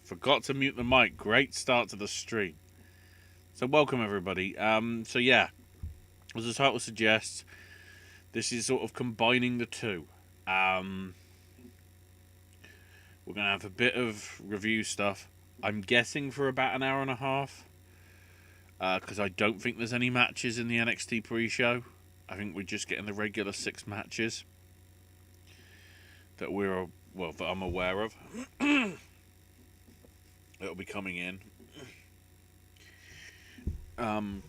Forgot to mute the mic. Great start to the stream. So welcome everybody. So yeah, as the title suggests, this is sort of combining the two. We're gonna have a bit of review stuff. I'm guessing for about an hour and a half. Because I don't think there's any matches in the NXT pre-show. I think we're just getting the regular 6 matches that that I'm aware of. It'll be coming in. And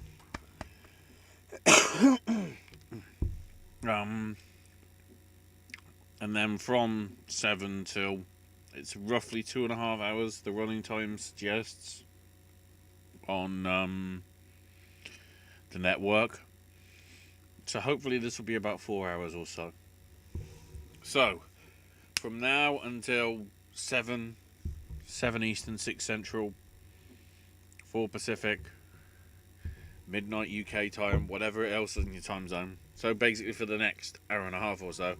then from 7 till it's roughly 2.5 hours. The running time suggests on the network. So hopefully this will be about 4 hours or so. So from now until 7 Eastern, 6 Central, 4 Pacific, midnight UK time, whatever else is in your time zone. So basically for the next hour and a half or so,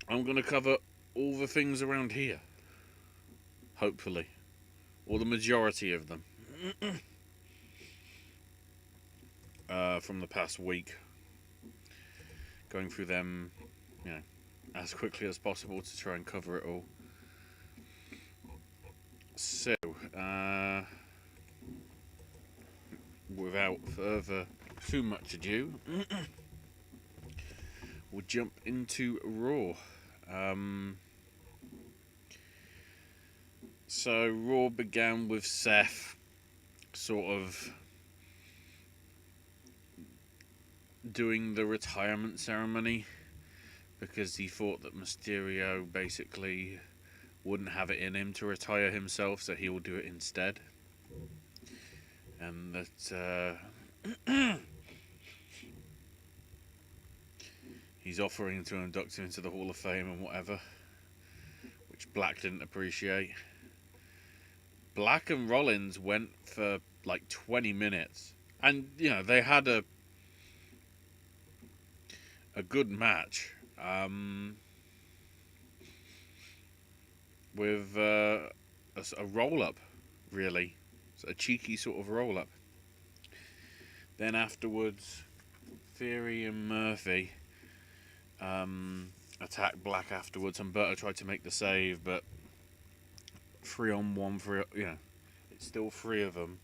I'm going to cover all the things around here. Hopefully. Or the majority of them. From the past week. Going through them, as quickly as possible to try and cover it all. So, without further too much ado, we'll jump into Raw. So Raw began with Seth sort of doing the retirement ceremony because he thought that Mysterio basically wouldn't have it in him to retire himself, so he will do it instead. And that he's offering to induct him into the Hall of Fame and whatever, which Black didn't appreciate. Black and Rollins went for like 20 minutes, and they had a good match with a roll-up, really. It's a cheeky sort of roll-up. Then afterwards, Theory and Murphy attacked Black afterwards, and Berto tried to make the save, but 3-on-1, it's still 3 of them,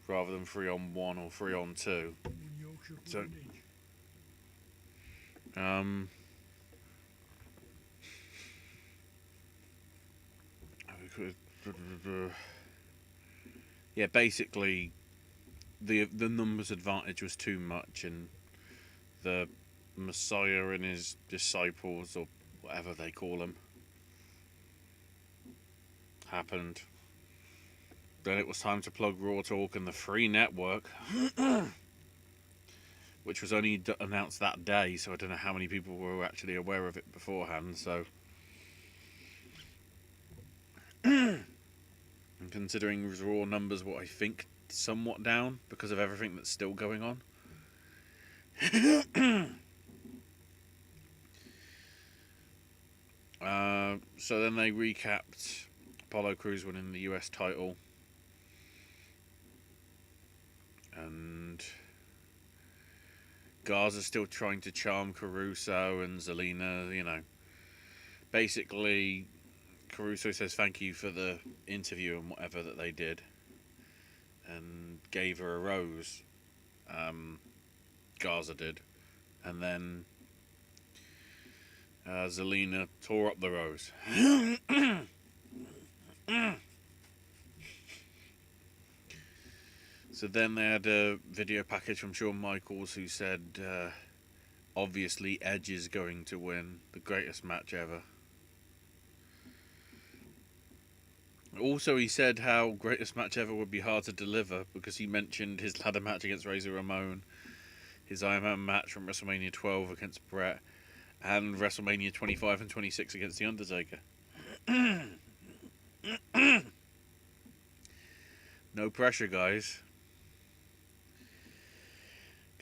rather than 3-on-1 or 3-on-2. So, basically, the numbers advantage was too much, and the Messiah and his disciples, or whatever they call them, happened. Then it was time to plug Raw Talk and the free network, which was only announced that day, so I don't know how many people were actually aware of it beforehand. So, and considering Raw numbers what I think somewhat down because of everything that's still going on. So then they recapped Apollo Crews winning the US title, and Garza's still trying to charm Caruso and Zelina. Basically Caruso says thank you for the interview and whatever that they did, and gave her a rose. Garza did, and then Zelina tore up the rose. So then they had a video package from Shawn Michaels who said, obviously Edge is going to win, the greatest match ever. Also, he said how greatest match ever would be hard to deliver because he mentioned his ladder match against Razor Ramon, his Iron Man match from WrestleMania 12 against Brett, and WrestleMania 25 and 26 against The Undertaker. No pressure, guys.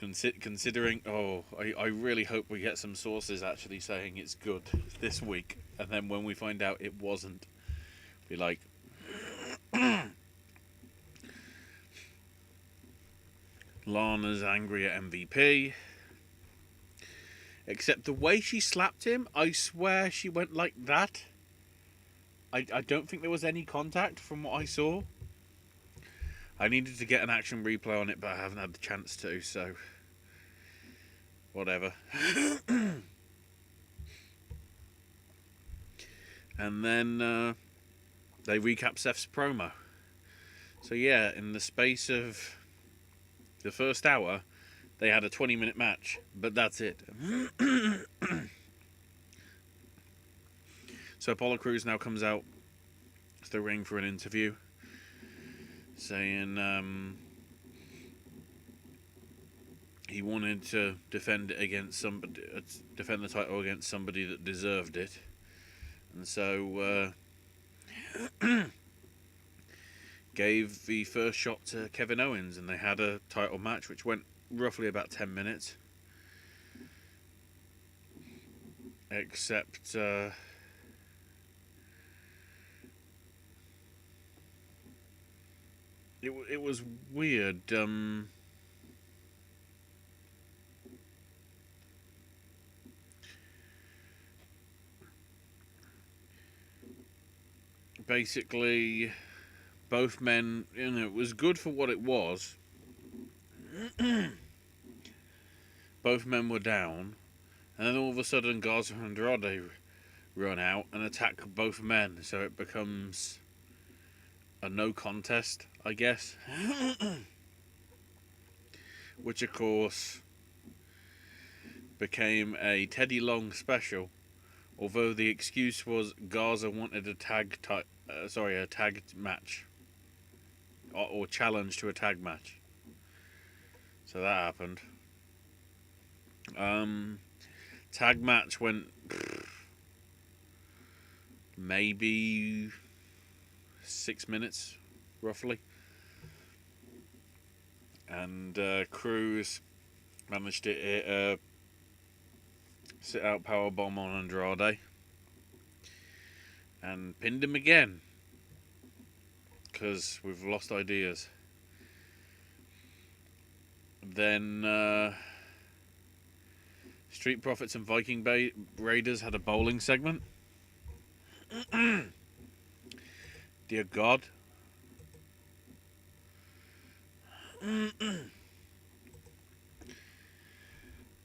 Considering, I really hope we get some sources actually saying it's good this week, and then when we find out it wasn't, be like, Lana's angry at MVP. Except the way she slapped him, I swear she went like that. I don't think there was any contact from what I saw. I needed to get an action replay on it, but I haven't had the chance to, so whatever. And then they recap Seth's promo. So yeah, in the space of the first hour, they had a 20-minute match, but that's it. So Apollo Crews now comes out to the ring for an interview, saying he wanted to defend it against somebody, defend the title against somebody that deserved it, and so gave the first shot to Kevin Owens, and they had a title match which went roughly about 10 minutes. Except it was weird. Basically, both men, it was good for what it was. Both men were down, and then all of a sudden Garza and Andrade run out and attack both men, so it becomes a no contest, I guess. Which of course became a Teddy Long special, although the excuse was Garza wanted a tag match, or challenge to a tag match. So that happened. Tag match went maybe 6 minutes, roughly. And Cruz managed to sit out powerbomb on Andrade and pinned him again, because we've lost ideas. Then Street Profits and Viking Raiders had a bowling segment. Dear God. Hang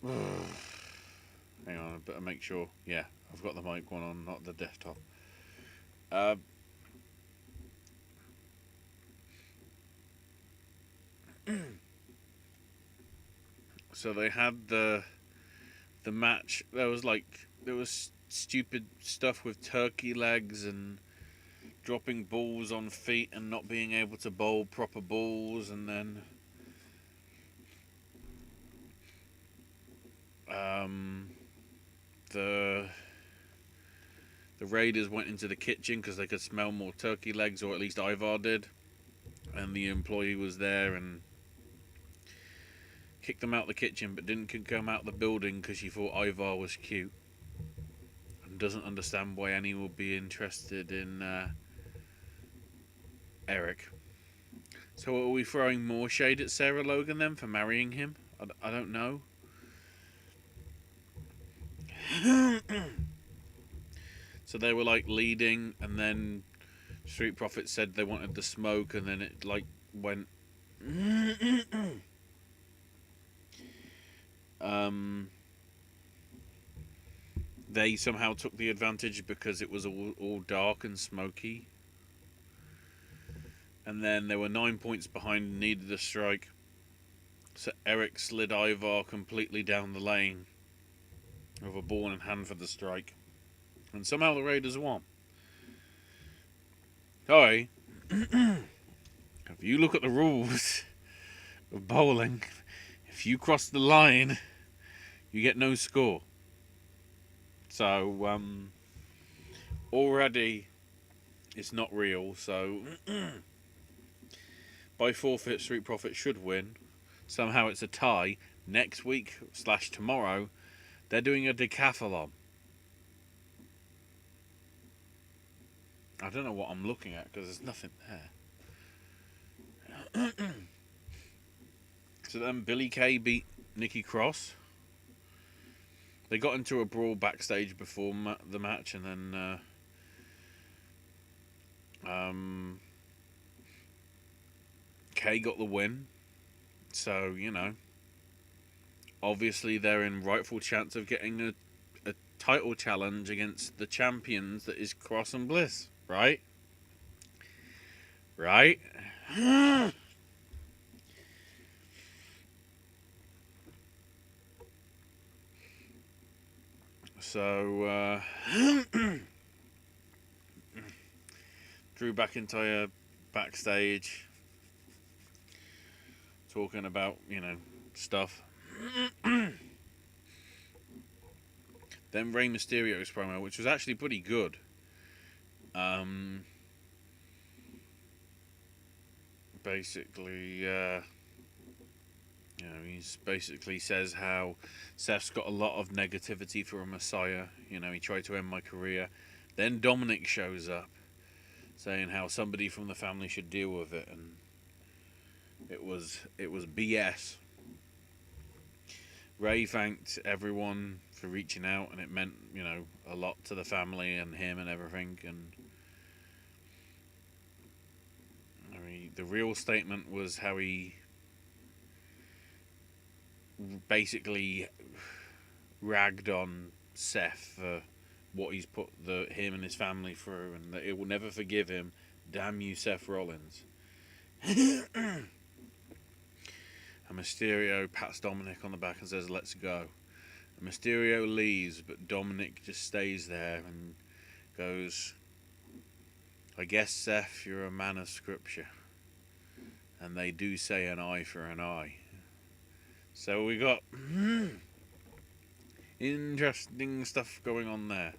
on, I better make sure. Yeah, I've got the mic one on, not the desktop. So they had the match. There was stupid stuff with turkey legs and dropping balls on feet and not being able to bowl proper balls, and then the Raiders went into the kitchen because they could smell more turkey legs, or at least Ivar did, and the employee was there and kicked them out the kitchen, but didn't come out the building because she thought Ivar was cute and doesn't understand why any would be interested in Eric. So are we throwing more shade at Sarah Logan then for marrying him? I don't know. So they were like leading, and then Street Profits said they wanted the smoke, and then it like went they somehow took the advantage because it was all dark and smoky. And then they were 9 points behind and needed a strike. So Eric slid Ivar completely down the lane with a ball in hand for the strike. And somehow the Raiders won. Sorry. If you look at the rules of bowling, if you cross the line, you get no score. So, already it's not real. So, by forfeit, Street Profits should win. Somehow it's a tie. next week / tomorrow, they're doing a decathlon. I don't know what I'm looking at because there's nothing there. So then Billie Kay beat Nikki Cross. They got into a brawl backstage before the match, and then Kay got the win. So, obviously they're in rightful chance of getting a title challenge against the champions that is Cross and Bliss, right? Right? So, Drew McIntyre backstage talking about, stuff. Then Rey Mysterio's promo, which was actually pretty good. Basically, he basically says how Seth's got a lot of negativity for a Messiah. He tried to end my career. Then Dominic shows up, saying how somebody from the family should deal with it, and it was BS. Ray thanked everyone for reaching out, and it meant, a lot to the family and him and everything. And the real statement was how he basically ragged on Seth for what he's put him and his family through, and that it will never forgive him. Damn you, Seth Rollins. And Mysterio pats Dominic on the back and says, "Let's go." And Mysterio leaves, but Dominic just stays there and goes, "I guess, Seth, you're a man of scripture. And they do say an eye for an eye." So we got interesting stuff going on there.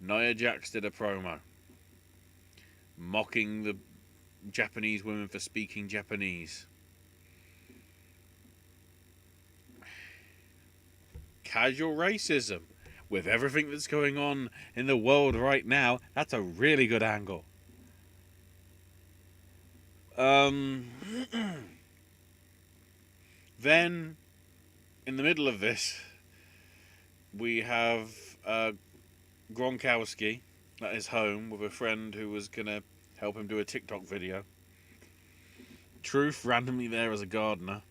Nia Jax did a promo mocking the Japanese women for speaking Japanese. Casual racism. With everything that's going on in the world right now, that's a really good angle. Then, in the middle of this, we have Gronkowski at his home with a friend who was going to help him do a TikTok video. Truth randomly there as a gardener.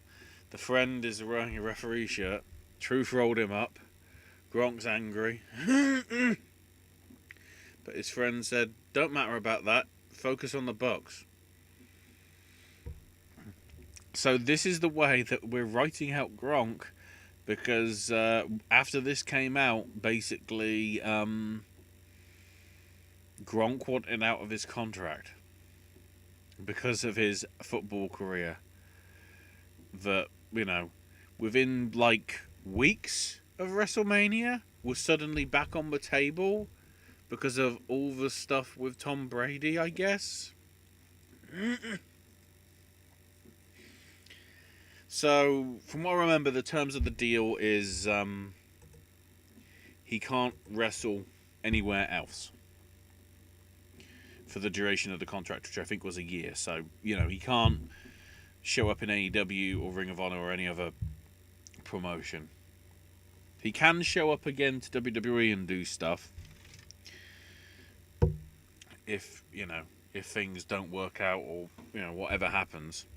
The friend is wearing a referee shirt. Truth rolled him up. Gronk's angry. But his friend said, "Don't matter about that. Focus on the Bucks." So this is the way that we're writing out Gronk, because after this came out, basically Gronk wanted out of his contract because of his football career. That, within weeks of WrestleMania was suddenly back on the table because of all the stuff with Tom Brady, I guess. So, from what I remember, the terms of the deal is he can't wrestle anywhere else for the duration of the contract, which I think was a year. So, he can't show up in AEW or Ring of Honor or any other promotion. He can show up again to WWE and do stuff if things don't work out, or whatever happens.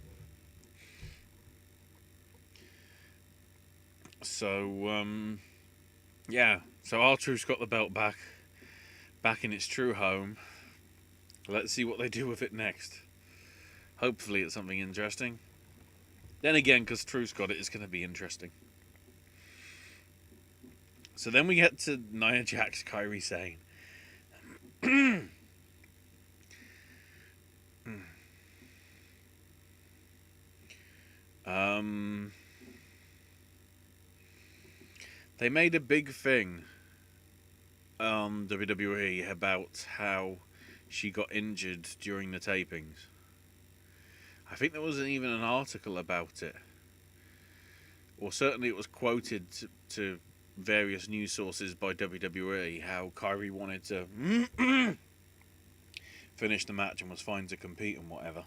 So so R-Truth's got the belt back in its true home. Let's see what they do with it next. Hopefully it's something interesting. Then again, because Truth's got it, it's going to be interesting. So then we get to Nia Jax, Kairi Sane. They made a big thing on WWE about how she got injured during the tapings. I think there wasn't even an article about it. or certainly it was quoted to various news sources by WWE, how Kyrie wanted to finish the match and was fine to compete and whatever.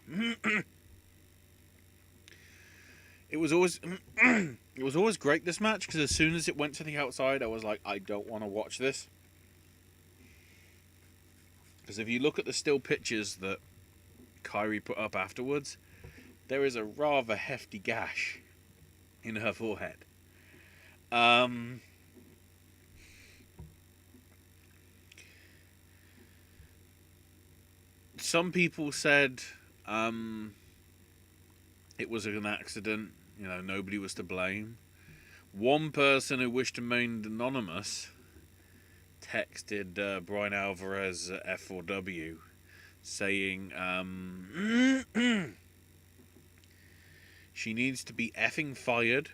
It was always it was always great, this match, because as soon as it went to the outside, I was like, I don't want to watch this. Because if you look at the still pictures that Kyrie put up afterwards, there is a rather hefty gash in her forehead. Some people said it was an accident. You know, nobody was to blame. One person who wished to remain anonymous texted Brian Alvarez at F4W saying she needs to be effing fired.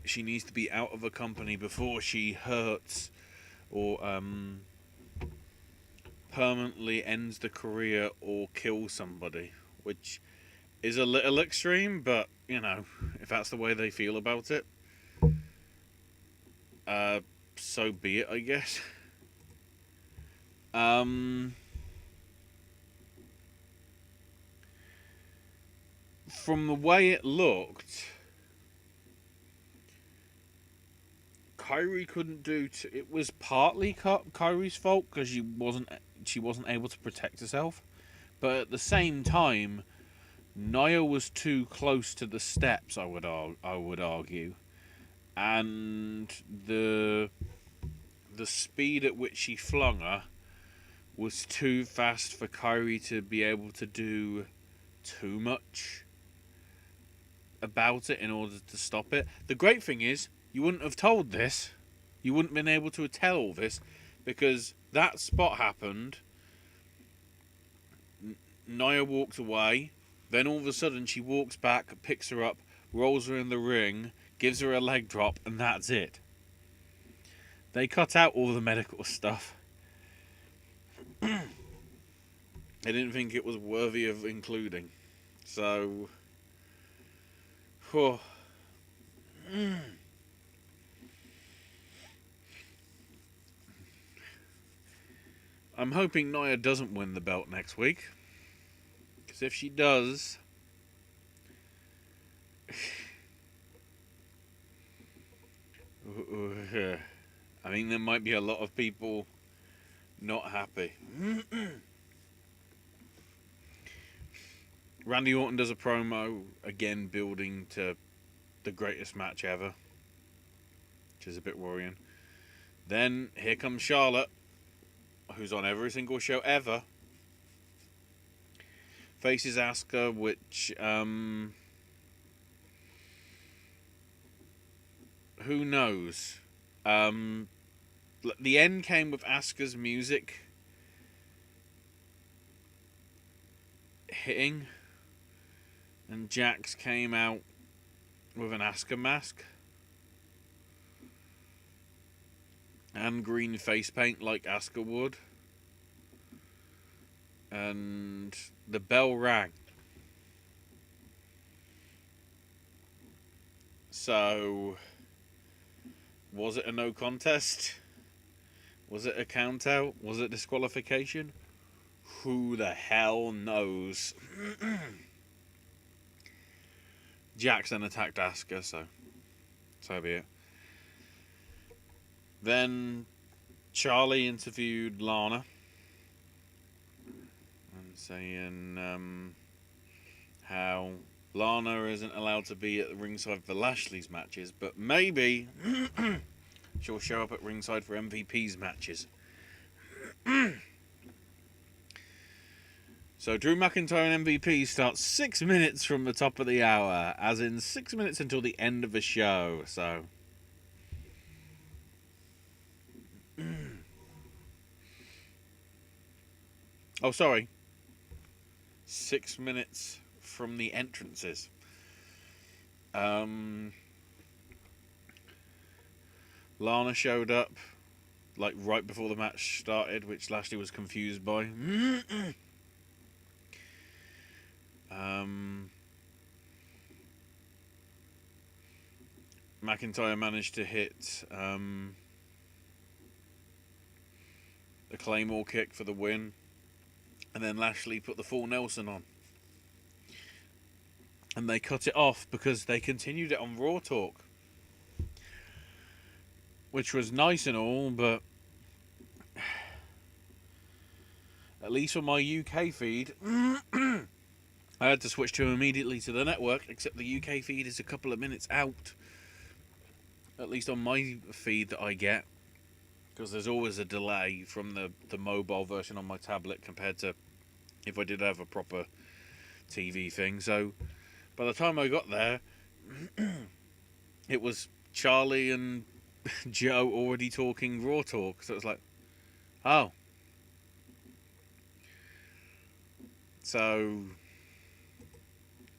She needs to be out of a company before she hurts or permanently ends the career or kills somebody, which is a little extreme, but you know, if that's the way they feel about it, so be it, I guess. From the way it looked, Kyrie couldn't do. It was partly Kyrie's fault because she wasn't able to protect herself, but at the same time, Nia was too close to the steps. I would argue, and the speed at which she flung her was too fast for Kyrie to be able to do too much about it in order to stop it. The great thing is, you wouldn't have told this. You wouldn't have been able to tell all this because that spot happened. Nia walked away. Then all of a sudden she walks back, picks her up, rolls her in the ring, gives her a leg drop, and that's it. They cut out all the medical stuff. They didn't think it was worthy of including. So... Oh. I'm hoping Nia doesn't win the belt next week. Because if she does... I think there might be a lot of people not happy. Randy Orton does a promo, again building to the greatest match ever, which is a bit worrying. Then here comes Charlotte, who's on every single show ever, faces Asuka, which who knows. The end came with Asuka's music hitting, and Jax came out with an Asuka mask and green face paint like Asuka would, and the bell rang. So, was it a no contest? Was it a count out? Was it disqualification? Who the hell knows? Jackson attacked Asuka, so be it. Then Charlie interviewed Lana and saying how Lana isn't allowed to be at the ringside for Lashley's matches, but maybe she'll show up at ringside for MVP's matches. So Drew McIntyre and MVP starts 6 minutes from the top of the hour, as in 6 minutes until the end of the show. So oh, sorry. 6 minutes from the entrances. Lana showed up like right before the match started, which Lashley was confused by. McIntyre managed to hit the Claymore kick for the win, and then Lashley put the full Nelson on. And they cut it off because they continued it on Raw Talk, which was nice and all, but at least on my UK feed, I had to switch to immediately to the network, except the UK feed is a couple of minutes out, at least on my feed that I get, because there's always a delay from the mobile version on my tablet compared to if I did have a proper TV thing. So by the time I got there, it was Charlie and Joe already talking Raw Talk, so it was like, oh. So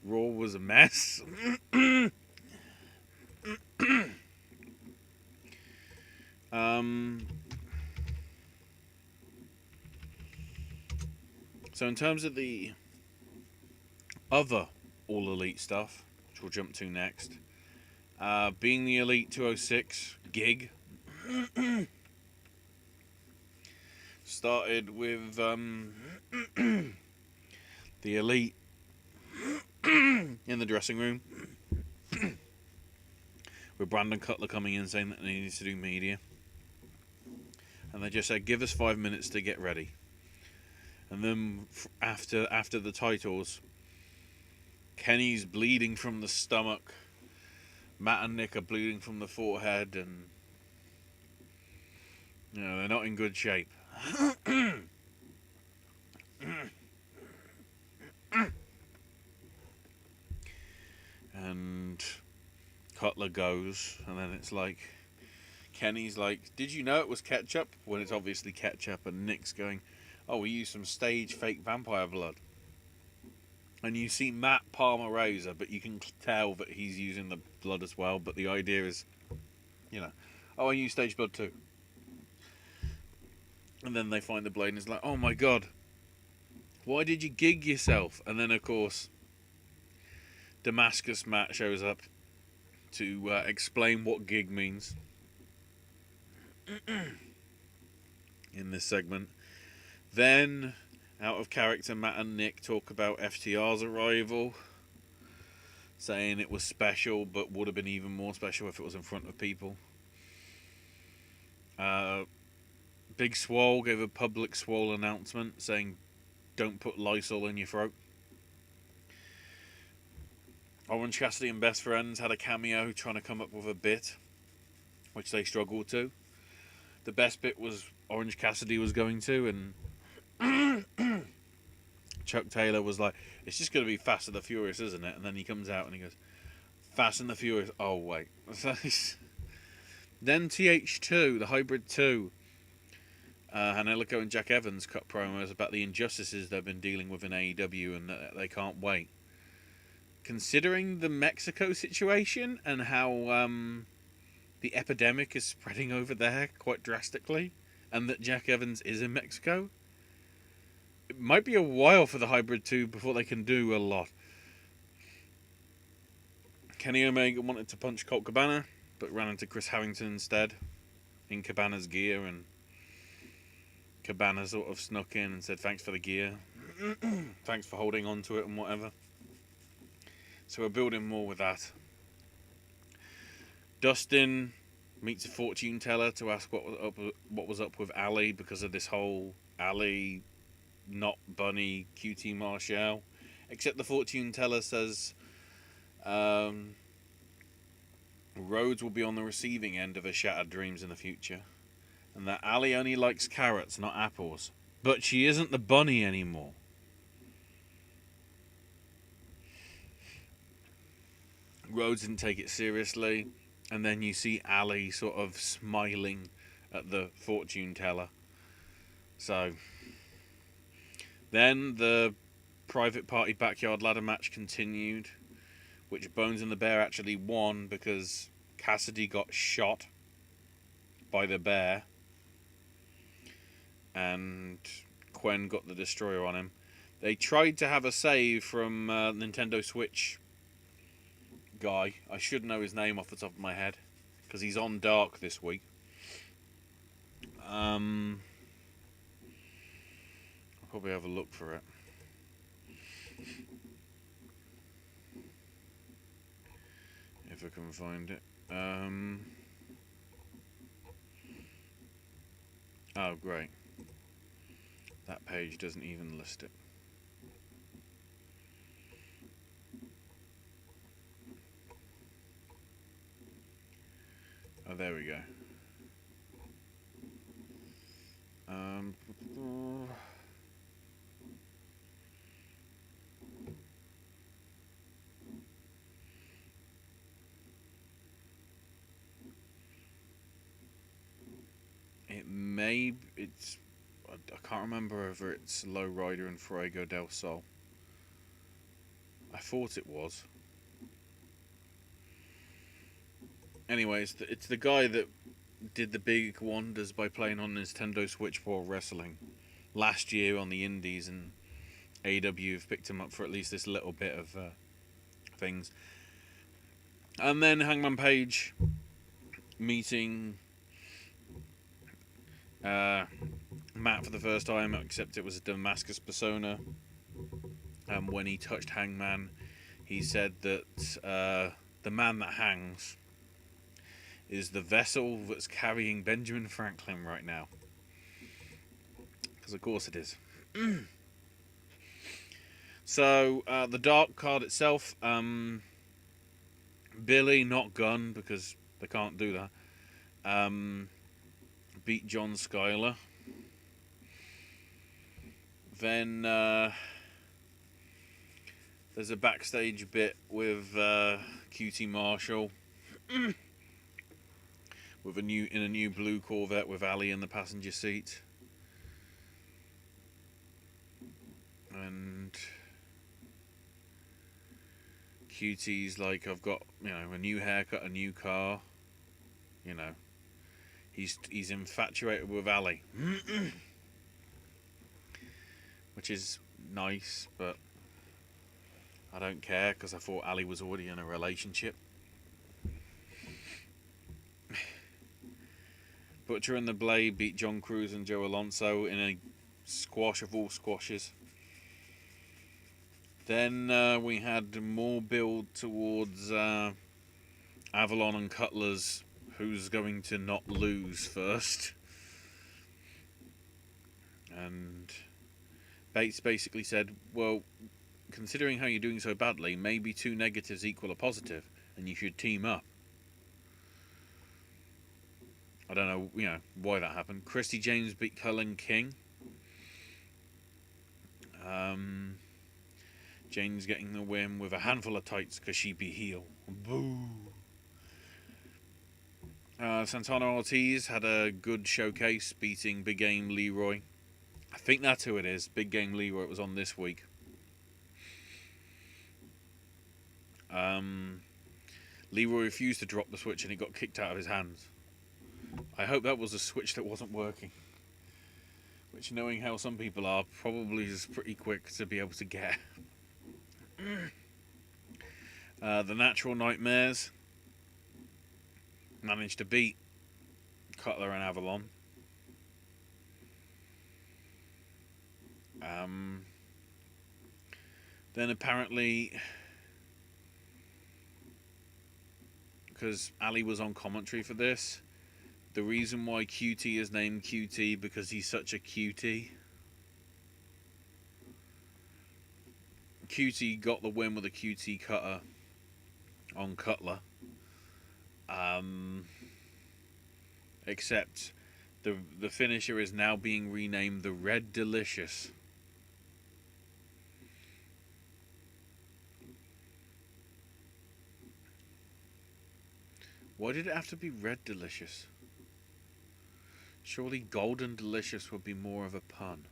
Raw was a mess. So in terms of the other All Elite stuff, which we'll jump to next, being the Elite 206 gig, started with the Elite in the dressing room, with Brandon Cutler coming in saying that he needs to do media. And they just said, give us 5 minutes to get ready. And then after the titles, Kenny's bleeding from the stomach, Matt and Nick are bleeding from the forehead, and they're not in good shape. And Cutler goes, and then it's like, Kenny's like, did you know it was ketchup? When it's obviously ketchup, and Nick's going, oh, we used some stage fake vampire blood. And you see Matt palm a razor, but you can tell that he's using the blood as well. But the idea is, oh, I use stage blood too. And then they find the blade, and it's like, oh my god, why did you gig yourself? And then, of course, Damascus Matt shows up to explain what gig means in this segment. Then, out of character, Matt and Nick talk about FTR's arrival, saying it was special, but would have been even more special if it was in front of people. Big Swole gave a public Swole announcement saying, don't put Lysol in your throat. Orange Cassidy and Best Friends had a cameo trying to come up with a bit, which they struggled to. The best bit was Orange Cassidy was going to, and Chuck Taylor was like, it's just going to be Fast and the Furious, isn't it? And then he comes out and he goes, Fast and the Furious. Oh, wait. Then TH2, the Hybrid 2, Angelico and Jack Evans cut promos about the injustices they've been dealing with in AEW and that they can't wait. Considering the Mexico situation and how the epidemic is spreading over there quite drastically, and that Jack Evans is in Mexico, it might be a while for the Hybrid 2 before they can do a lot. Kenny Omega wanted to punch Colt Cabana, but ran into Chris Harrington instead in Cabana's gear, and Cabana sort of snuck in and said, thanks for the gear. Thanks for holding on to it and whatever. So we're building more with that. Dustin meets a fortune teller to ask what was up with Ali because of this whole Ali, not Bunny, QT Marshall. Except the fortune teller says Rhodes will be on the receiving end of her shattered dreams in the future. And that Ali only likes carrots, not apples. But she isn't the bunny anymore. Rhodes didn't take it seriously. And then you see Ali sort of smiling at the fortune teller. So then the private party backyard ladder match continued, which Bones and the Bear actually won because Cassidy got shot by the bear and Quen got the destroyer on him. They tried to have a save from Nintendo Switch guy. I should know his name off the top of my head because he's on Dark this week. I'll probably have a look for it. If I can find it. Oh, great. That page doesn't even list it. Oh, there we go. I can't remember whether it's Lowrider and Fuego del Sol. I thought it was. Anyways, it's the guy that did the big wonders by playing on Nintendo Switch Pro Wrestling last year on the Indies, and AEW have picked him up for at least this little bit of things. And then Hangman Page meeting Matt for the first time, except it was a Damascus persona. When he touched Hangman, he said that the man that hangs is the vessel that's carrying Benjamin Franklin right now. Because of course it is. So, the Dark card itself, Billy, not Gunn, because they can't do that, beat John Skyler. Then, there's a backstage bit with QT Marshall with a new blue Corvette with Ali in the passenger seat, and QT's like, I've got a new haircut, a new car, he's infatuated with Ali, which is nice, but I don't care because I thought Ali was already in a relationship. Butcher and the Blade beat John Cruz and Joe Alonso in a squash of all squashes. Then we had more build towards Avalon and Cutler's who's going to not lose first. And Bates basically said, well, considering how you're doing so badly, maybe two negatives equal a positive, and you should team up. I don't know, why that happened. Christy James beat Cullen King. James getting the win with a handful of tights because she be heel. Boo! Santana Ortiz had a good showcase, beating Big Game Leroy. I think that's who it is. Big Game Leroy. It was on this week. Leroy refused to drop the switch and it got kicked out of his hands. I hope that was a switch that wasn't working. Which, knowing how some people are, probably is pretty quick to be able to get. The Natural Nightmares managed to beat Cutler and Avalon. Then apparently, because Ali was on commentary for this, the reason why QT is named QT because he's such a cutie. QT got the win with a QT cutter on Cutler. Except the finisher is now being renamed the Red Delicious. Why did it have to be Red Delicious? Surely Golden Delicious would be more of a pun.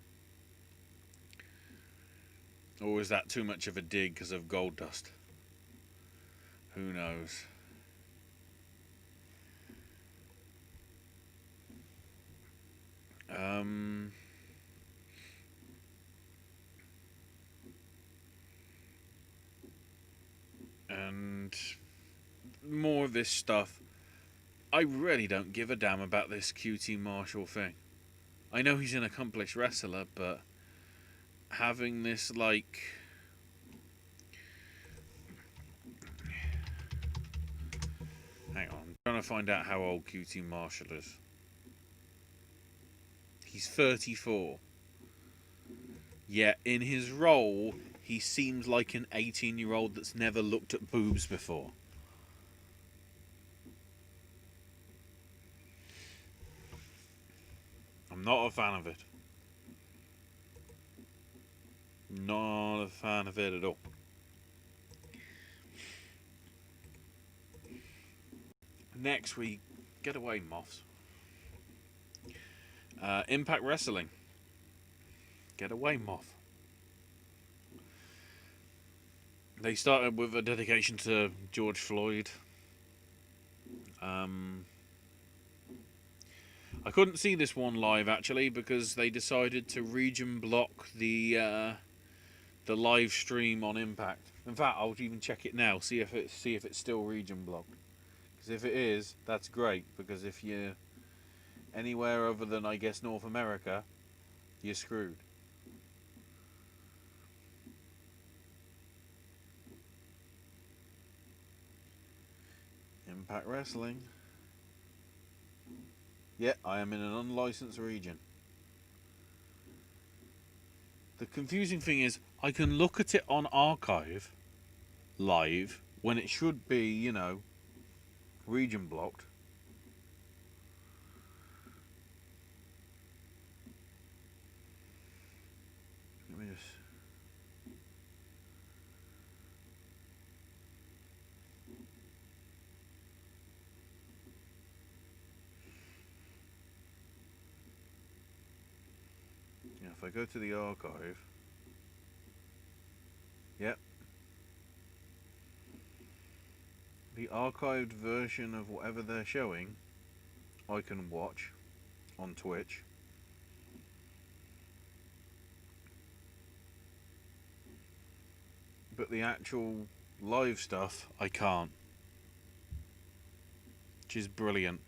Or is that too much of a dig because of gold dust? Who knows? and more of this stuff. I really don't give a damn about this QT Marshall thing. I know he's an accomplished wrestler, but having this, like... Hang on, I'm trying to find out how old QT Marshall is. He's 34. Yet, in his role, he seems like an 18-year-old that's never looked at boobs before. I'm not a fan of it. Not a fan of it at all. Next, we get away, moths. Impact Wrestling. Get away, moth. They started with a dedication to George Floyd. I couldn't see this one live actually because they decided to region block the live stream on Impact. In fact, I'll even check it now, see if it's still region blocked. Because if it is, that's great. Because if you're anywhere other than, I guess, North America, you're screwed. Impact Wrestling. Yeah, I am in an unlicensed region. The confusing thing is, I can look at it on archive, live, when it should be, you know, region blocked. Let me just... Yeah, if I go to the archive... Yep. The archived version of whatever they're showing, I can watch on Twitch. But the actual live stuff, I can't. Which is brilliant.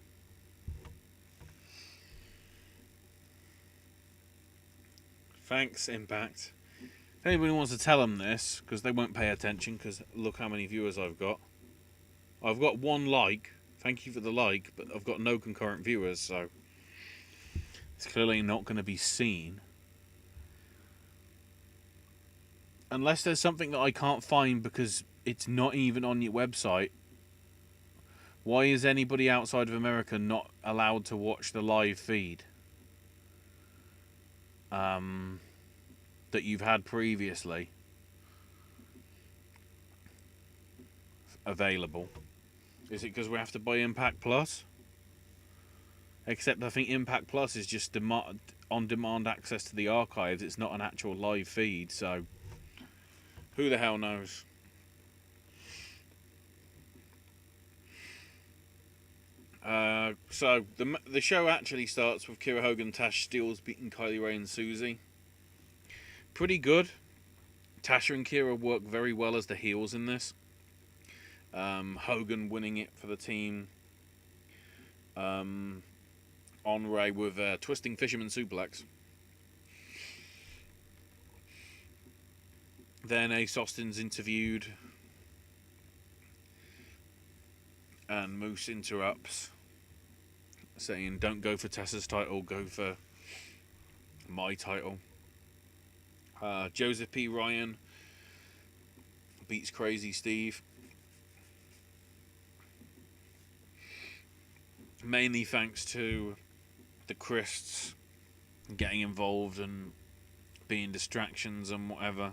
Thanks, Impact. If anybody wants to tell them this, because they won't pay attention, because look how many viewers I've got. I've got one like. Thank you for the like, but I've got no concurrent viewers, so it's clearly not going to be seen. Unless there's something that I can't find because it's not even on your website. Why is anybody outside of America not allowed to watch the live feed that you've had previously available? Is it because we have to buy Impact Plus? Except I think Impact Plus is just on-demand access to the archives. It's not an actual live feed, so who the hell knows? So the show actually starts with Kira Hogan, Tash Steelz beating Kylie Ray and Susie. Pretty good. Tasha and Kira work very well as the heels in this. Hogan winning it for the team. On Ray with a twisting fisherman suplex. Then Ace Austin's interviewed. And Moose interrupts, saying, don't go for Tessa's title, go for my title. Joseph P. Ryan beats Crazy Steve. Mainly thanks to the Christs getting involved and being distractions and whatever.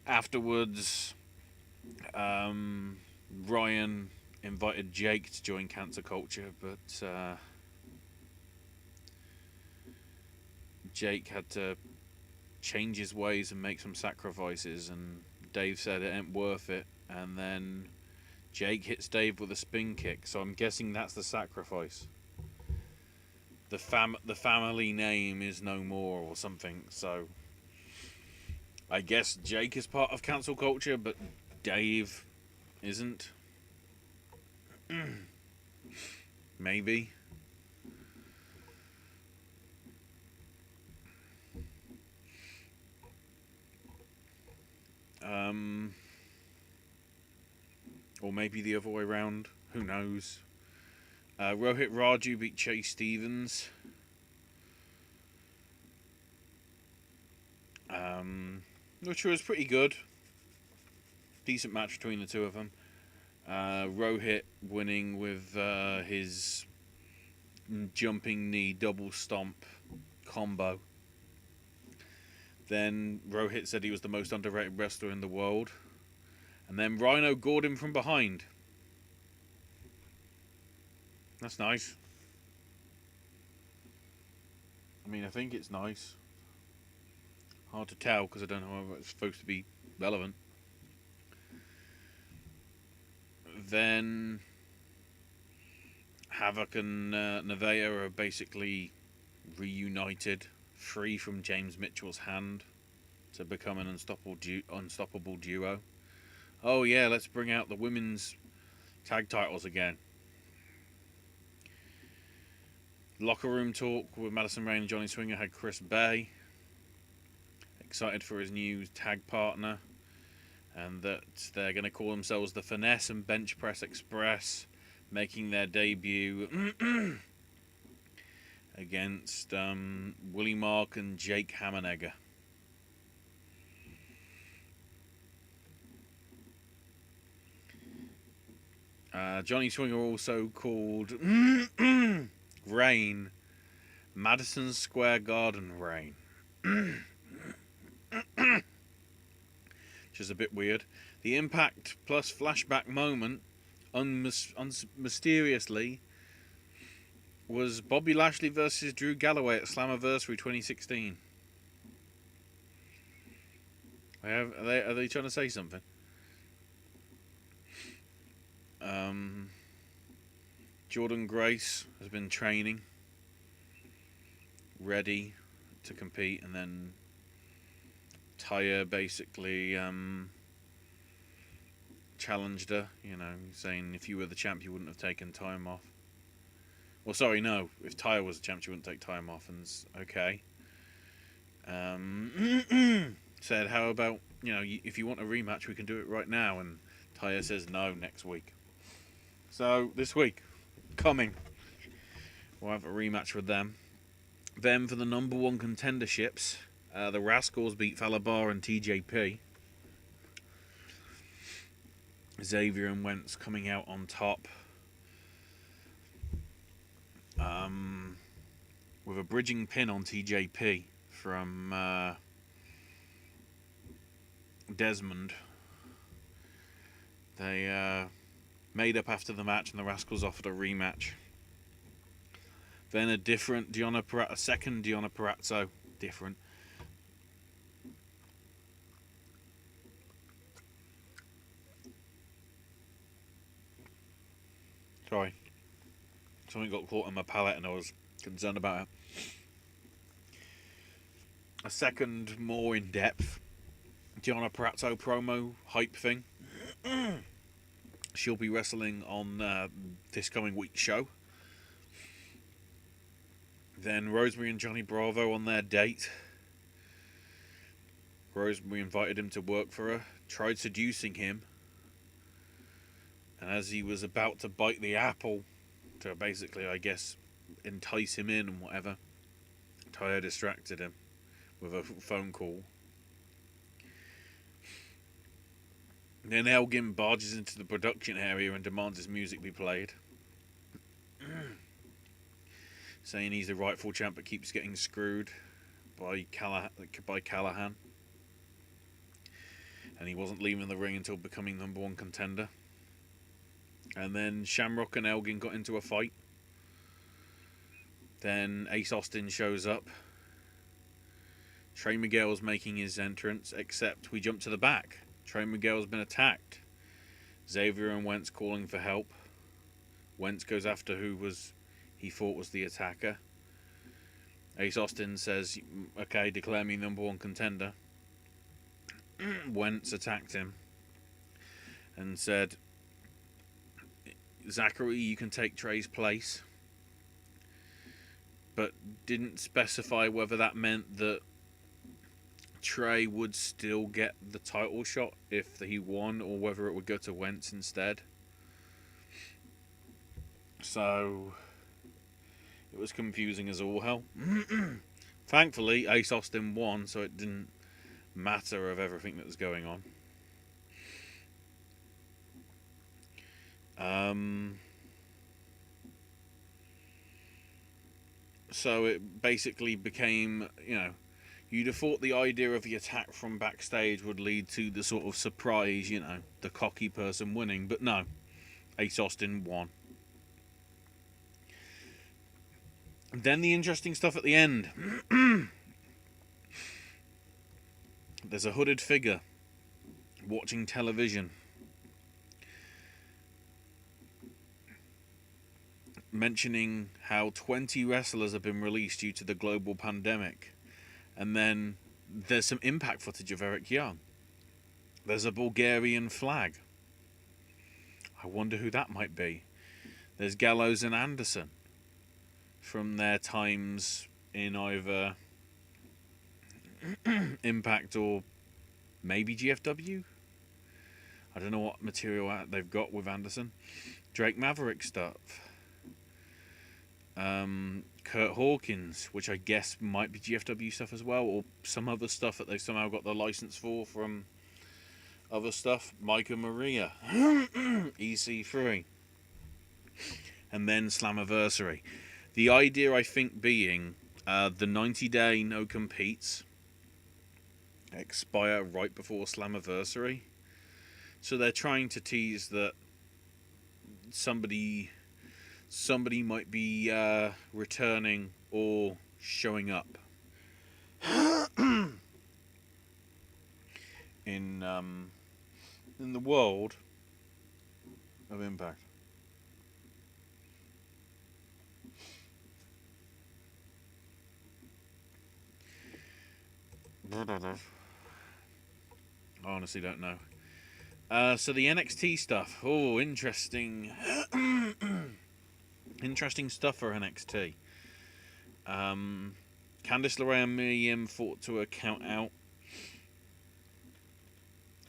Afterwards, Ryan invited Jake to join Cancer Culture, but Jake had to change his ways and make some sacrifices, and Dave said it ain't worth it, and then Jake hits Dave with a spin kick, so I'm guessing that's the sacrifice. The family name is no more or something, so I guess Jake is part of cancel culture, but Dave isn't. Maybe. Or maybe the other way around. Who knows? Rohit Raju beat Chase Stevens. Which was pretty good. Decent match between the two of them. Rohit winning with his jumping knee double stomp combo. Then Rohit said he was the most underrated wrestler in the world. And then Rhino gored him from behind. That's nice. I mean, I think it's nice. Hard to tell because I don't know whether it's supposed to be relevant. Then Havoc and Nevaeh are basically reunited, free from James Mitchell's hand, to become an unstoppable duo. Oh yeah, let's bring out the women's tag titles again. Locker room talk with Madison Rayne and Johnny Swinger had Chris Bay excited for his new tag partner, and that they're going to call themselves the Finesse and Bench Press Express, making their debut against Willie Mark and Jake Hammenegger. Johnny Swinger also called Rain Madison Square Garden Rain. Which is a bit weird. The Impact Plus flashback moment, mysteriously, was Bobby Lashley versus Drew Galloway at Slammiversary 2016. Are they trying to say something? Jordan Grace has been training, ready to compete, and then Taya basically challenged her, saying if you were the champ you wouldn't have taken time off. Well, sorry, no, if Taya was the champ she wouldn't take time off, and okay. Said, how about, if you want a rematch we can do it right now, and Taya says no, next week. So, this week, coming, we'll have a rematch with them. Then for the number one contenderships, the Rascals beat Falabar and TJP. Xavier and Wentz coming out on top. With a bridging pin on TJP from Desmond. They made up after the match and the Rascals offered a rematch. Then a different a second Deonna Purrazzo. Different. Sorry. Something got caught on my palate and I was concerned about it. A second, more in-depth Deonna Purrazzo promo hype thing. She'll be wrestling on this coming week's show. Then Rosemary and Johnny Bravo on their date. Rosemary invited him to work for her, tried seducing him, and as he was about to bite the apple to basically, I guess, entice him in and whatever, Taya distracted him with a phone call. Then Elgin barges into the production area and demands his music be played. Saying he's the rightful champ but keeps getting screwed by Callahan. And he wasn't leaving the ring until becoming number one contender. And then Shamrock and Elgin got into a fight. Then Ace Austin shows up. Trey Miguel's making his entrance, except we jump to the back. Trey Miguel's been attacked. Xavier and Wentz calling for help. Wentz goes after who he thought was the attacker. Ace Austin says, okay, declare me number one contender. Wentz attacked him. and said, Zachary, you can take Trey's place, but didn't specify whether that meant that Trey would still get the title shot if he won, or whether it would go to Wentz instead. So it was confusing as all hell. Thankfully, Ace Austin won, so it didn't matter of everything that was going on. So it basically became, you'd have thought the idea of the attack from backstage would lead to the sort of surprise, the cocky person winning, but no, Ace Austin won. Then the interesting stuff at the end. There's a hooded figure watching television, mentioning how 20 wrestlers have been released due to the global pandemic. And then there's some Impact footage of Eric Young. There's a Bulgarian flag. I wonder who that might be. There's Gallows and Anderson from their times in either Impact or maybe GFW. I don't know what material they've got with Anderson. Drake Maverick stuff. Kurt Hawkins, which I guess might be GFW stuff as well, or some other stuff that they've somehow got the license for from other stuff. Micah Maria, EC3, and then Slammiversary. The idea, I think, being the 90-day no competes expire right before Slammiversary, so they're trying to tease that somebody might be returning or showing up in the world of Impact. I honestly don't know. So the NXT stuff. Oh, interesting. Interesting stuff for NXT. Candice LeRae and Mia Yim fought to a count out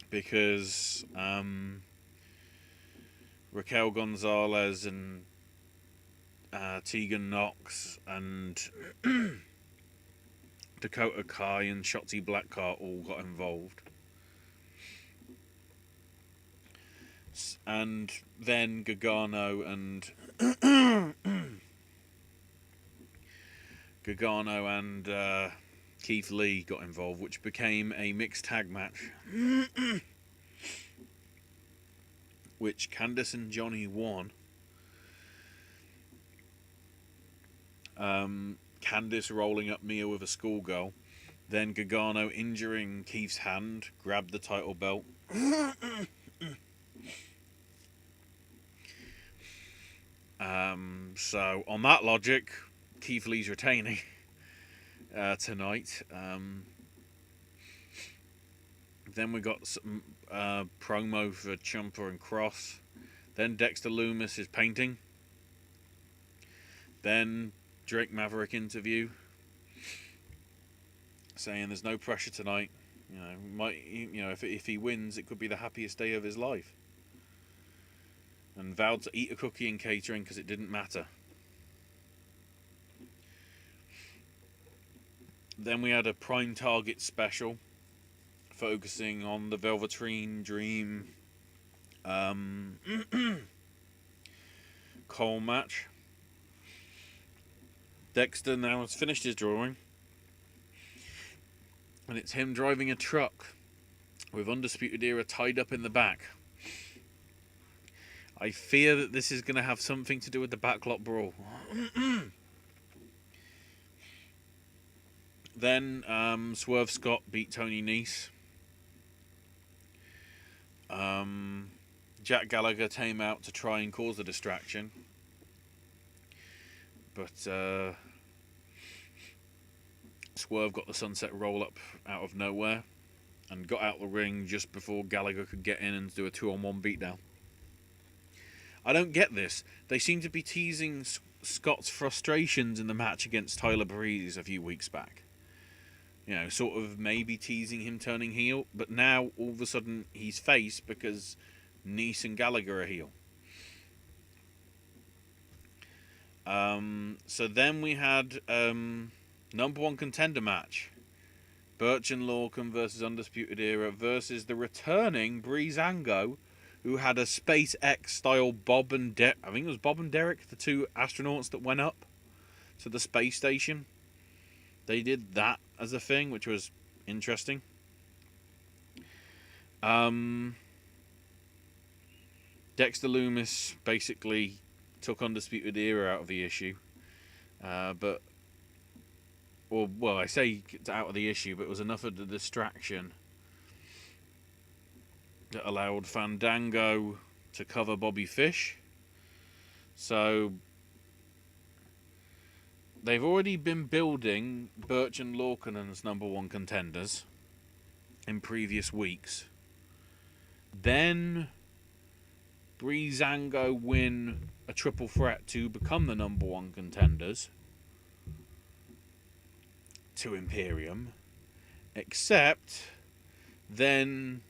because Raquel Gonzalez and Tegan Knox and Dakota Kai and Shotzi Blackheart all got involved. And then Gargano and Keith Lee got involved, which became a mixed tag match, which Candice and Johnny won. Candice rolling up Mia with a schoolgirl, then Gargano injuring Keith's hand, grabbed the title belt. So on that logic, Keith Lee's retaining tonight. Then we got some promo for Ciampa and Cross. Then Dexter Lumis is painting. Then Drake Maverick interview saying there's no pressure tonight. If he wins, it could be the happiest day of his life. And vowed to eat a cookie in catering because it didn't matter. Then we had a Prime Target special focusing on the Velveteen Dream Cole match. Dexter now has finished his drawing, and it's him driving a truck with Undisputed Era tied up in the back. I fear that this is going to have something to do with the backlot brawl. Then Swerve Scott beat Tony Nese. Jack Gallagher came out to try and cause a distraction, but Swerve got the sunset roll up out of nowhere. and got out the ring just before Gallagher could get in and do a 2-on-1 beatdown. I don't get this. They seem to be teasing Scott's frustrations in the match against Tyler Breeze a few weeks back. You know, sort of maybe teasing him turning heel, but now all of a sudden he's face because Nice and Gallagher are heel. So then we had number one contender match. Birch and Lorcan versus Undisputed Era versus the returning Breezango, who had a SpaceX style Bob and I think it was Bob and Derek, the two astronauts that went up to the space station. They did that as a thing, which was interesting. Dexter Lumis basically took Undisputed Era out of the issue. I say out of the issue, but it was enough of the distraction that allowed Fandango to cover Bobby Fish. So they've already been building Birch and Lorcan as number one contenders in previous weeks. Then Breezango win a triple threat to become the number one contenders to Imperium, except then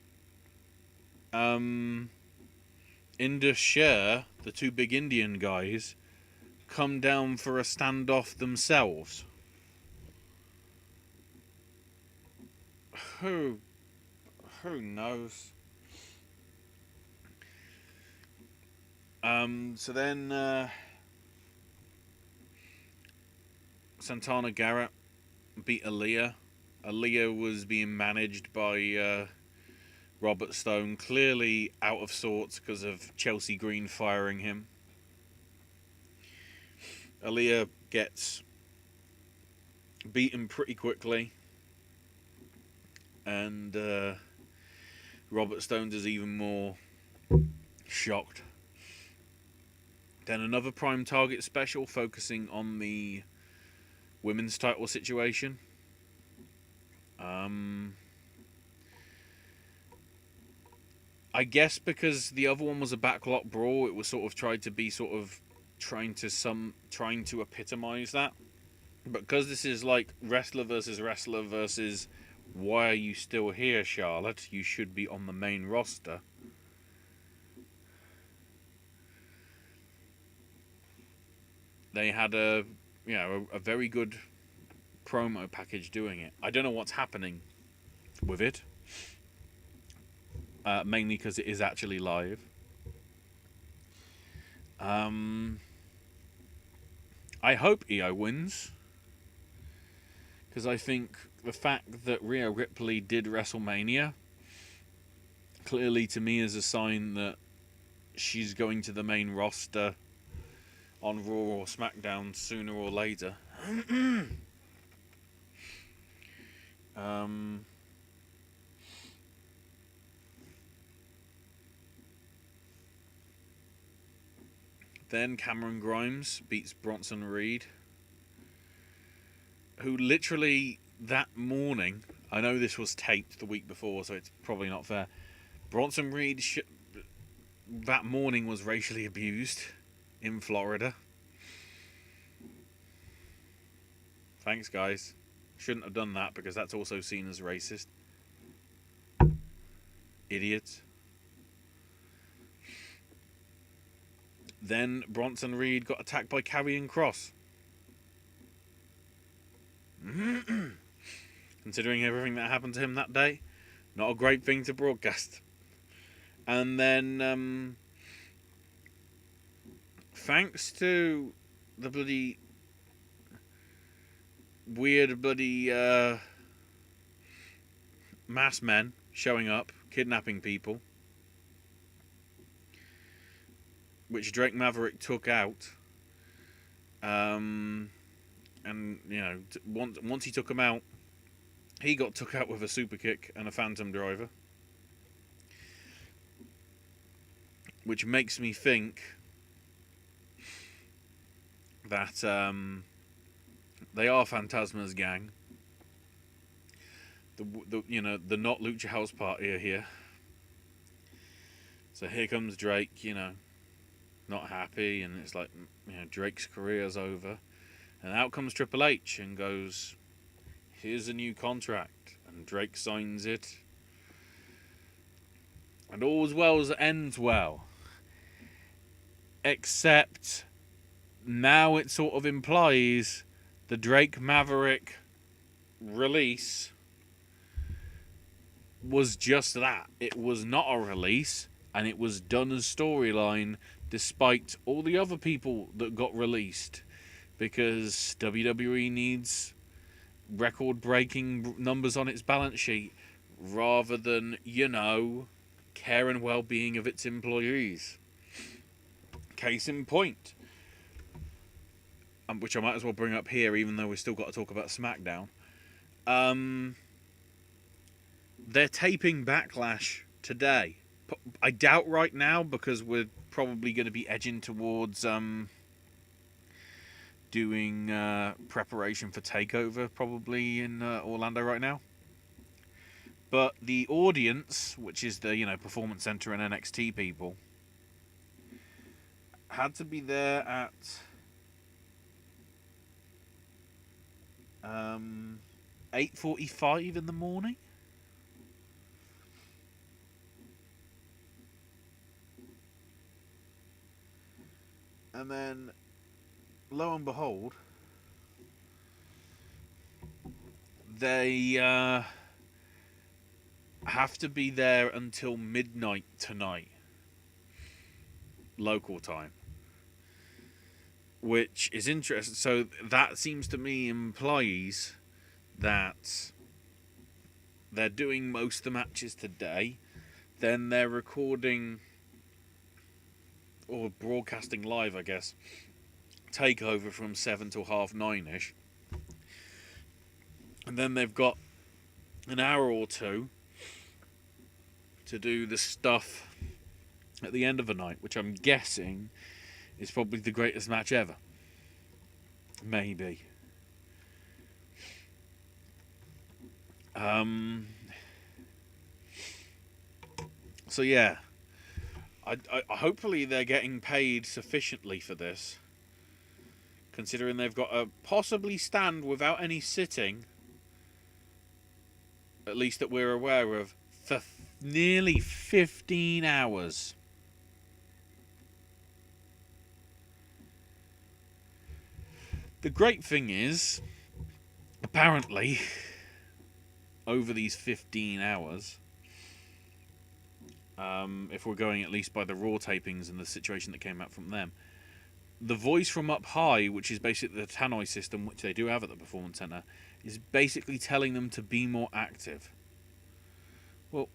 Indus Sher, the two big Indian guys, come down for a standoff themselves. Who knows? So then Santana Garrett beat Aaliyah. Aaliyah was being managed by Robert Stone, clearly out of sorts because of Chelsea Green firing him. Aaliyah gets beaten pretty quickly, and Robert Stone is even more shocked. Then another Prime Target special focusing on the women's title situation. I guess because the other one was a backlot brawl, it was sort of trying to epitomize that. But because this is like wrestler versus why are you still here, Charlotte? You should be on the main roster. They had a very good promo package doing it. I don't know what's happening with it. Mainly because it is actually live. I hope Io wins, because I think the fact that Rhea Ripley did WrestleMania clearly to me is a sign that she's going to the main roster on Raw or SmackDown sooner or later. Then Cameron Grimes beats Bronson Reed, who literally that morning, I know this was taped the week before, so it's probably not fair. Bronson Reed that morning was racially abused in Florida. Thanks, guys. Shouldn't have done that because that's also seen as racist. Idiots. Then Bronson Reed got attacked by Karrion Kross. Considering everything that happened to him that day, not a great thing to broadcast. And then, thanks to the bloody weird bloody mass men showing up, kidnapping people, which Drake Maverick took out, and once he took him out, he got took out with a super kick and a phantom driver, which makes me think that they are Phantasma's gang, the not Lucha House Party are here. So here comes Drake, not happy, and it's like, Drake's career's over. And out comes Triple H and goes, here's a new contract. And Drake signs it. And all's well as ends well. Except now it sort of implies the Drake Maverick release was just that. It was not a release, and it was done as storyline despite all the other people that got released, because WWE needs record-breaking numbers on its balance sheet rather than, care and well-being of its employees. Case in point, which I might as well bring up here, even though we've still got to talk about SmackDown. They're taping Backlash today. I doubt right now, because we're probably going to be edging towards doing preparation for Takeover probably in Orlando right now. But the audience, which is the Performance Center and NXT people, had to be there at 8:45 in the morning. And then, lo and behold, they have to be there until midnight tonight, local time. Which is interesting. So that seems to me implies that they're doing most of the matches today. Then they're recording or broadcasting live, I guess, Takeover from 7 till 9:30ish. And then they've got an hour or two to do the stuff at the end of the night, which I'm guessing is probably the greatest match ever. Maybe. So yeah, I hopefully they're getting paid sufficiently for this, considering they've got to possibly stand without any sitting, at least that we're aware of, for nearly 15 hours. The great thing is, apparently, over these 15 hours, if we're going at least by the Raw tapings and the situation that came out from them, the voice from up high, which is basically the Tannoy system, which they do have at the Performance Center, is basically telling them to be more active. Well,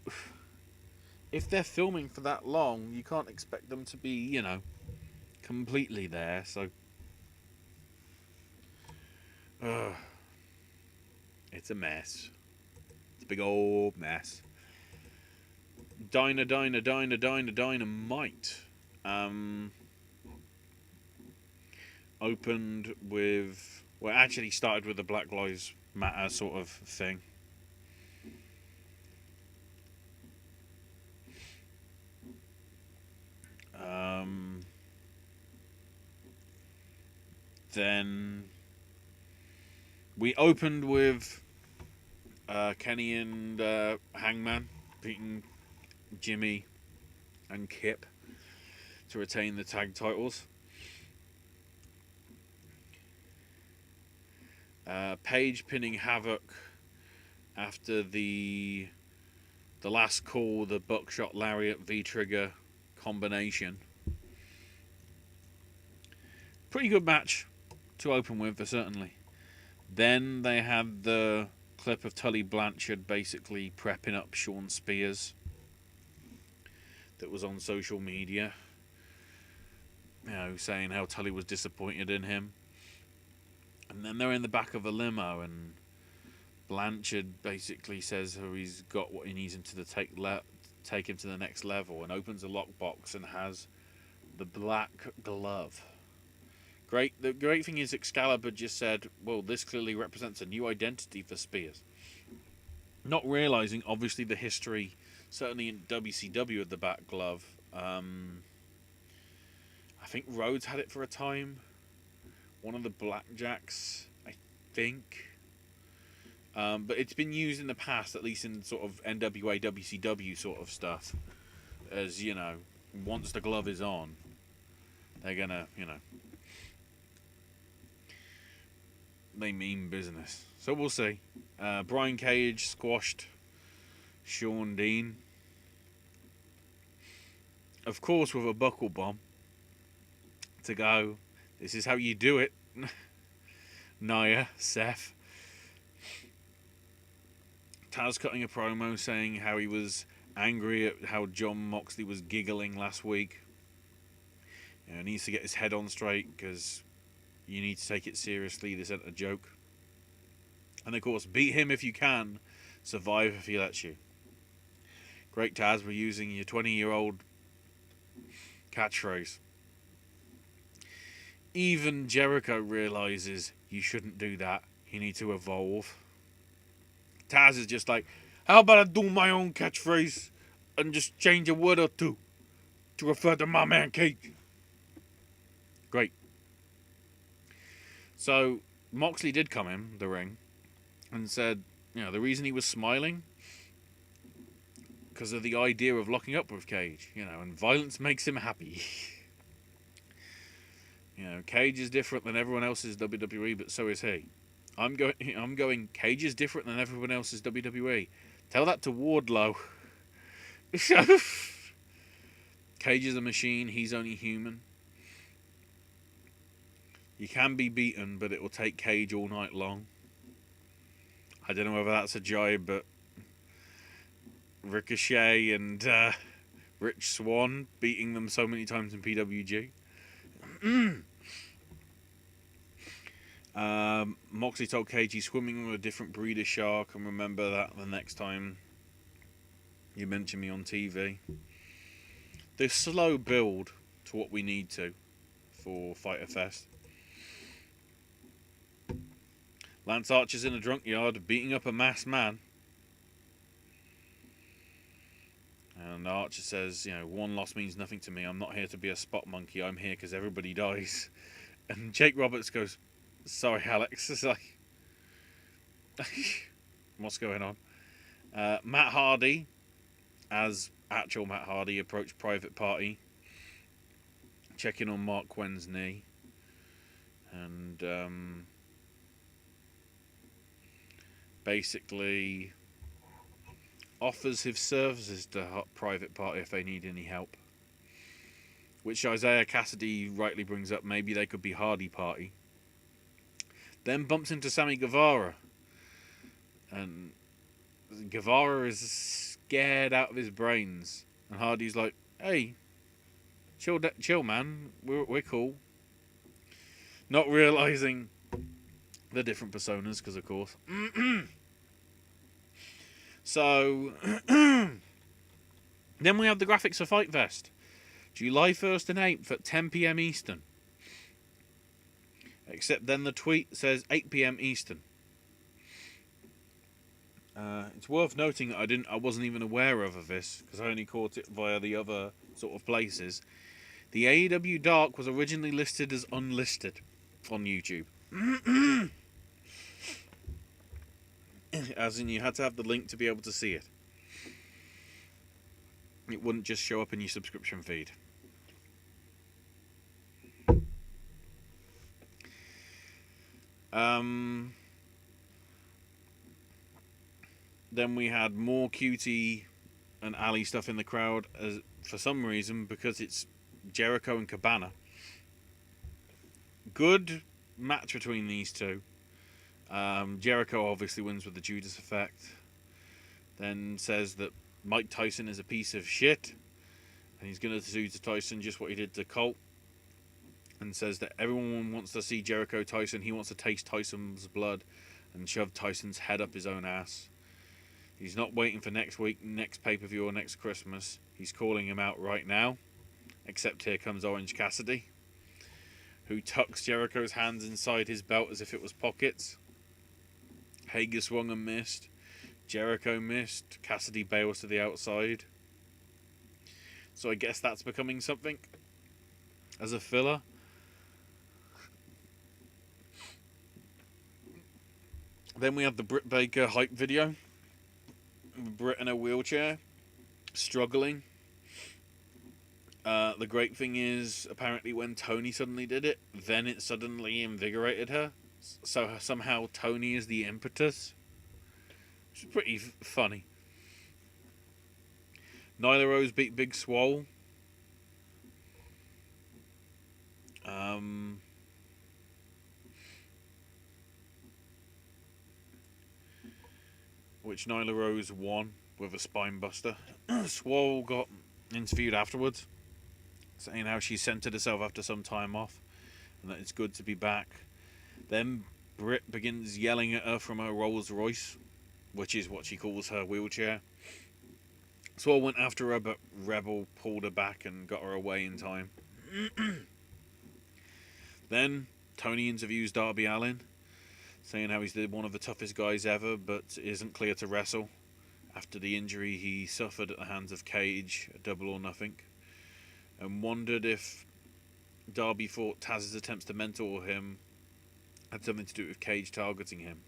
if they're filming for that long, you can't expect them to be, completely there, so... it's a mess. It's a big old mess. Dynamite. Opened with... Well, it actually started with the Black Lives Matter sort of thing. Then... we opened with Kenny and Hangman beating Jimmy and Kip to retain the tag titles. Paige pinning Havoc after the last call, the Buckshot Lariat V-Trigger combination. Pretty good match to open with, certainly. Then they had the clip of Tully Blanchard basically prepping up Sean Spears that was on social media, saying how Tully was disappointed in him. And then they're in the back of a limo, and Blanchard basically says how he's got what he needs him to take him to the next level, and opens a lockbox and has the black glove. Great. The great thing is Excalibur just said, well, this clearly represents a new identity for Spears. Not realizing, obviously, the history, certainly in WCW, of the back glove. I think Rhodes had it for a time. One of the Blackjacks, I think. But it's been used in the past, at least in sort of NWA, WCW sort of stuff. As, once the glove is on, they're gonna, they mean business. So we'll see. Brian Cage squashed Sean Dean. Of course, with a buckle bomb. To go, this is how you do it. Nia, Seth. Taz cutting a promo saying how he was angry at how Jon Moxley was giggling last week. He needs to get his head on straight because you need to take it seriously. This isn't a joke. And of course, beat him if you can. Survive if he lets you. Great, Taz, we're using your 20-year-old catchphrase. Even Jericho realizes you shouldn't do that. You need to evolve. Taz is just like, how about I do my own catchphrase and just change a word or two to refer to my man Cage? Great. So Moxley did come in the ring and said, the reason he was smiling because of the idea of locking up with Cage, and violence makes him happy. Cage is different than everyone else's WWE, but so is he. I'm going. Cage is different than everyone else's WWE. Tell that to Wardlow. Cage is a machine. He's only human. You can be beaten, but it will take Cage all night long. I don't know whether that's a jibe, but Ricochet and Rich Swann beating them so many times in PWG. Moxley told Cage he's swimming with a different breed of shark, and remember that the next time you mention me on TV. The slow build to what we need to for Fyter Fest. Lance Archer's in a drunk yard beating up a masked man. And Archer says, one loss means nothing to me. I'm not here to be a spot monkey. I'm here because everybody dies. And Jake Roberts goes, sorry, Alex. It's like, what's going on? Matt Hardy, as actual Matt Hardy, approached Private Party, checking on Mark Quenn's knee. And basically offers his services to Private Party if they need any help. Which Isaiah Cassidy rightly brings up, maybe they could be Hardy Party. Then bumps into Sammy Guevara. And Guevara is scared out of his brains. And Hardy's like, hey, chill man, we're cool. Not realising the different personas, because of course. So, then we have the graphics for Fyte Fest. July 1st and 8th at 10 p.m. Eastern. Except then the tweet says 8 p.m. Eastern. It's worth noting that I wasn't even aware of this, because I only caught it via the other sort of places. The AEW Dark was originally listed as unlisted on YouTube. As in, you had to have the link to be able to see it. It wouldn't just show up in your subscription feed. Then we had more QT and Ali stuff in the crowd, as for some reason, because it's Jericho and Cabana. Good match between these two. Jericho obviously wins with the Judas effect. Then says that Mike Tyson is a piece of shit, and he's going to do to Tyson just what he did to Colt. And says that everyone wants to see Jericho Tyson. He wants to taste Tyson's blood and shove Tyson's head up his own ass. He's not waiting for next week, next pay-per-view, or next Christmas. He's calling him out right now. Except here comes Orange Cassidy, who tucks Jericho's hands inside his belt as if it was pockets. Hager swung and missed. Jericho missed. Cassidy bails to the outside. So I guess that's becoming something as a filler. Then we have the Britt Baker hype video. Britt in a wheelchair, struggling. The great thing is, apparently when Tony suddenly did it, then it suddenly invigorated her. So somehow Tony is the impetus. Which is pretty funny. Nyla Rose beat Big Swole. Which Nyla Rose won with a spine buster. Swole got interviewed afterwards, saying how she centered herself after some time off and that it's good to be back. Then Britt begins yelling at her from her Rolls Royce, which is what she calls her wheelchair. Swole went after her, but Rebel pulled her back and got her away in time. Then Tony interviews Darby Allin, saying how he's one of the toughest guys ever, but isn't clear to wrestle after the injury he suffered at the hands of Cage, a Double or Nothing, and wondered if Darby thought Taz's attempts to mentor him had something to do with Cage targeting him.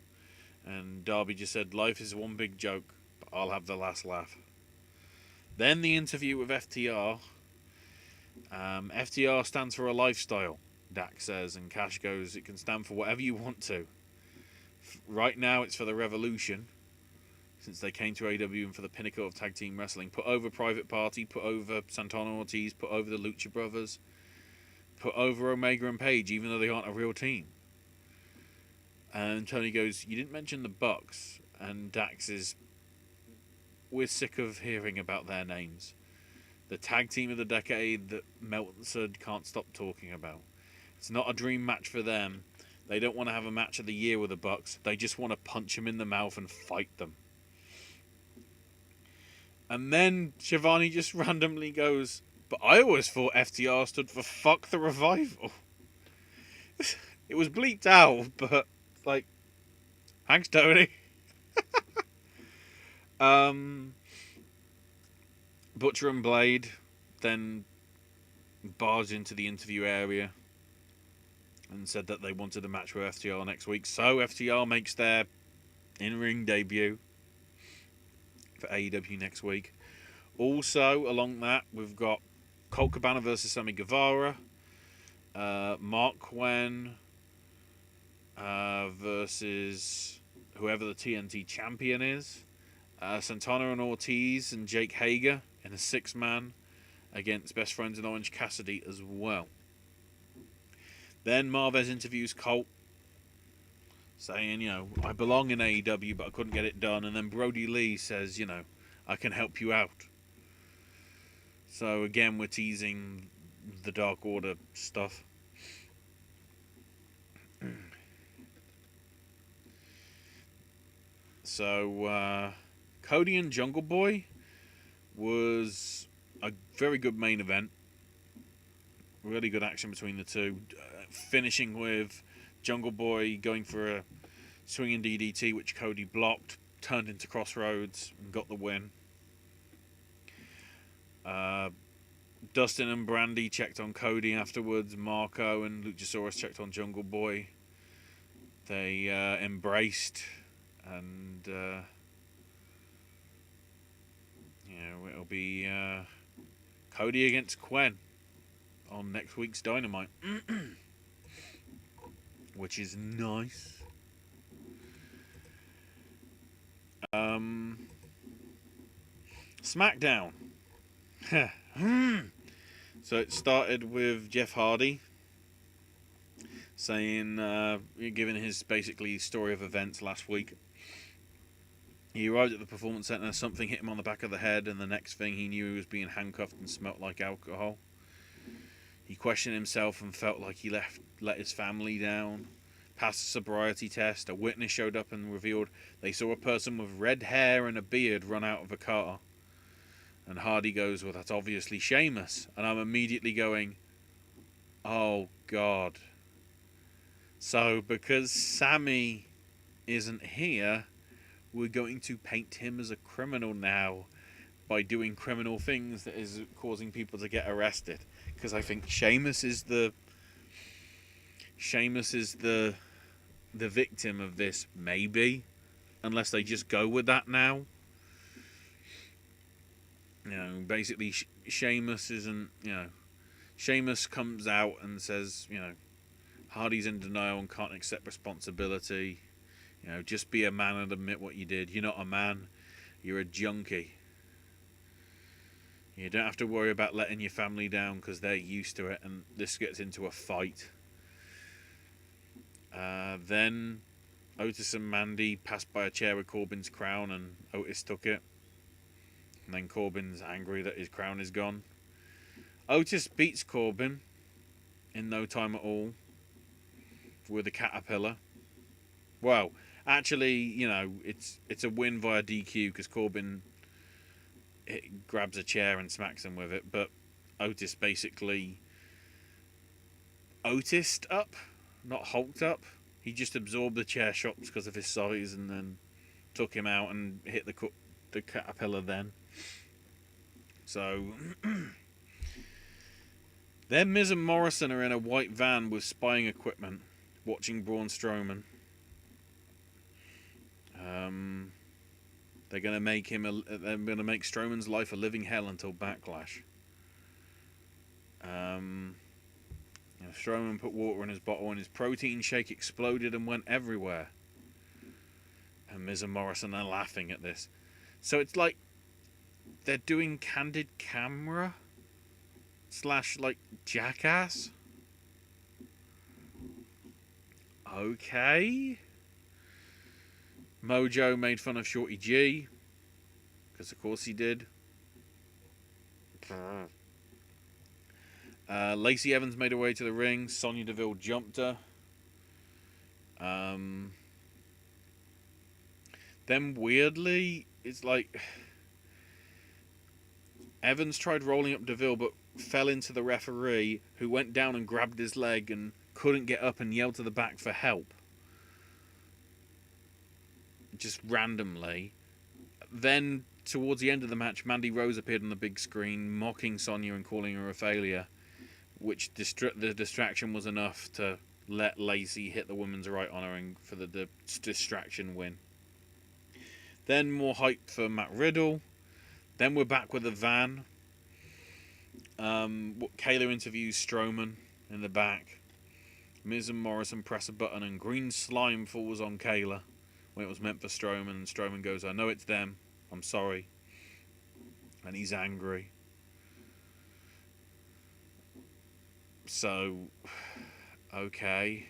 And Darby just said, "Life is one big joke, but I'll have the last laugh." Then the interview with FTR. FTR stands for a lifestyle, Dax says, and Cash goes, "It can stand for whatever you want to. Right now it's for the Revolution, since they came to AEW and for the pinnacle of tag team wrestling. Put over Private Party, put over Santana Ortiz, put over the Lucha Brothers, put over Omega and Page, even though they aren't a real team." And Tony goes, "You didn't mention the Bucks." And Dax is, "We're sick of hearing about their names. The tag team of the decade that Meltzer can't stop talking about. It's not a dream match for them. They don't want to have a match of the year with the Bucks. They just want to punch them in the mouth and fight them." And then Shivani just randomly goes, "But I always thought FTR stood for Fuck the Revival." It was bleeped out, but, like, thanks, Tony. Butcher and Blade then barged into the interview area and said that they wanted a match with FTR next week. So FTR makes their in-ring debut for AEW next week. Also, along that, we've got Colt Cabana versus Sammy Guevara, Mark Quinn versus whoever the TNT champion is, Santana and Ortiz and Jake Hager in a 6-man against Best Friends in Orange Cassidy as well. Then Marvez interviews Colt, saying, "I belong in AEW, but I couldn't get it done." And then Brody Lee says, "I can help you out." So again, we're teasing the Dark Order stuff. So Cody and Jungle Boy was a very good main event. Really good action between the two. Finishing with Jungle Boy going for a swinging DDT, which Cody blocked, turned into Crossroads, and got the win. Dustin and Brandy checked on Cody afterwards. Marco and Luchasaurus checked on Jungle Boy. They embraced, and it'll be Cody against Quen on next week's Dynamite, which is nice. SmackDown. So it started with Jeff Hardy saying, giving his basically story of events last week. He arrived at the Performance Center, something hit him on the back of the head, and the next thing he knew he was being handcuffed and smelt like alcohol. He questioned himself and felt like he let his family down. Passed a sobriety test. A witness showed up and revealed they saw a person with red hair and a beard run out of a car. And Hardy goes, "Well, that's obviously Sheamus." And I'm immediately going, oh God. So because Sammy isn't here, we're going to paint him as a criminal now by doing criminal things that is causing people to get arrested. Because I think Sheamus is the victim of this, maybe, unless they just go with that now. Basically, Sheamus isn't. Sheamus comes out and says, Hardy's in denial and can't accept responsibility. Just be a man and admit what you did. You're not a man. You're a junkie. You don't have to worry about letting your family down because they're used to it, and this gets into a fight. Then Otis and Mandy passed by a chair with Corbin's crown, and Otis took it. And then Corbin's angry that his crown is gone. Otis beats Corbin in no time at all with a caterpillar. Well, actually, it's a win via DQ because Corbin grabs a chair and smacks him with it, but Otis basically Otised up, not hulked up. He just absorbed the chair shots because of his size and then took him out and hit the caterpillar then. So then Miz and Morrison are in a white van with spying equipment watching Braun Strowman. They're going to make Strowman's life a living hell until Backlash. Strowman put water in his bottle and his protein shake exploded and went everywhere. And Miz and Morrison are laughing at this. So it's like they're doing candid camera / like Jackass. Okay. Mojo made fun of Shorty G, because of course he did. Lacey Evans made her way to the ring. Sonya Deville jumped her. Then weirdly, it's like Evans tried rolling up Deville but fell into the referee, who went down and grabbed his leg and couldn't get up and yelled to the back for help. Just randomly. Then, towards the end of the match, Mandy Rose appeared on the big screen, mocking Sonya and calling her a failure, which the distraction was enough to let Lacey hit the woman's right on her and for the distraction win. Then more hype for Matt Riddle. Then we're back with the van. Kayla interviews Strowman in the back. Miz and Morrison press a button and green slime falls on Kayla when it was meant for Strowman, and Strowman goes, I know it's them, I'm sorry. And he's angry. So, okay.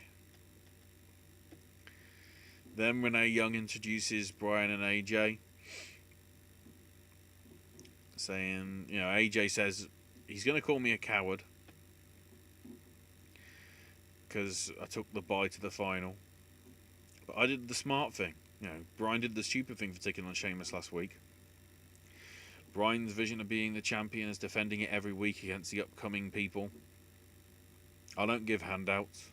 Then Renee Young introduces Brian and AJ, saying, AJ says he's going to call me a coward because I took the bye to the final. But I did the smart thing. Brian did the stupid thing for taking on Sheamus last week. Brian's vision of being the champion is defending it every week against the upcoming people. I don't give handouts.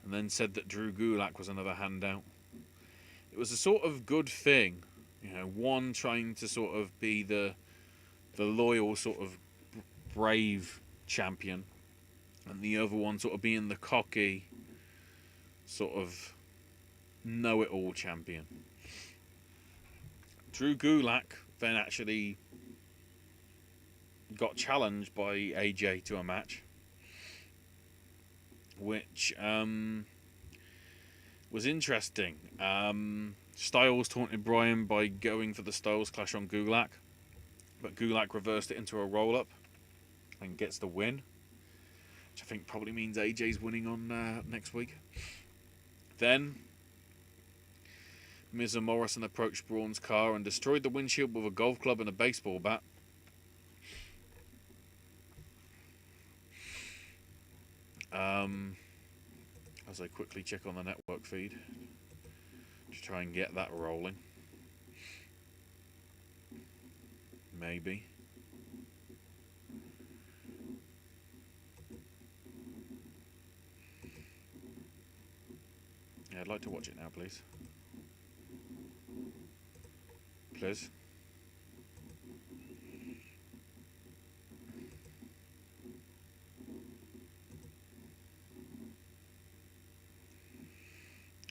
And then said that Drew Gulak was another handout. It was a sort of good thing. One trying to sort of be the loyal, sort of brave champion. And the other one sort of being the cocky, sort of know-it-all champion. Drew Gulak then actually got challenged by AJ to a match, which was interesting. Styles taunted Bryan by going for the Styles Clash on Gulak, but Gulak reversed it into a roll-up and gets the win, which I think probably means AJ's winning on next week. Then Miz and Morrison approached Braun's car and destroyed the windshield with a golf club and a baseball bat. As I quickly check on the network feed to try and get that rolling. Maybe. Yeah, I'd like to watch it now, please. please.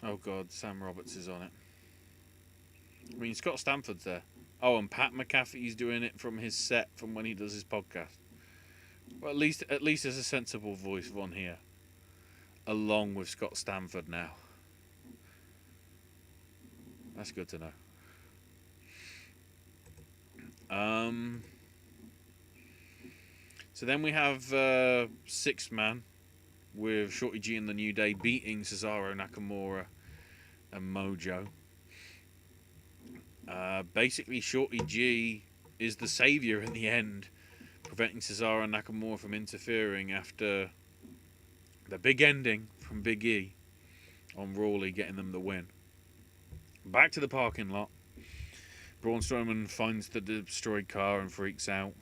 Oh God, Sam Roberts is on it. I mean, Scott Stanford's there. Oh, and Pat McAfee's doing it from his set from when he does his podcast. Well, at least there's a sensible voice on here, along with Scott Stanford now. That's good to know. So then we have sixth man with Shorty G and the New Day beating Cesaro, Nakamura, and Mojo. Basically, Shorty G is the savior in the end, preventing Cesaro and Nakamura from interfering after the big ending from Big E on Rawley, getting them the win. Back to the parking lot. Braun Strowman finds the destroyed car and freaks out.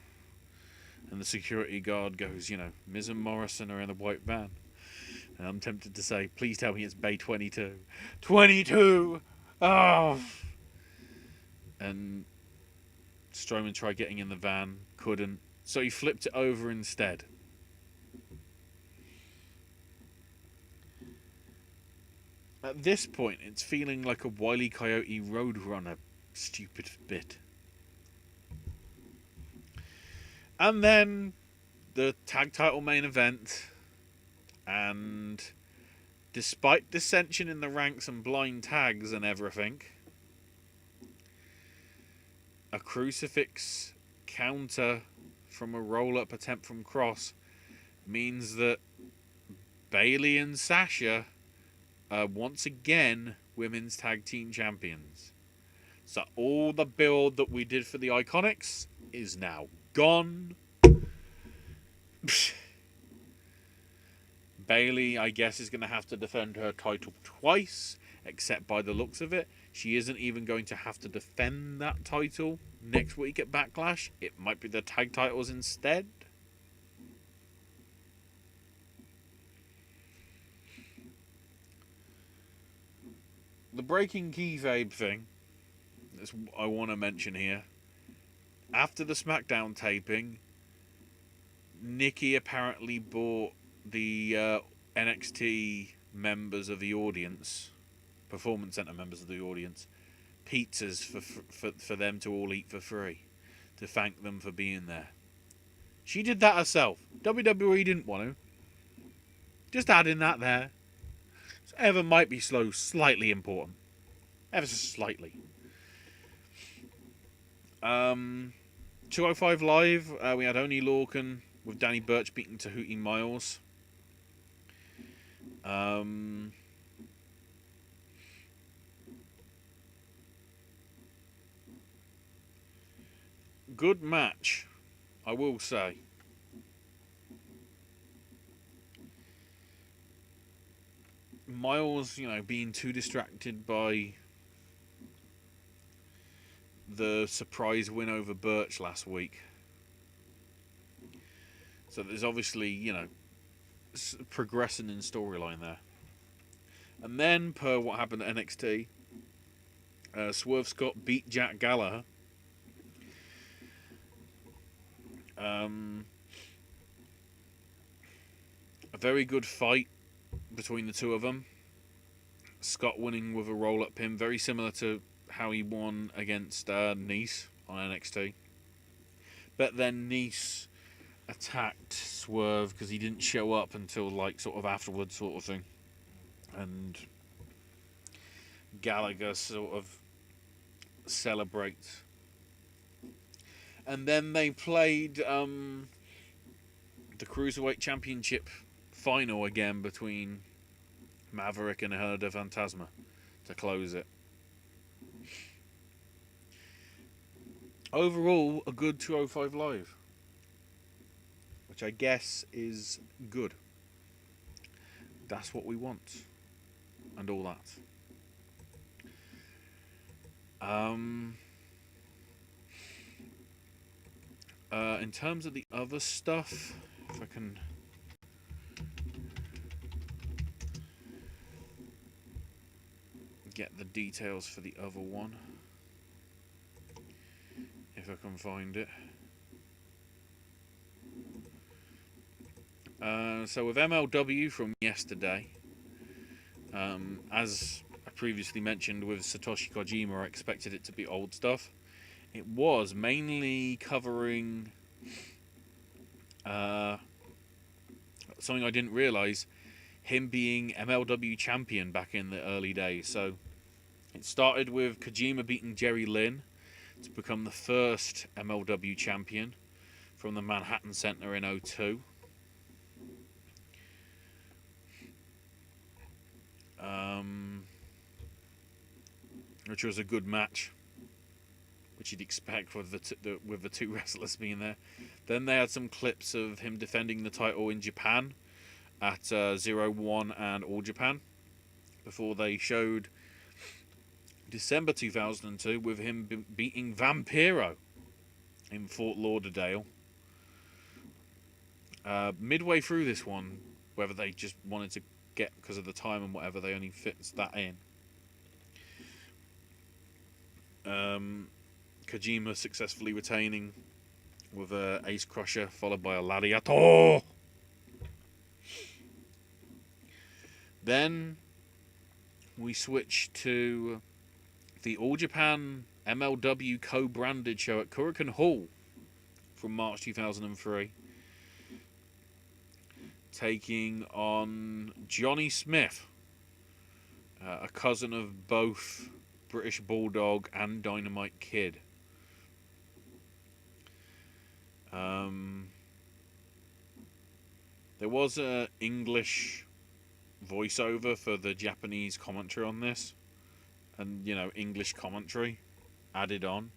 And the security guard goes, Miz and Morrison are in a white van. And I'm tempted to say, please tell me it's Bay 22. 22! Oh! And Strowman tried getting in the van, couldn't. So he flipped it over instead. At this point, it's feeling like a Wile E. Coyote Roadrunner stupid bit. And then the tag title main event, and despite dissension in the ranks and blind tags and everything, a crucifix counter from a roll-up attempt from Cross means that Bayley and Sasha are once again women's tag team champions. So all the build that we did for the Iconics is now gone. Bayley, I guess, is going to have to defend her title twice, except by the looks of it, she isn't even going to have to defend that title next week at Backlash. It might be the tag titles instead. The breaking kayfabe thing, that's what I want to mention here. After the SmackDown taping, Nikki apparently bought the NXT members of the audience, Performance Center members of the audience, pizzas for them to all eat for free, to thank them for being there. She did that herself. WWE didn't want to. Just adding that there. So Ever might be slightly important. Ever so slightly. 205 Live, we had Oney Lorcan with Danny Burch beating Tahuti Miles. Good match, I will say. Miles, being too distracted by the surprise win over Burch last week. So there's obviously, progressing in storyline there. And then, per what happened at NXT, Swerve Scott beat Jack Gallagher. A very good fight between the two of them. Scott winning with a roll-up pin, very similar to how he won against Nice on NXT. But then Nice attacked Swerve because he didn't show up until sort of afterwards, sort of thing. And Gallagher sort of celebrates. And then they played the Cruiserweight Championship final again between Maverick and Herder Fantasma to close it. Overall, a good 205 Live, which I guess is good. That's what we want, and all that. In terms of the other stuff, if I can get the details for the other one. can find it. So with MLW from yesterday, as I previously mentioned with Satoshi Kojima, I expected it to be old stuff. It was mainly covering something I didn't realise, him being MLW champion back in the early days. So it started with Kojima beating Jerry Lynn to become the first MLW champion from the Manhattan Center in 2002. Which was a good match, which you'd expect with the two wrestlers being there. Then they had some clips of him defending the title in Japan at 0-1 and All Japan, before they showed December 2002 with him beating Vampiro in Fort Lauderdale. Midway through this one, whether they just wanted to get, because of the time and whatever, they only fits that in. Kojima successfully retaining with a Ace Crusher followed by a Lariato. Then we switch to the All Japan MLW co-branded show at Kurikan Hall from March 2003, taking on Johnny Smith, a cousin of both British Bulldog and Dynamite Kid. There was an English voiceover for the Japanese commentary on this, and English commentary added on.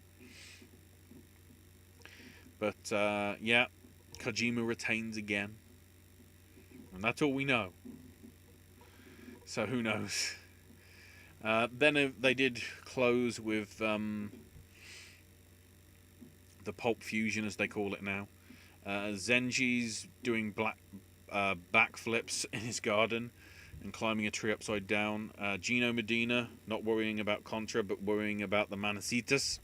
But yeah, Kojima retains again, and that's all we know. So who knows? Then they did close with the Pulp Fusion, as they call it now. Zenji's doing backflips in his garden and climbing a tree upside down. Gino Medina not worrying about Contra, but worrying about the Manacitas.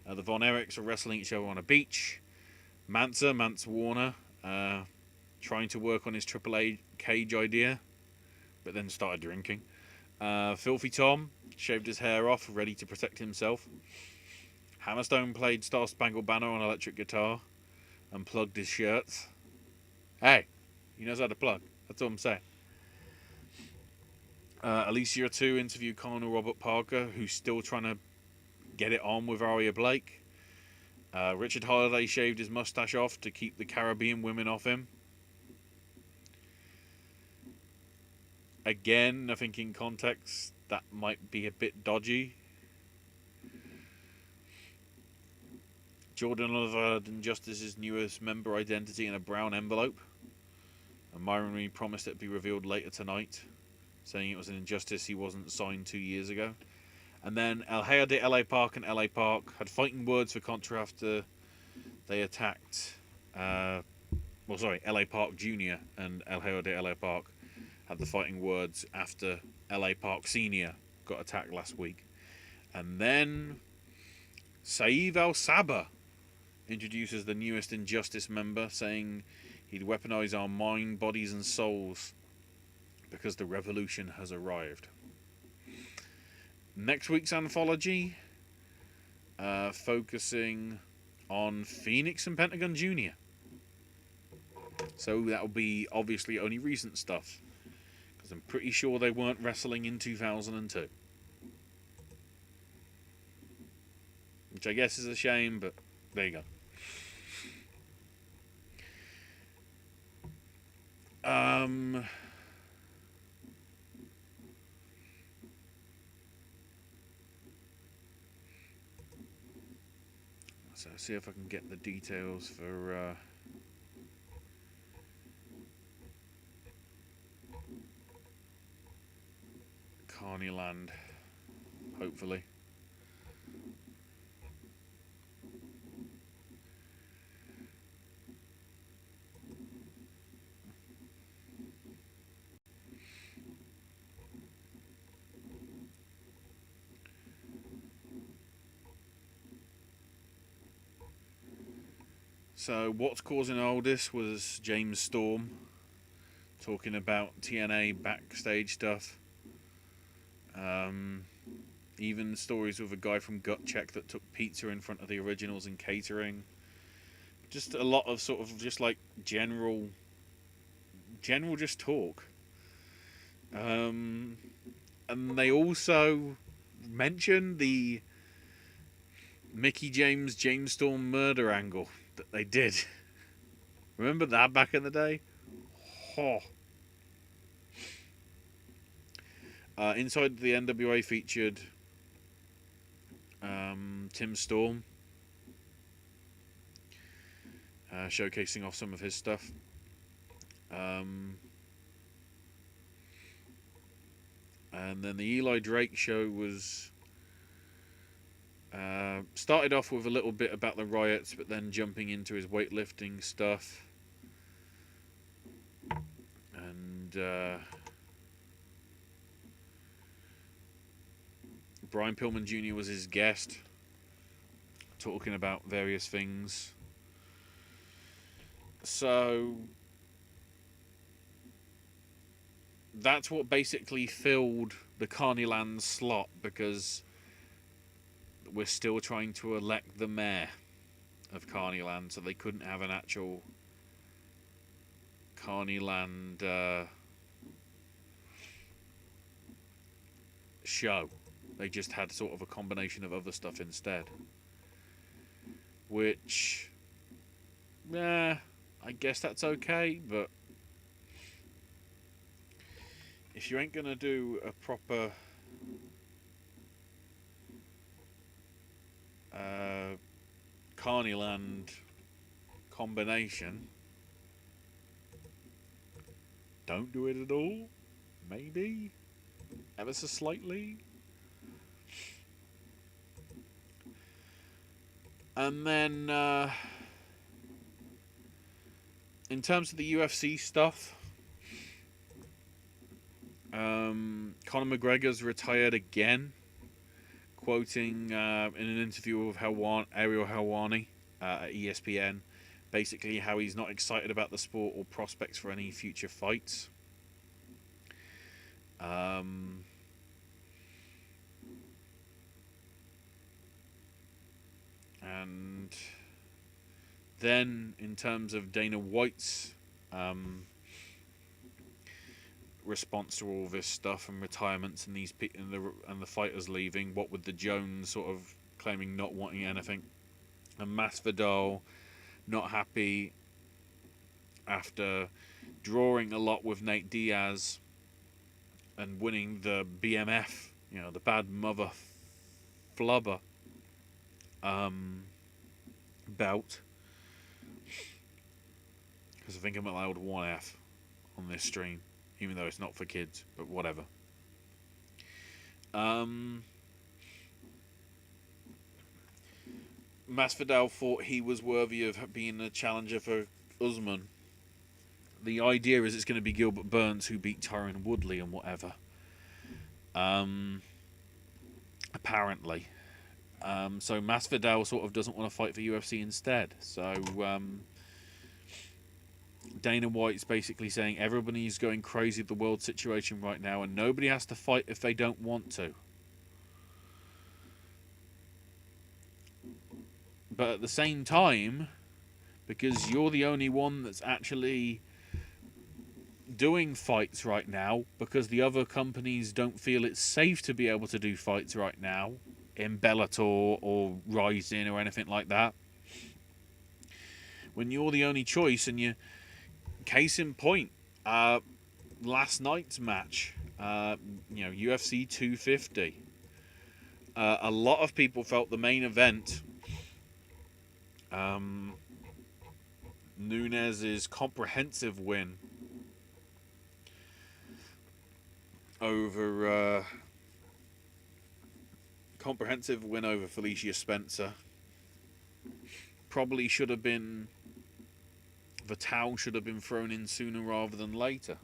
The Von Erichs are wrestling each other on a beach. Mance Warner, trying to work on his Triple A cage idea, but then started drinking. Filthy Tom shaved his hair off, ready to protect himself. Hammerstone played Star Spangled Banner on electric guitar and plugged his shirts. Hey, he knows how to plug. That's all I'm saying. Alicia 2 interviewed Colonel Robert Parker, who's still trying to get it on with Aria Blake. Richard Holiday shaved his mustache off to keep the Caribbean women off him. Again, I think in context that might be a bit dodgy. Jordan unveiled Injustice's newest member identity in a brown envelope. And Myron Reed promised it'd be revealed later tonight, saying it was an injustice he wasn't signed 2 years ago. And then El Hijo de LA Park and LA Park had fighting words for Contra after they attacked. LA Park Jr. and El Hijo de LA Park had the fighting words after LA Park Sr. got attacked last week. And then Saeed Al Saba introduces the newest Injustice member, saying he'd weaponize our mind, bodies and souls because the revolution has arrived. Next week's anthology, focusing on Phoenix and Pentagon Jr. So that'll be obviously only recent stuff, because I'm pretty sure they weren't wrestling in 2002. Which I guess is a shame, but there you go. So see if I can get the details for Carneyland, hopefully. So what's causing all this was James Storm talking about TNA backstage stuff. Even stories with a guy from Gut Check that took pizza in front of the originals in catering. Just a lot of sort of just like general just talk. And they also mentioned the Mickey James Storm murder angle that they did. Remember that back in the day? Oh. Inside the NWA featured Tim Storm, showcasing off some of his stuff. And then the Eli Drake show was started off with a little bit about the riots, but then jumping into his weightlifting stuff. And Brian Pillman Jr. was his guest, talking about various things. So that's what basically filled the Carneyland slot, because we're still trying to elect the mayor of Carneyland, so they couldn't have an actual Carneyland show. They just had sort of a combination of other stuff instead. Which, I guess that's okay, but if you ain't gonna do a proper Carneyland combination, don't do it at all. Maybe ever so slightly. And then in terms of the UFC stuff, Conor McGregor's retired again, quoting in an interview with Ariel Helwani at ESPN, basically how he's not excited about the sport or prospects for any future fights. And then in terms of Dana White's response to all this stuff and retirements and the fighters leaving, what with the Jones sort of claiming not wanting anything, and Masvidal not happy after drawing a lot with Nate Diaz and winning the BMF, the bad mother flubber belt, because I think I'm allowed 1F on this stream, even though it's not for kids, but whatever. Masvidal thought he was worthy of being a challenger for Usman. The idea is it's going to be Gilbert Burns who beat Tyron Woodley and whatever. Apparently. So Masvidal sort of doesn't want to fight for UFC instead. So Dana White's basically saying everybody's going crazy with the world situation right now, and nobody has to fight if they don't want to. But at the same time, because you're the only one that's actually doing fights right now, because the other companies don't feel it's safe to be able to do fights right now in Bellator or Rising or anything like that, when you're the only choice, and you, case in point, last night's match, UFC 250, a lot of people felt the main event, Nunes's comprehensive win over Felicia Spencer, probably should have been, the towel should have been thrown in sooner rather than later.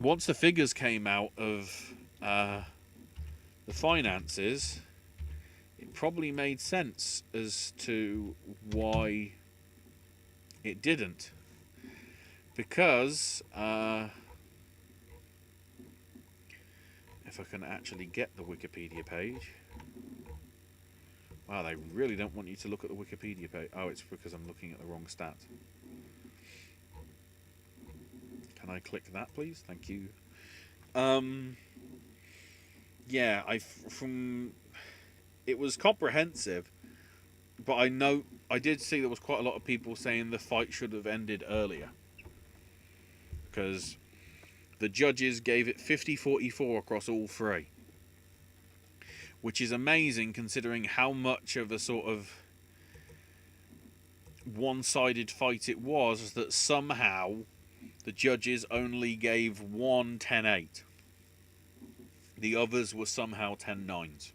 Once the figures came out of the finances, it probably made sense as to why it didn't. Because, if I can actually get the Wikipedia page. Wow, they really don't want you to look at the Wikipedia page. Oh, it's because I'm looking at the wrong stat. Can I click that, please? Thank you. Yeah, it was comprehensive, but I did see there was quite a lot of people saying the fight should have ended earlier. Because the judges gave it 50-44 across all three. Which is amazing considering how much of a sort of one-sided fight it was, that somehow the judges only gave one 10-8. The others were somehow 10-9s.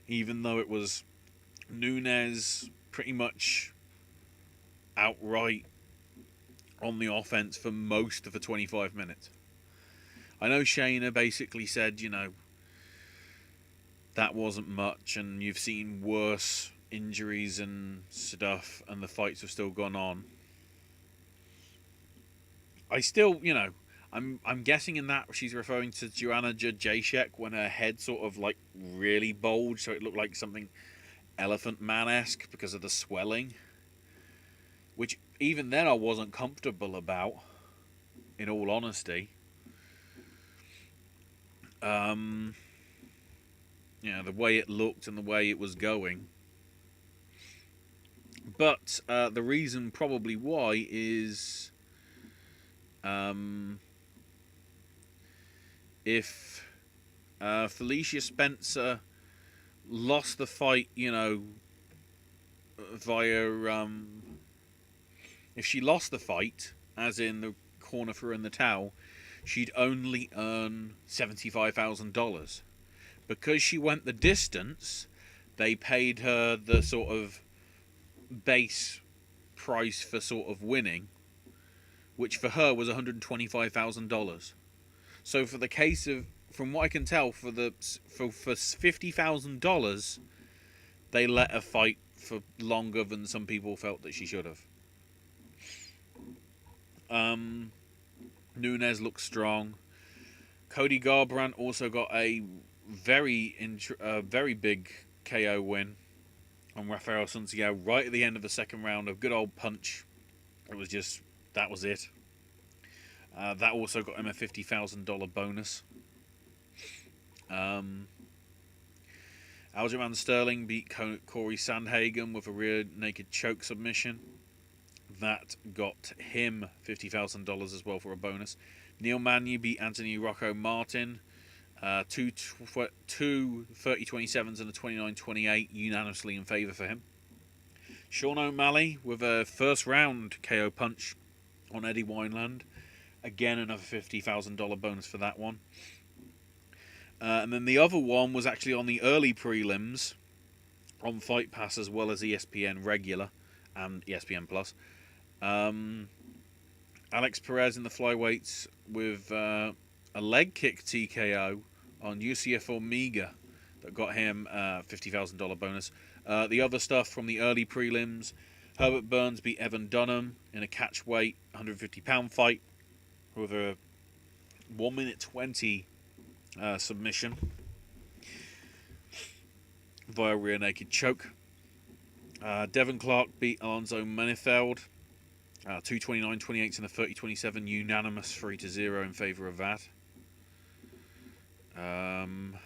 Even though it was Nunes pretty much outright on the offense for most of the 25 minutes. I know Shayna basically said, that wasn't much, and you've seen worse injuries and stuff, and the fights have still gone on. I still, I'm guessing in that she's referring to Joanna Jacek when her head sort of like really bulged, so it looked like something Elephant Man-esque because of the swelling. Which even then I wasn't comfortable about, in all honesty. The way it looked and the way it was going. But the reason probably why is if Felicia Spencer lost the fight, via... if she lost the fight, as in the corner for her in the towel, she'd only earn $75,000. Because she went the distance, they paid her the sort of base price for sort of winning, which for her was $125,000. So for the case of, from what I can tell, for $50,000, they let her fight for longer than some people felt that she should have. Nunes looks strong. Cody Garbrandt also got a very big KO win on Rafael Santiago right at the end of the second round. A good old punch. That was it. That also got him a $50,000 bonus. Aljamain Sterling beat Corey Sandhagen with a rear naked choke submission. That got him $50,000 as well for a bonus. Neil Magny beat Anthony Rocco Martin. Two 30-27s and a 29-28 unanimously in favour for him. Sean O'Malley with a first round KO punch on Eddie Wineland. Again, another $50,000 bonus for that one. And then the other one was actually on the early prelims on Fight Pass as well as ESPN Regular and ESPN Plus. Alex Perez in the flyweights with a leg kick TKO on UCF Omega that got him a $50,000 bonus. The other stuff from the early prelims, Herbert Burns beat Evan Dunham in a catchweight 150-pound fight with a 1 minute 20 submission via rear naked choke. Devin Clark beat Alonzo Menifeld 229-28 and a 30-27 unanimous 3-0 in favour of that. And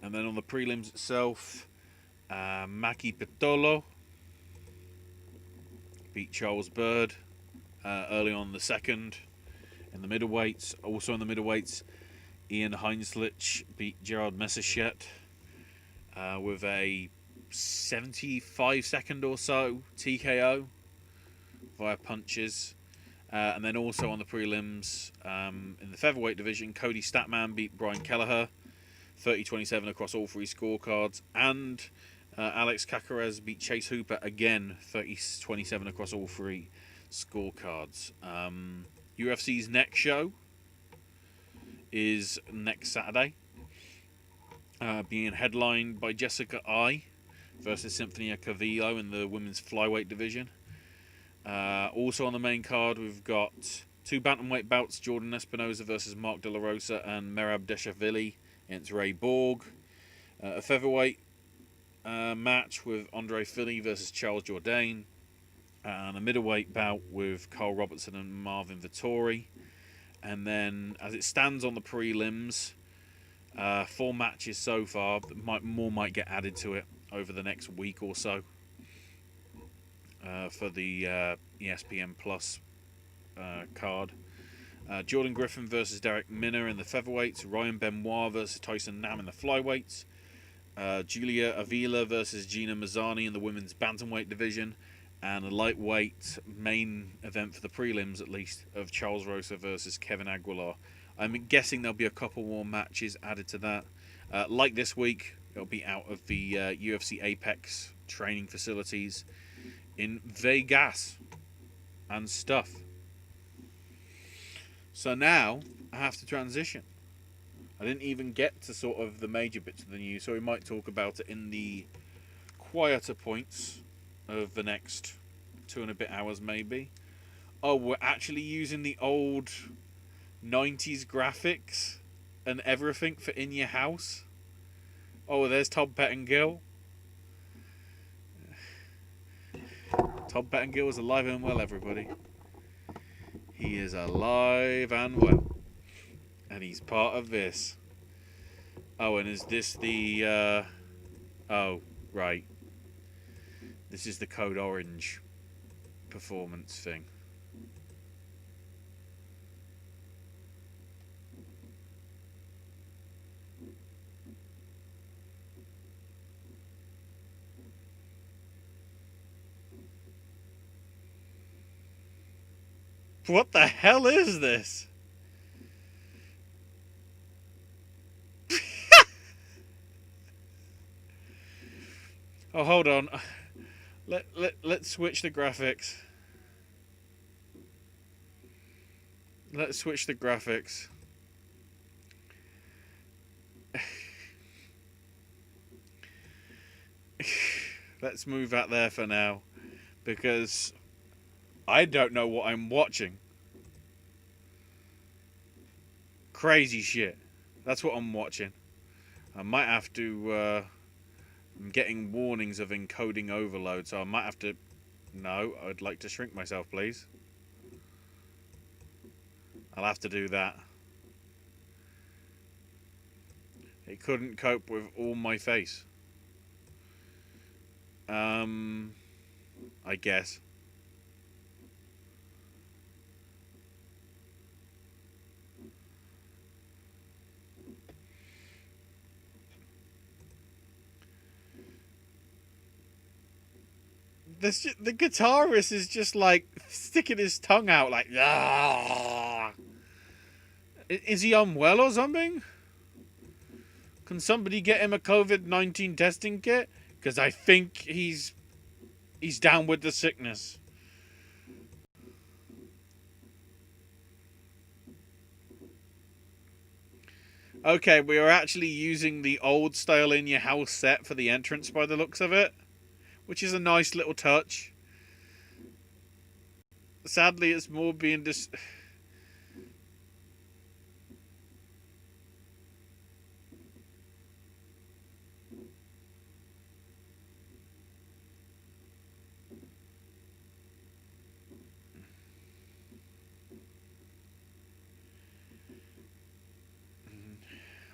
then on the prelims itself, Maki Pitolo beat Charles Bird early on the second. In the middleweights, also in the middleweights, Ian Heinslich beat Gerard Messerschmidt with a 75-second or so TKO via punches. And then also on the prelims, in the featherweight division, Cody Statman beat Brian Kelleher 30-27 across all three scorecards. And Alex Caceres beat Chase Hooper again 30-27 across all three scorecards. UFC's next show is next Saturday, being headlined by Jessica I versus Symphonia Cavillo in the women's flyweight division. Also on the main card, we've got two bantamweight bouts: Jordan Espinosa versus Mark De La Rosa and Merab Deshashvili against Ray Borg. A featherweight match with Andre Philly versus Charles Jourdain. And a middleweight bout with Carl Robertson and Marvin Vettori. And then, as it stands on the prelims, 4 matches so far. More might get added to it over the next week or so for the ESPN Plus card. Jordan Griffin versus Derek Minner in the featherweights. Ryan Benoit versus Tyson Nam in the flyweights. Julia Avila versus Gina Mazzani in the women's bantamweight division. And a lightweight main event for the prelims, at least, of Charles Rosa versus Kevin Aguilar. I'm guessing there'll be a couple more matches added to that. Like this week, it'll be out of the UFC Apex training facilities in Vegas and stuff. So now I have to transition. I didn't even get to sort of the major bits of the news, so we might talk about it in the quieter points of the next 2 and a bit hours, maybe. Oh, we're actually using the old 90s graphics and everything for In Your House. Oh, there's Todd Pettengill. Todd Pettengill is alive and well, everybody. He is alive and well. And he's part of this. Oh, and is this the... Oh, right. This is the Code Orange performance thing. What the hell is this? Oh, hold on. Let's switch the graphics. Let's switch the graphics. Let's move that there for now, because I don't know what I'm watching. Crazy shit. That's what I'm watching. I might have to... I'm getting warnings of encoding overload, so I might have to... No, I'd like to shrink myself, please. I'll have to do that. It couldn't cope with all my face. I guess. The guitarist is just like sticking his tongue out like, ah. Is he unwell or something? Can somebody get him a COVID-19 testing kit? Because I think he's down with the sickness. Okay, we are actually using the old style In Your House set for the entrance by the looks of it, which is a nice little touch. Sadly, it's more being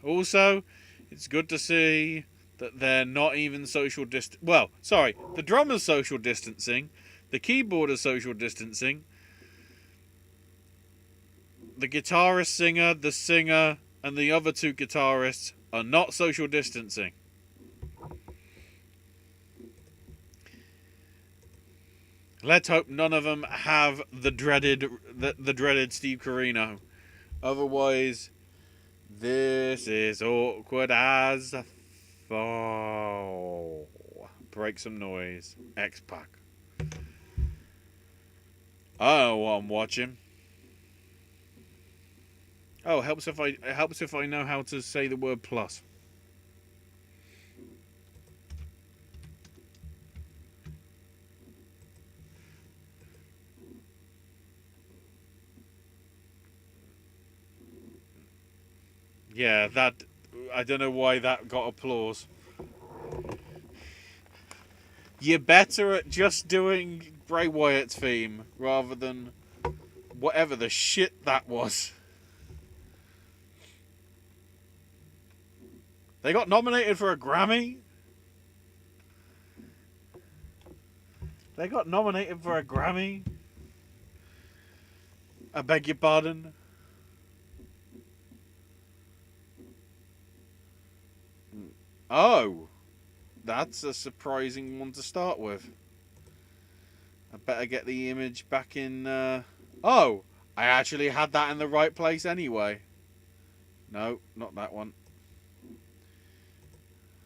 Also, it's good to see that they're not even social well, sorry, the drummer's social distancing, the keyboard is social distancing, the guitarist, singer, the singer, and the other 2 guitarists are not social distancing. Let's hope none of them have the dreaded Steve Corino. Otherwise, this is awkward as fall. Break some noise. X-Pac. I know what I'm watching. Oh, it helps if I know how to say the word plus. Yeah, that I don't know why that got applause. You're better at just doing Bray Wyatt's theme rather than whatever the shit that was. They got nominated for a Grammy? They got nominated for a Grammy? I beg your pardon? Oh, that's a surprising one to start with. I better get the image back in... Oh, I actually had that in the right place anyway. No, not that one.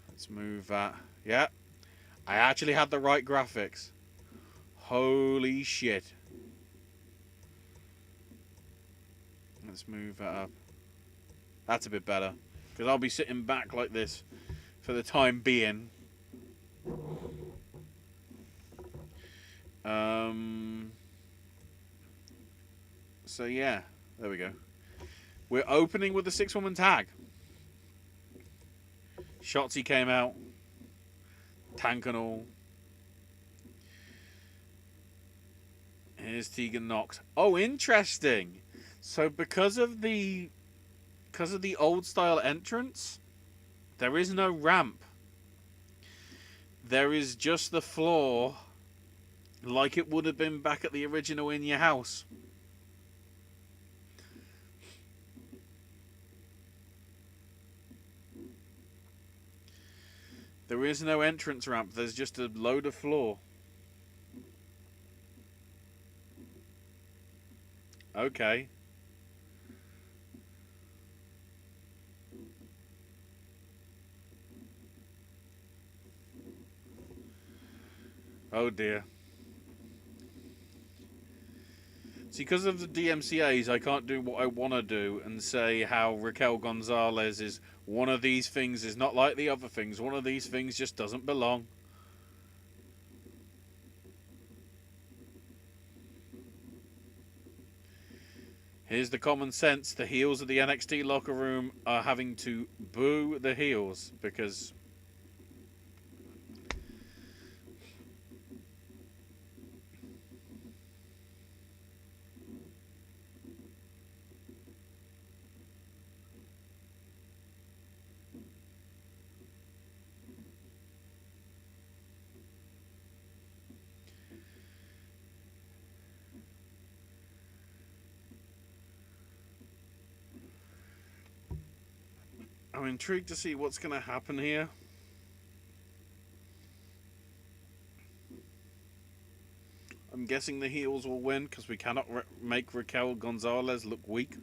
Let's move that. Yeah, I actually had the right graphics. Holy shit. Let's move that up. That's a bit better. Because I'll be sitting back like this for the time being. So yeah, there we go. We're opening with the 6-woman tag. Shotzi came out. Tank and all. Here's Tegan Nox. Oh, interesting. So because of the old style entrance, there is no ramp. There is just the floor, like it would have been back at the original In Your House. There is no entrance ramp. There's just a load of floor. Okay. Oh dear. See, because of the DMCAs, I can't do what I want to do and say how Raquel Gonzalez is one of these things is not like the other things. One of these things just doesn't belong. Here's the common sense. The heels of the NXT locker room are having to boo the heels because... I'm intrigued to see what's going to happen here. I'm guessing the heels will win because we cannot make Raquel Gonzalez look weak,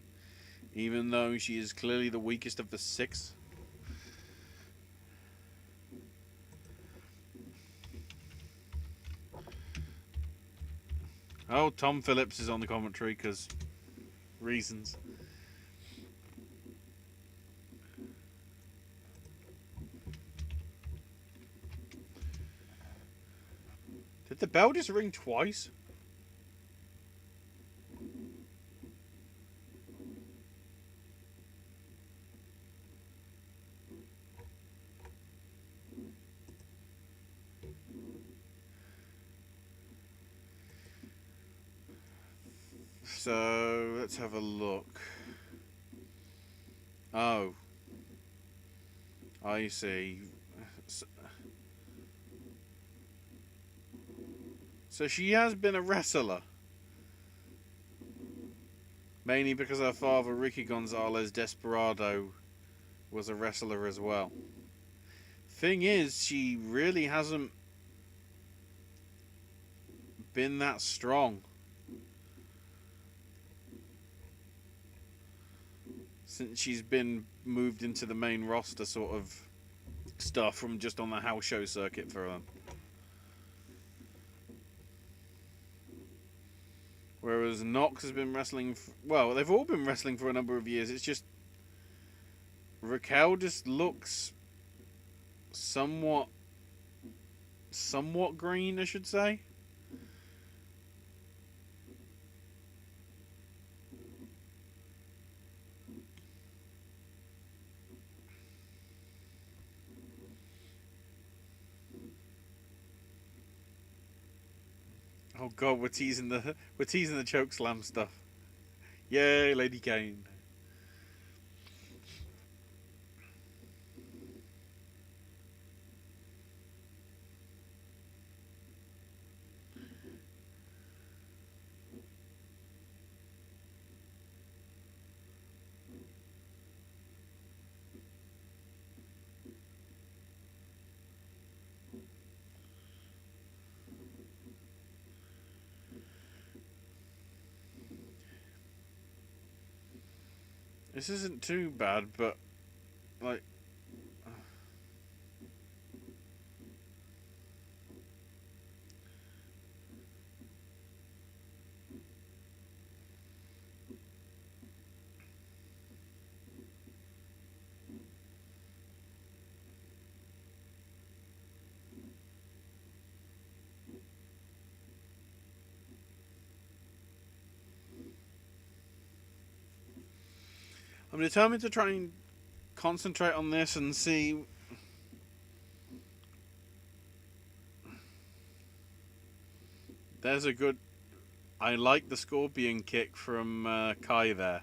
even though she is clearly the weakest of the 6. Oh, Tom Phillips is on the commentary because reasons. Did the bell just ring twice? So, let's have a look. Oh. I see. So she has been a wrestler. Mainly because her father, Ricky Gonzalez Desperado, was a wrestler as well. Thing is, she really hasn't been that strong since she's been moved into the main roster sort of stuff from just on the house show circuit for them. Whereas Nox has been wrestling. Well, they've all been wrestling for a number of years. It's just Raquel just looks somewhat green, I should say. Oh god, we're teasing the choke slam stuff. Yay, Lady Kane. This isn't too bad, but like I'm determined to try and concentrate on this and see. There's a good. I like the scorpion kick from Kai there.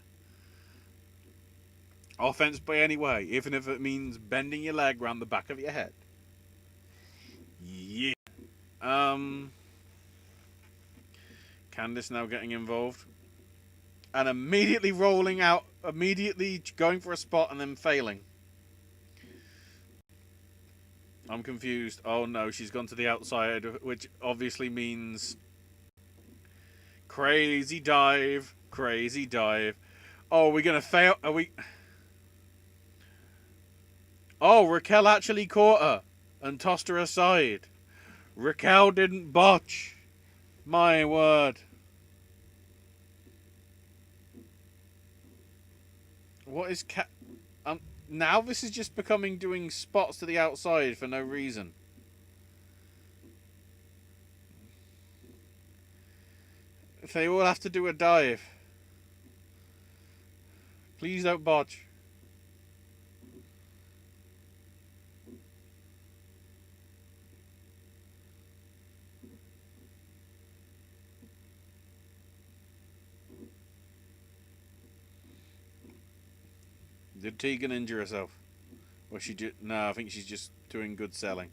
Offense by any way, even if it means bending your leg round the back of your head. Yeah. Candice now getting involved. And immediately rolling out, immediately going for a spot and then failing. I'm confused. Oh no, she's gone to the outside, which obviously means crazy dive, crazy dive. Oh, are we going to fail? Are we... Oh, Raquel actually caught her and tossed her aside. Raquel didn't botch. My word. What is now this is just becoming doing spots to the outside for no reason. If they all have to do a dive. Please don't botch. Did Tegan injure herself? Or she just... No, I think she's just doing good selling.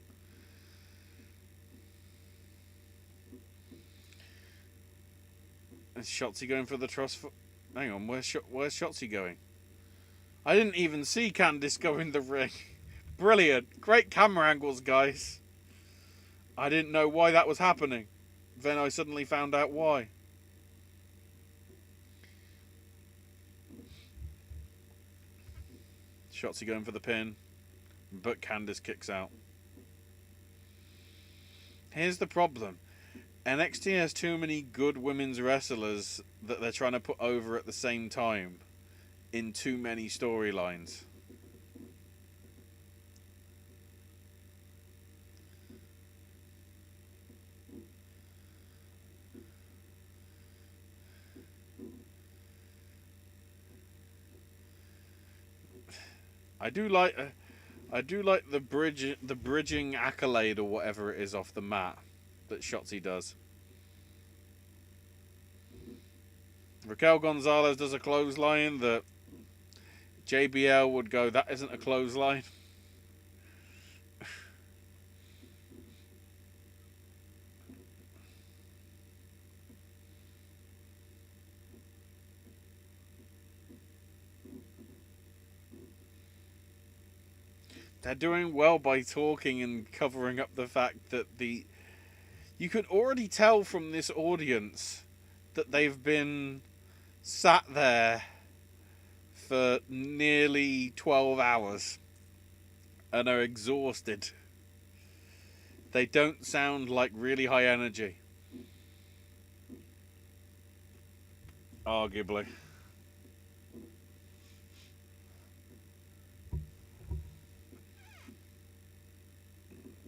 Is Shotzi going for the trust for... Hang on, where's Shotzi going? I didn't even see Candice go in the ring. Brilliant. Great camera angles, guys. I didn't know why that was happening. Then I suddenly found out why. Shotzi going for the pin. But Candice kicks out. Here's the problem. NXT has too many good women's wrestlers that they're trying to put over at the same time in too many storylines. I do like the bridging accolade or whatever it is off the mat that Shotzi does. Raquel Gonzalez does a clothesline that JBL would go, that isn't a clothesline. They're doing well by talking and covering up the fact that you could already tell from this audience that they've been sat there for nearly 12 hours and are exhausted. They don't sound like really high energy. Arguably.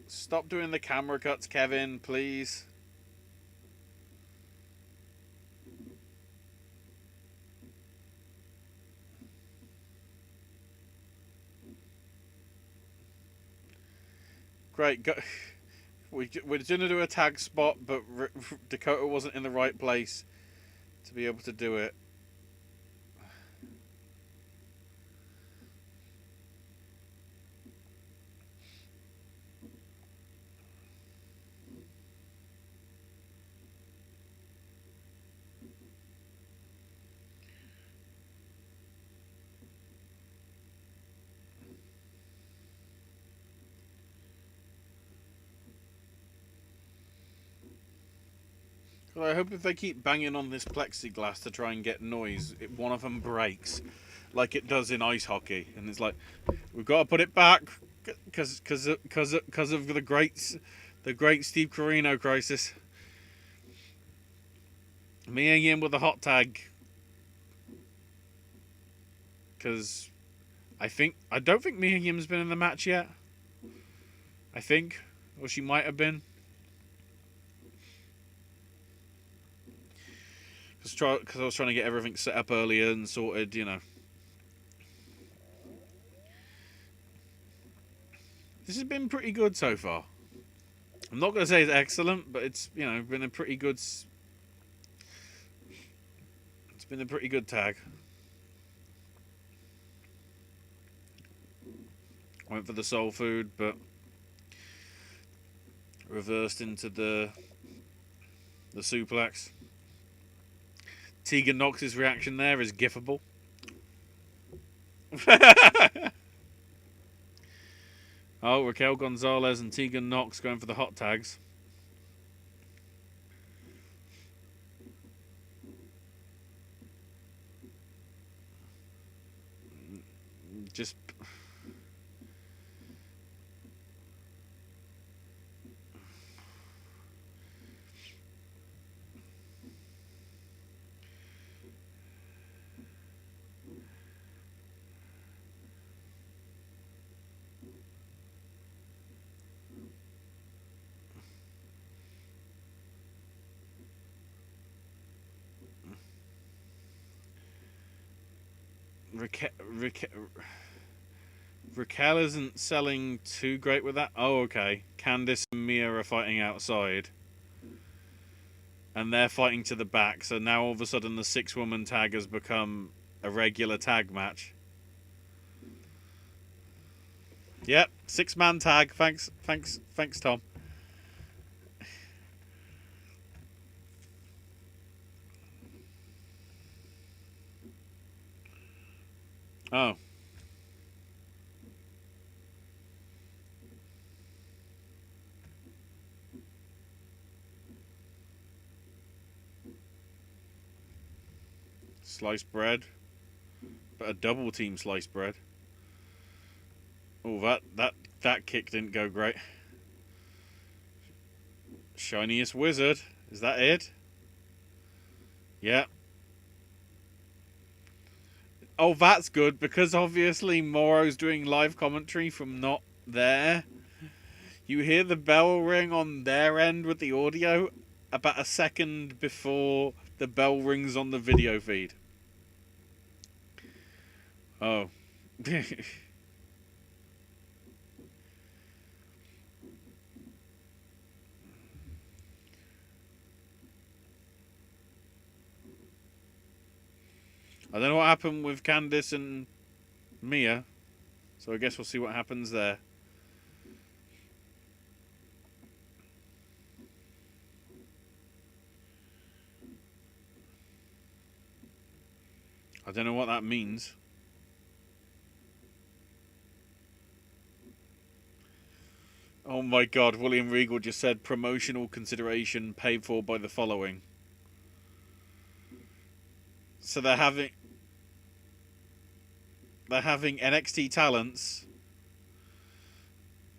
Stop doing the camera cuts, Kevin, please. Great. Go. We're going to do a tag spot, but Dakota wasn't in the right place to be able to do it. Well, I hope if they keep banging on this plexiglass to try and get noise, one of them breaks, like it does in ice hockey, and it's like, we've got to put it back because of the great Steve Corino crisis. Me and him with the hot tag, because I don't think Mia Yim's been in the match yet. I think, or she might have been. Because I was trying to get everything set up earlier and sorted, you know. This has been pretty good so far. I'm not going to say it's excellent, but it's, you know, been a pretty good. It's been a pretty good tag. Went for the soul food, but reversed into the suplex. Tegan Nox's reaction there is gifable. Oh, Raquel Gonzalez and Tegan Nox going for the hot tags. Just Raquel isn't selling too great with that. Oh, okay. Candice and Mia are fighting outside. And they're fighting to the back. So now all of a sudden the 6-woman tag has become a regular tag match. Yep, 6-man tag. Thanks, Tom. Oh. Sliced bread. But a double team sliced bread. Oh, that kick didn't go great. Shiniest wizard. Is that it? Yeah. Oh, that's good, because obviously Moro's doing live commentary from not there. You hear the bell ring on their end with the audio about a second before the bell rings on the video feed. Oh. I don't know what happened with Candice and Mia, so I guess we'll see what happens there. I don't know what that means. Oh my god, William Regal just said promotional consideration paid for by the following. So they're having NXT talents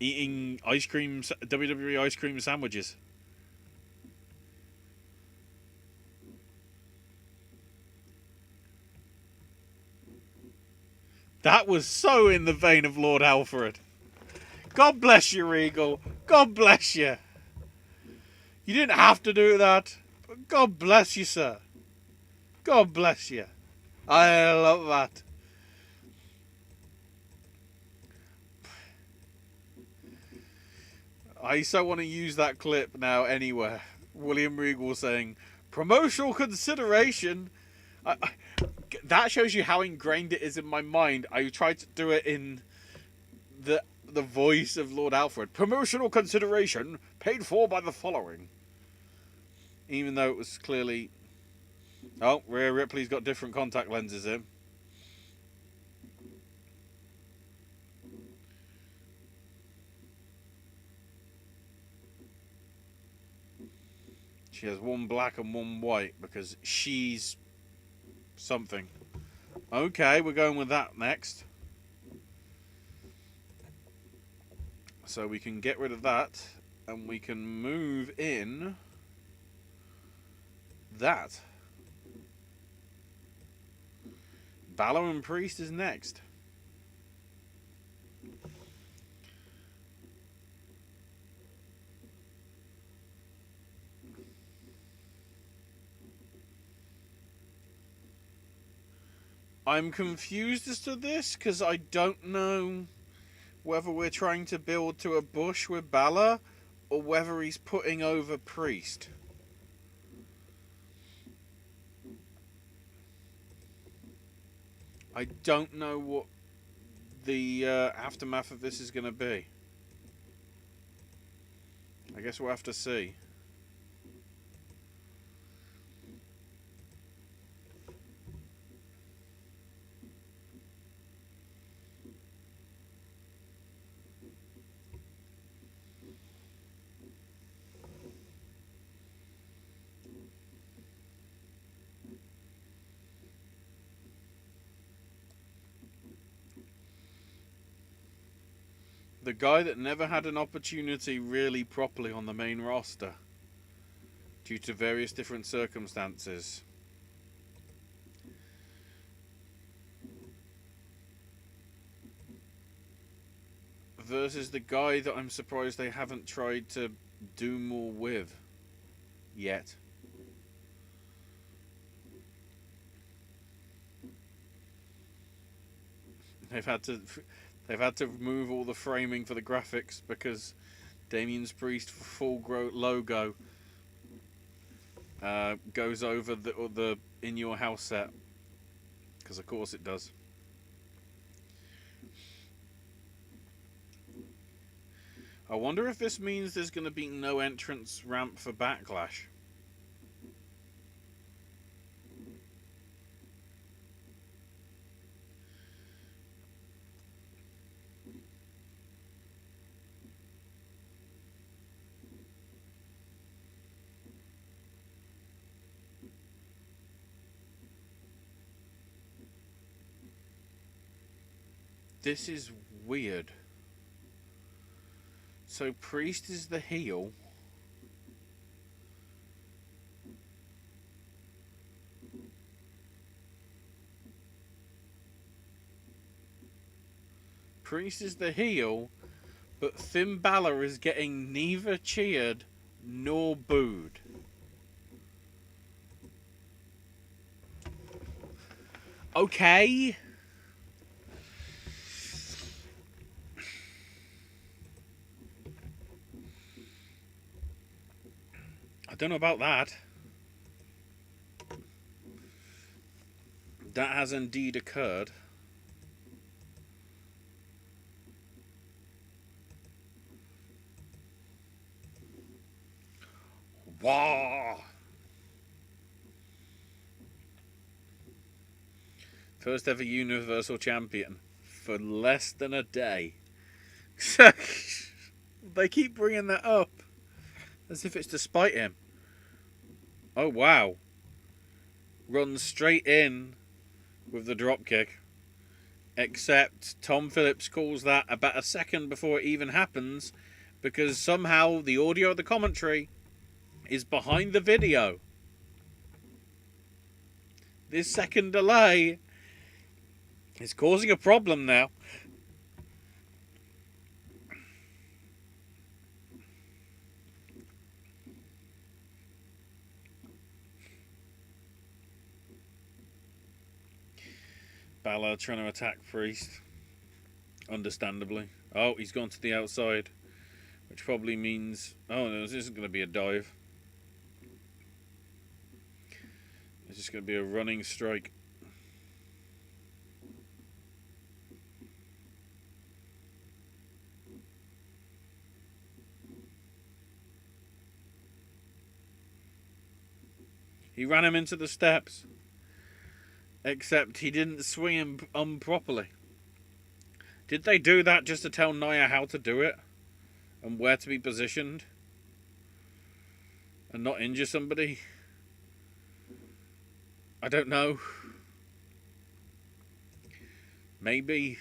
eating WWE ice cream sandwiches. That was so in the vein of Lord Alfred. God bless you, Regal. God bless you. You didn't have to do that, but God bless you, sir. God bless you. I love that. I so want to use that clip now anywhere. William Regal saying, promotional consideration. That shows you how ingrained it is in my mind. I tried to do it in the voice of Lord Alfred. Promotional consideration paid for by the following. Even though it was clearly... Oh, Rhea Ripley's got different contact lenses in. She has one black and one white because she's something. Okay, we're going with that next. So we can get rid of that and we can move in that. Balor and Priest is next. I'm confused as to this because I don't know whether we're trying to build to a bush with Balor or whether he's putting over Priest. I don't know what the aftermath of this is going to be. I guess we'll have to see. The guy that never had an opportunity really properly on the main roster due to various different circumstances. Versus the guy that I'm surprised they haven't tried to do more with yet. They've had to remove all the framing for the graphics because Damien's Priest full logo goes over the In Your House set, because of course it does. I wonder if this means there's going to be no entrance ramp for Backlash. This is weird. So Priest is the heel. Priest is the heel, but Finn Balor is getting neither cheered nor booed. Okay. I don't know about that. That has indeed occurred. Wow. First ever Universal Champion for less than a day. They keep bringing that up as if it's to spite him. Oh wow. Runs straight in with the dropkick. Except Tom Phillips calls that about a second before it even happens, because somehow the audio of the commentary is behind the video. This second delay It's causing a problem now. Balor trying to attack Priest. Understandably. Oh, he's gone to the outside. Which probably means... Oh, no, this isn't going to be a dive. It's just going to be a running strike. He ran him into the steps. Except he didn't swing him properly. Did they do that just to tell Nia how to do it? And where to be positioned? And not injure somebody? I don't know. Maybe.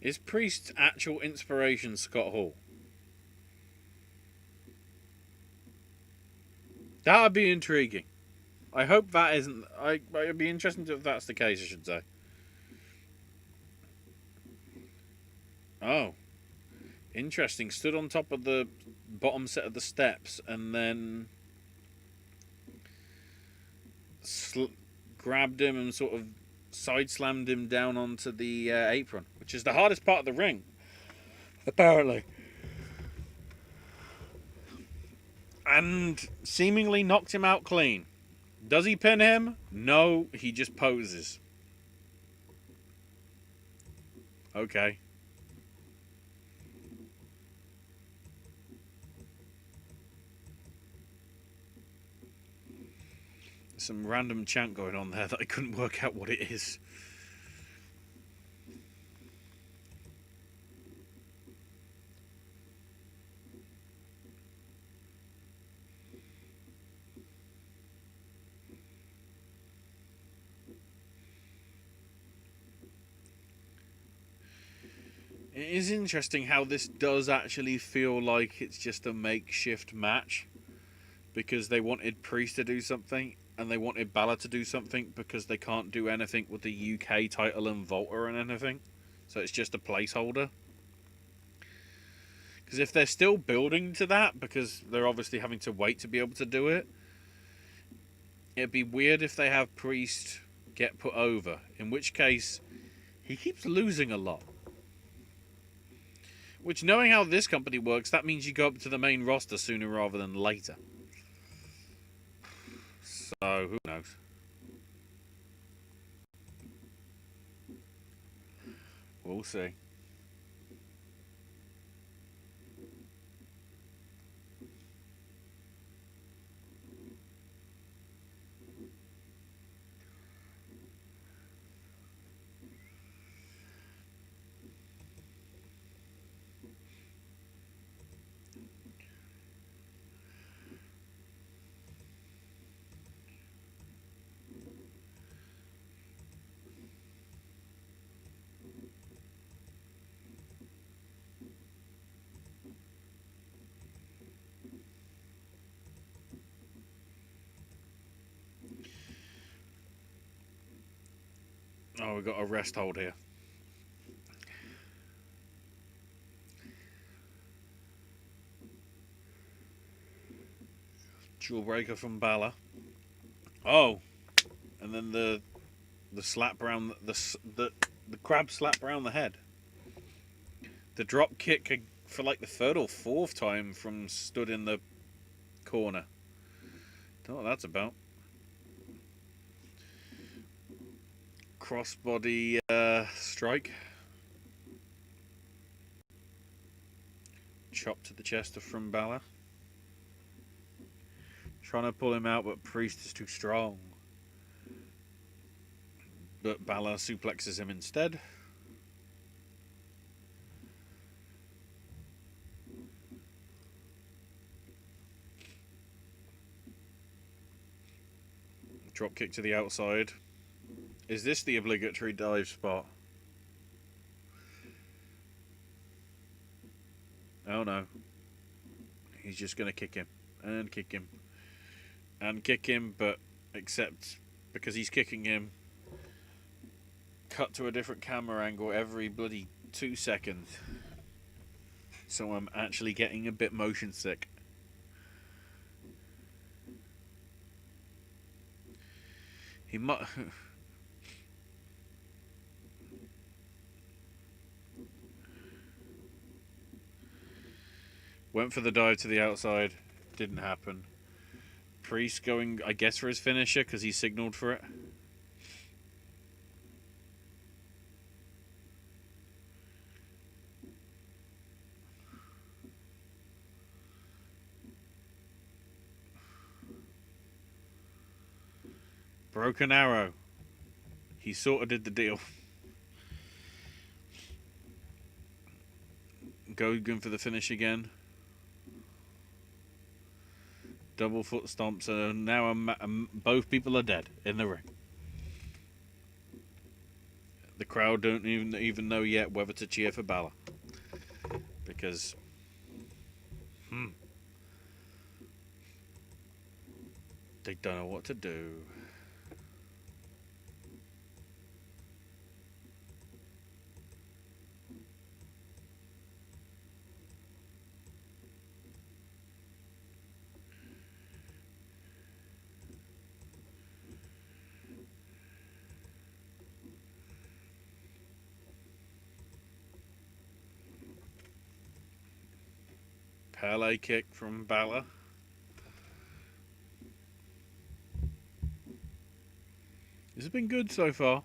Is Priest's actual inspiration Scott Hall? That would be intriguing. I hope that isn't... It'd be interesting if that's the case, I should say. Oh. Interesting. Stood on top of the bottom set of the steps and then... grabbed him and sort of side slammed him down onto the apron, which is the hardest part of the ring, apparently. And seemingly knocked him out clean. Does he pin him? No, he just poses. Okay. Some random chant going on there that I couldn't work out what it is. It is interesting how this does actually feel like it's just a makeshift match. Because they wanted Priest to do something, and they wanted Balor to do something because they can't do anything with the UK title and Volta and anything. So it's just a placeholder. Because if they're still building to that, because they're obviously having to wait to be able to do it, it'd be weird if they have Priest get put over. In which case, he keeps losing a lot. Which, knowing how this company works, that means you go up to the main roster sooner rather than later. So, who knows? We'll see. Oh, we've got a rest hold here. Jawbreaker from Balor. Oh, and then the slap around the crab slap around the head. The drop kick for like the third or fourth time from stood in the corner. Don't know what that's about. Crossbody strike. Chop to the chest of from Balor. Trying to pull him out, but Priest is too strong. But Balor suplexes him instead. Drop kick to the outside. Is this the obligatory dive spot? Oh no. He's just going to kick him. And kick him. And kick him, but except because he's kicking him, cut to a different camera angle every bloody 2 seconds. So I'm actually getting a bit motion sick. He might... Went for the dive to the outside. Didn't happen. Priest going, I guess, for his finisher because he signaled for it. Broken arrow. He sort of did the deal. Going for the finish again. Double foot stomp. So now both people are dead in the ring. The crowd don't even know yet whether to cheer for Balor. Because... they don't know what to do. Pele kick from Balor. This has been good so far.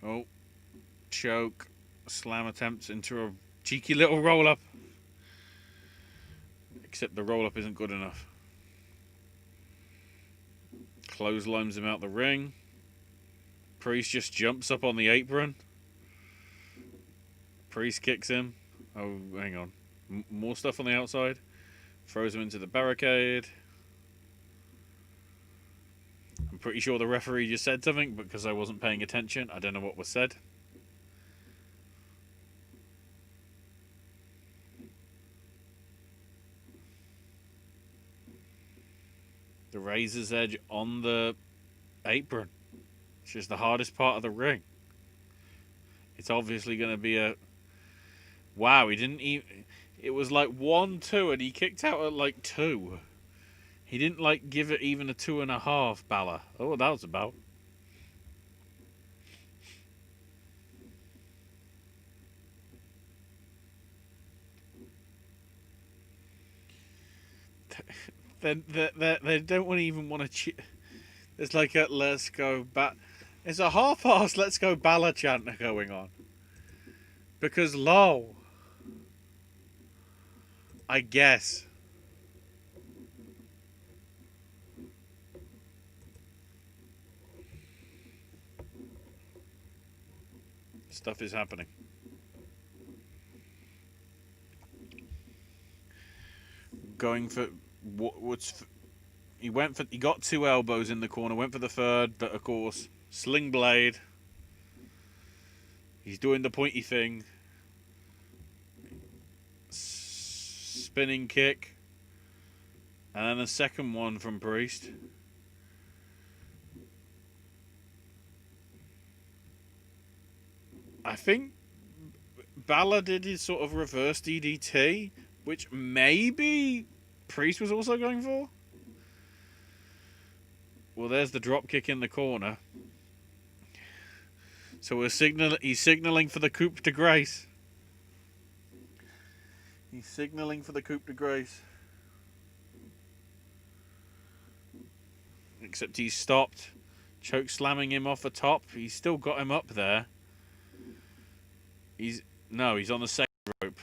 Oh, choke, slam attempts into a cheeky little roll-up. Except the roll-up isn't good enough. Clotheslines him out the ring. Priest just jumps up on the apron. Priest kicks him. Oh, hang on. More stuff on the outside. Throws him into the barricade. I'm pretty sure the referee just said something, but because I wasn't paying attention, I don't know what was said. The razor's edge on the apron. It's just the hardest part of the ring. It's obviously going to be a... Wow, he didn't even... It was like 1-2 and he kicked out at like 2. He didn't like give it even a 2.5, Balor. Oh, what that was about. They don't even want to cheer. It's like a let's go back. It's a half-assed let's go Balor chant going on. Because lol. I guess. Stuff is happening. Going for he got 2 elbows in the corner, went for the third, but of course, sling blade. He's doing the pointy thing. Spinning kick. And then a second one from Priest. I think Balor did his sort of reverse DDT, which maybe Priest was also going for. Well, there's the drop kick in the corner. So he's signaling for the coup de grace. He's signaling for the coup de grace. Except he's stopped. Choke slamming him off the top. He's still got him up there. He's on the second rope.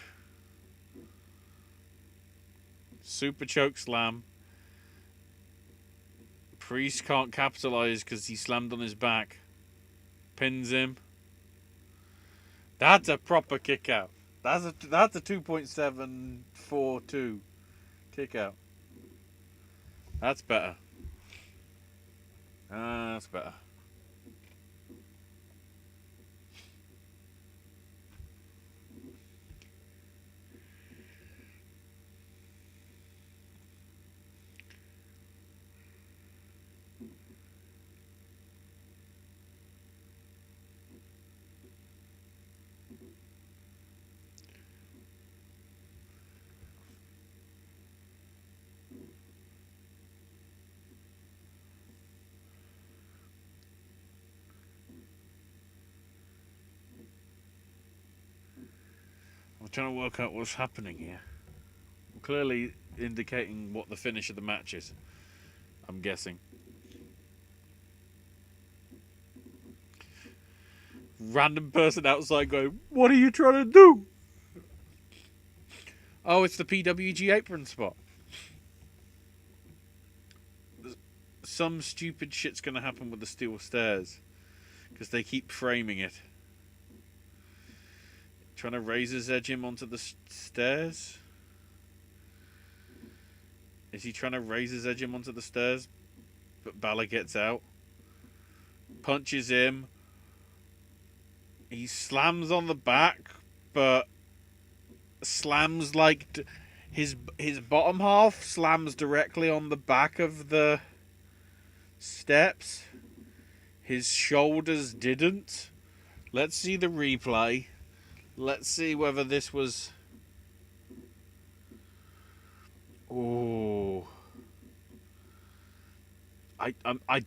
Super choke slam. Priest can't capitalize because he slammed on his back. Pins him. That's a proper kick out. That's a 2.742 kick out. That's better. That's better. I'm trying to work out what's happening here. I'm clearly indicating what the finish of the match is. I'm guessing. Random person outside going, "What are you trying to do?" Oh, it's the PWG apron spot. Some stupid shit's going to happen with the steel stairs. Because they keep framing it. Trying to razor's edge him onto the stairs? Is he trying to razor's edge him onto the stairs? But Balor gets out. Punches him. He slams on the back, but slams like his bottom half slams directly on the back of the steps. His shoulders didn't. Let's see the replay. Let's see whether this was... Oh. I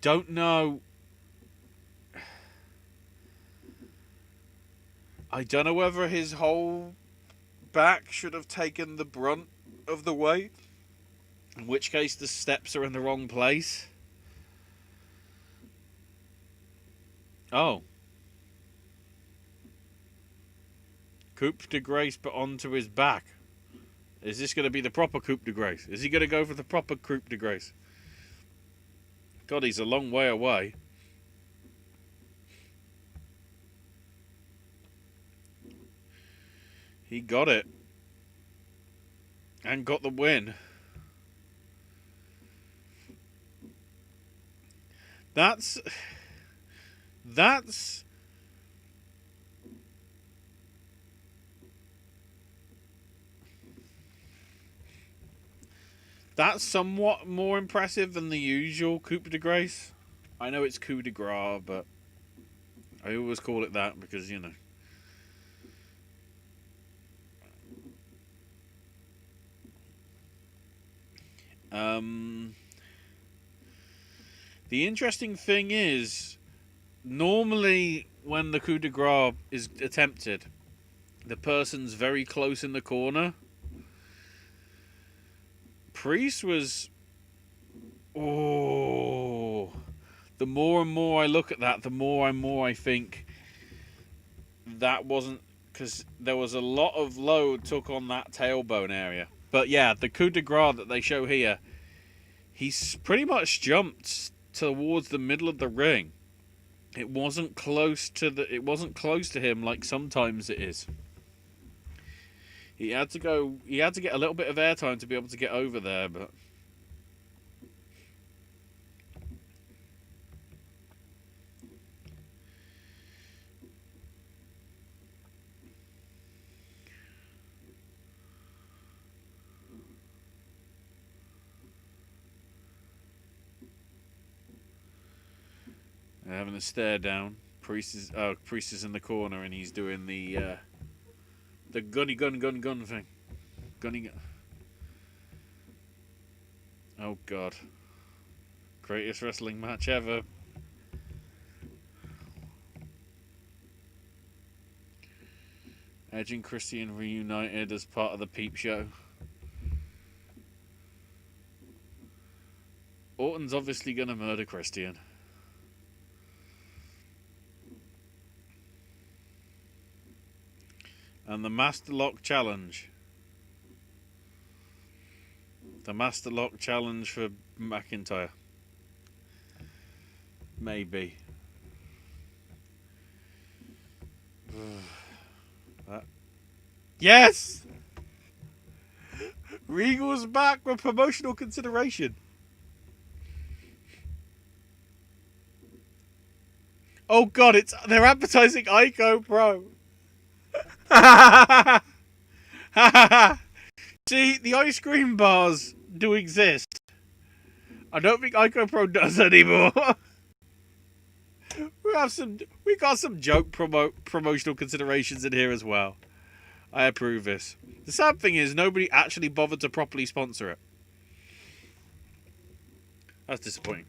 don't know. I don't know whether his whole back should have taken the brunt of the weight. In which case the steps are in the wrong place. Oh. Coupe de Grace, but onto his back. Is this going to be the proper Coupe de Grace? Is he going to go for the proper Coupe de Grace? God, he's a long way away. He got it. And got the win. That's somewhat more impressive than the usual coup de grace. I know it's coup de grace, but I always call it that because, you know. The interesting thing is, normally when the coup de grace is attempted, the person's very close in the corner. Priest was... Oh... The more and more I look at that, the more and more I think that wasn't... Because there was a lot of load took on that tailbone area. But yeah, the coup de grace that they show here, he's pretty much jumped towards the middle of the ring. It wasn't close to him like sometimes it is. He had to get a little bit of airtime to be able to get over there, but they're having a stare down. Priest is in the corner and he's doing the gunny gun thing. Gunny gun. Oh God. Greatest wrestling match ever. Edge and Christian reunited as part of the Peep Show. Orton's Roman's obviously going to murder Christian. And the Master Lock Challenge. The Master Lock Challenge for McIntyre. Maybe. Yes! Regal's back with promotional consideration. Oh god, they're advertising Ico Pro. See, the ice cream bars do exist. I don't think Ico Pro does anymore. We got some joke promotional considerations in here as well. I approve this. The sad thing is nobody actually bothered to properly sponsor it. That's disappointing.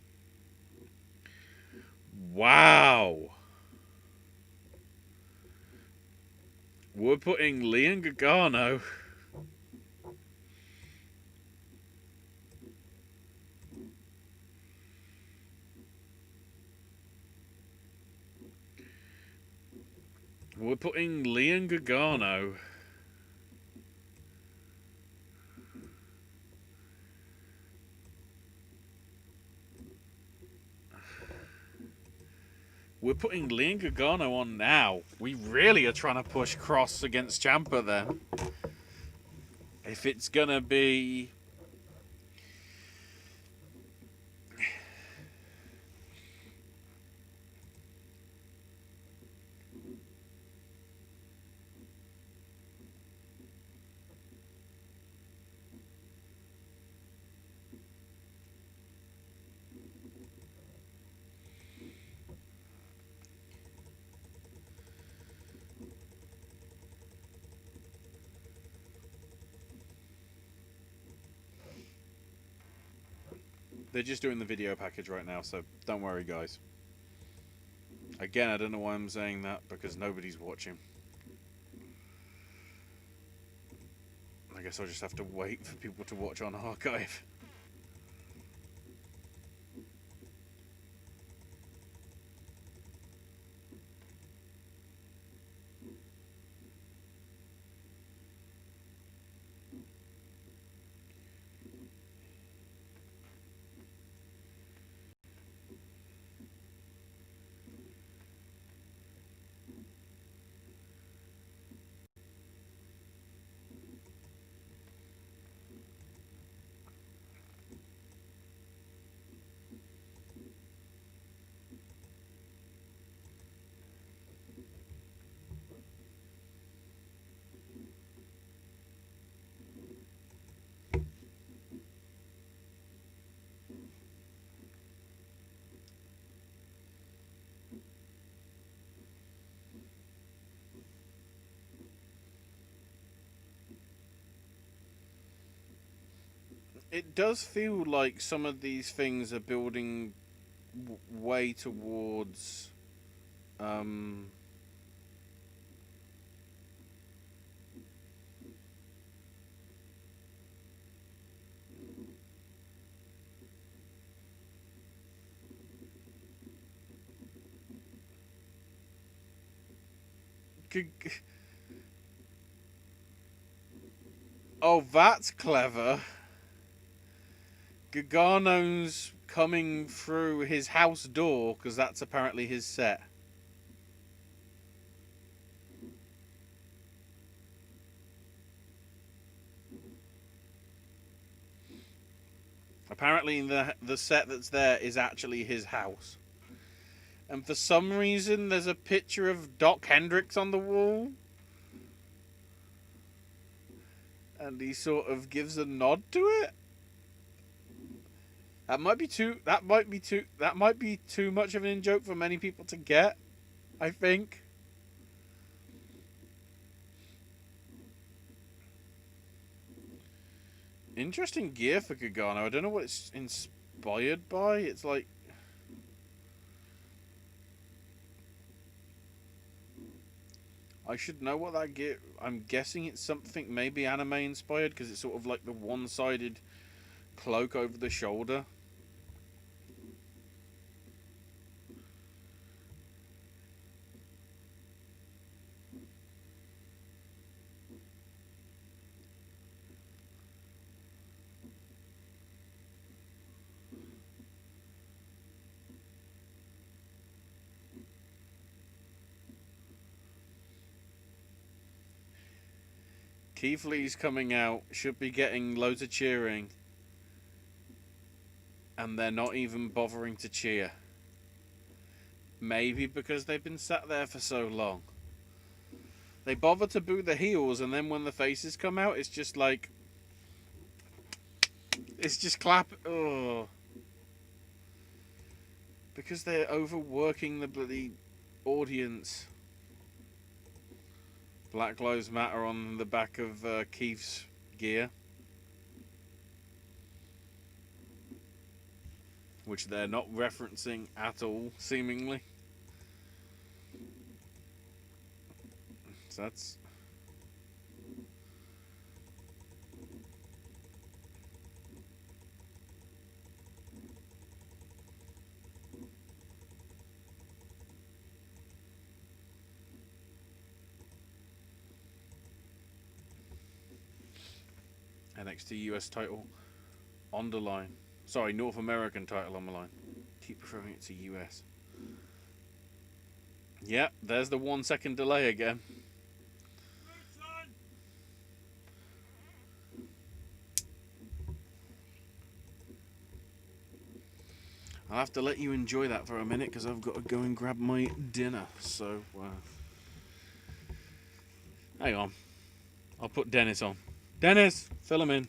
Wow. We're putting Leon Gargano. We're putting Leon Gargano. We're putting Leon Gargano on now. We really are trying to push Cross against Ciampa then. If it's gonna be... They're just doing the video package right now, so don't worry, guys. Again, I don't know why I'm saying that, because nobody's watching. I guess I'll just have to wait for people to watch on archive. It does feel like some of these things are building way towards oh, that's clever. Gargano's coming through his house door because that's apparently his set. Apparently the set that's there is actually his house. And for some reason there's a picture of Doc Hendricks on the wall. And he sort of gives a nod to it. That might be too much of an in-joke for many people to get, I think. Interesting gear for Gargano. I don't know what it's inspired by. It's like... I should know what that gear... I'm guessing it's something maybe anime inspired because it's sort of like the one-sided cloak over the shoulder. Keith Lee's coming out, should be getting loads of cheering, and they're not even bothering to cheer. Maybe because they've been sat there for so long. They bother to boo the heels, and then when the faces come out, it's just like... It's just clap... Ugh. Because they're overworking the bloody audience. Black Lives Matter on the back of Keith's gear. Which they're not referencing at all, seemingly. So that's... NXT US title on the line. Sorry, North American title on the line. Keep referring it to US. Yep, there's the 1 second delay again. I'll have to let you enjoy that for a minute because I've got to go and grab my dinner. So, hang on. I'll put Dennis on. Dennis, fill him in.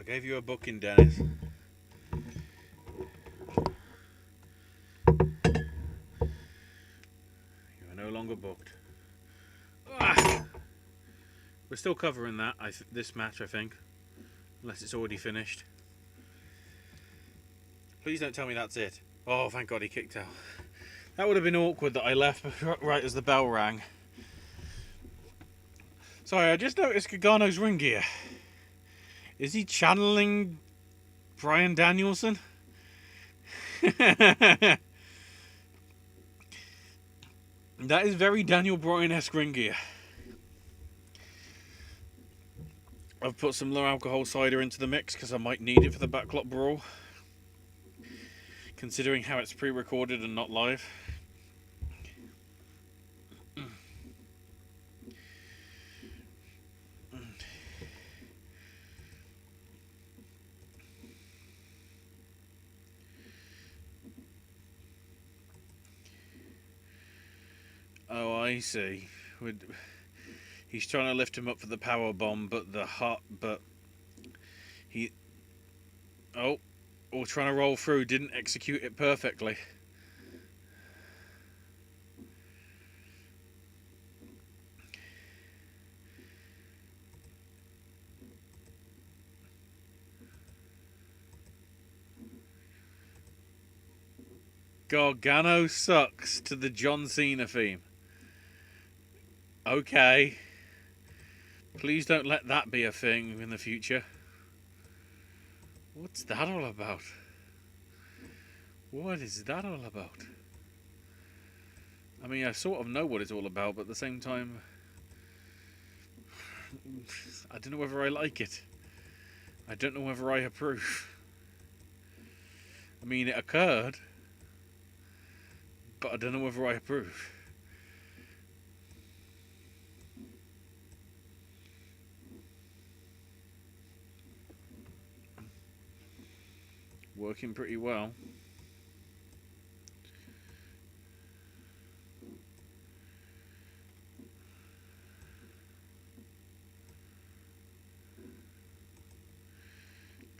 gave you a booking, Dennis. You are no longer booked. Ah! We're still covering that. This match, I think, unless it's already finished. Please don't tell me that's it. Oh, thank God he kicked out. That would have been awkward that I left right as the bell rang. Sorry, I just noticed Gargano's ring gear. Is he channeling Bryan Danielson? That is very Daniel Bryan-esque ring gear. I've put some low alcohol cider into the mix because I might need it for the Backlot Brawl. Considering how it's pre-recorded and not live. Oh, I see. He's trying to lift him up for the power bomb, but or trying to roll through, didn't execute it perfectly. Gargano sucks to the John Cena theme. Okay. Please don't let that be a thing in the future. What's that all about? What is that all about? I mean, I sort of know what it's all about, but at the same time, I don't know whether I like it. I don't know whether I approve. I mean, it occurred, but I don't know whether I approve. Working pretty well.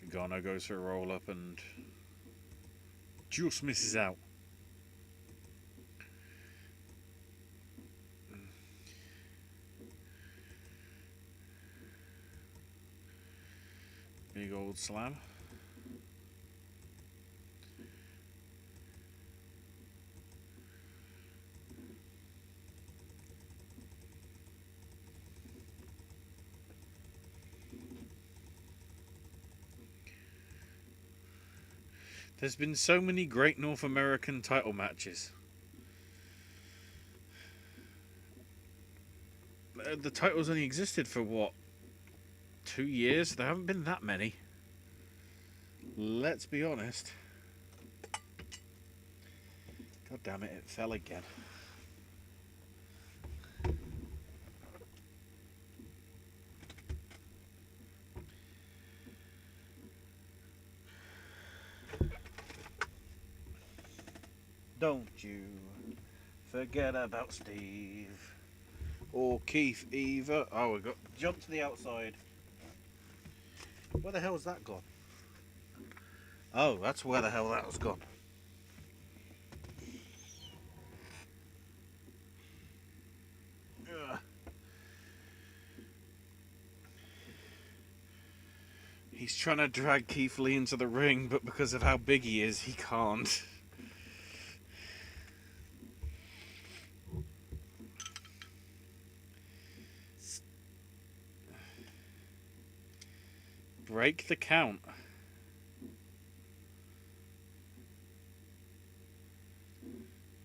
Gargano goes for a roll up and just misses out. Big old slam. There's been so many great North American title matches. The titles only existed for what? 2 years? There haven't been that many. Let's be honest. God damn it, it fell again. Don't you forget about Steve or Keith either. Oh, we got jump to the outside. Where the hell's that gone? Oh, that's where the hell that was gone. Ugh. He's trying to drag Keith Lee into the ring, but because of how big he is, he can't. Break the count.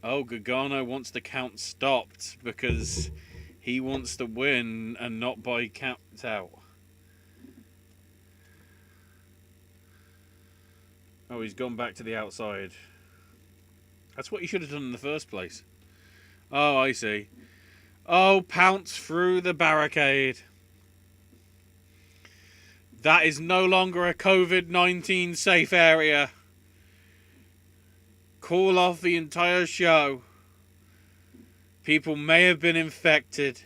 Oh, Gargano wants the count stopped because he wants to win and not by count out. Oh, he's gone back to the outside. That's what he should have done in the first place. Oh, I see. Oh, pounce through the barricade. That is no longer a COVID-19 safe area. Call off the entire show. People may have been infected.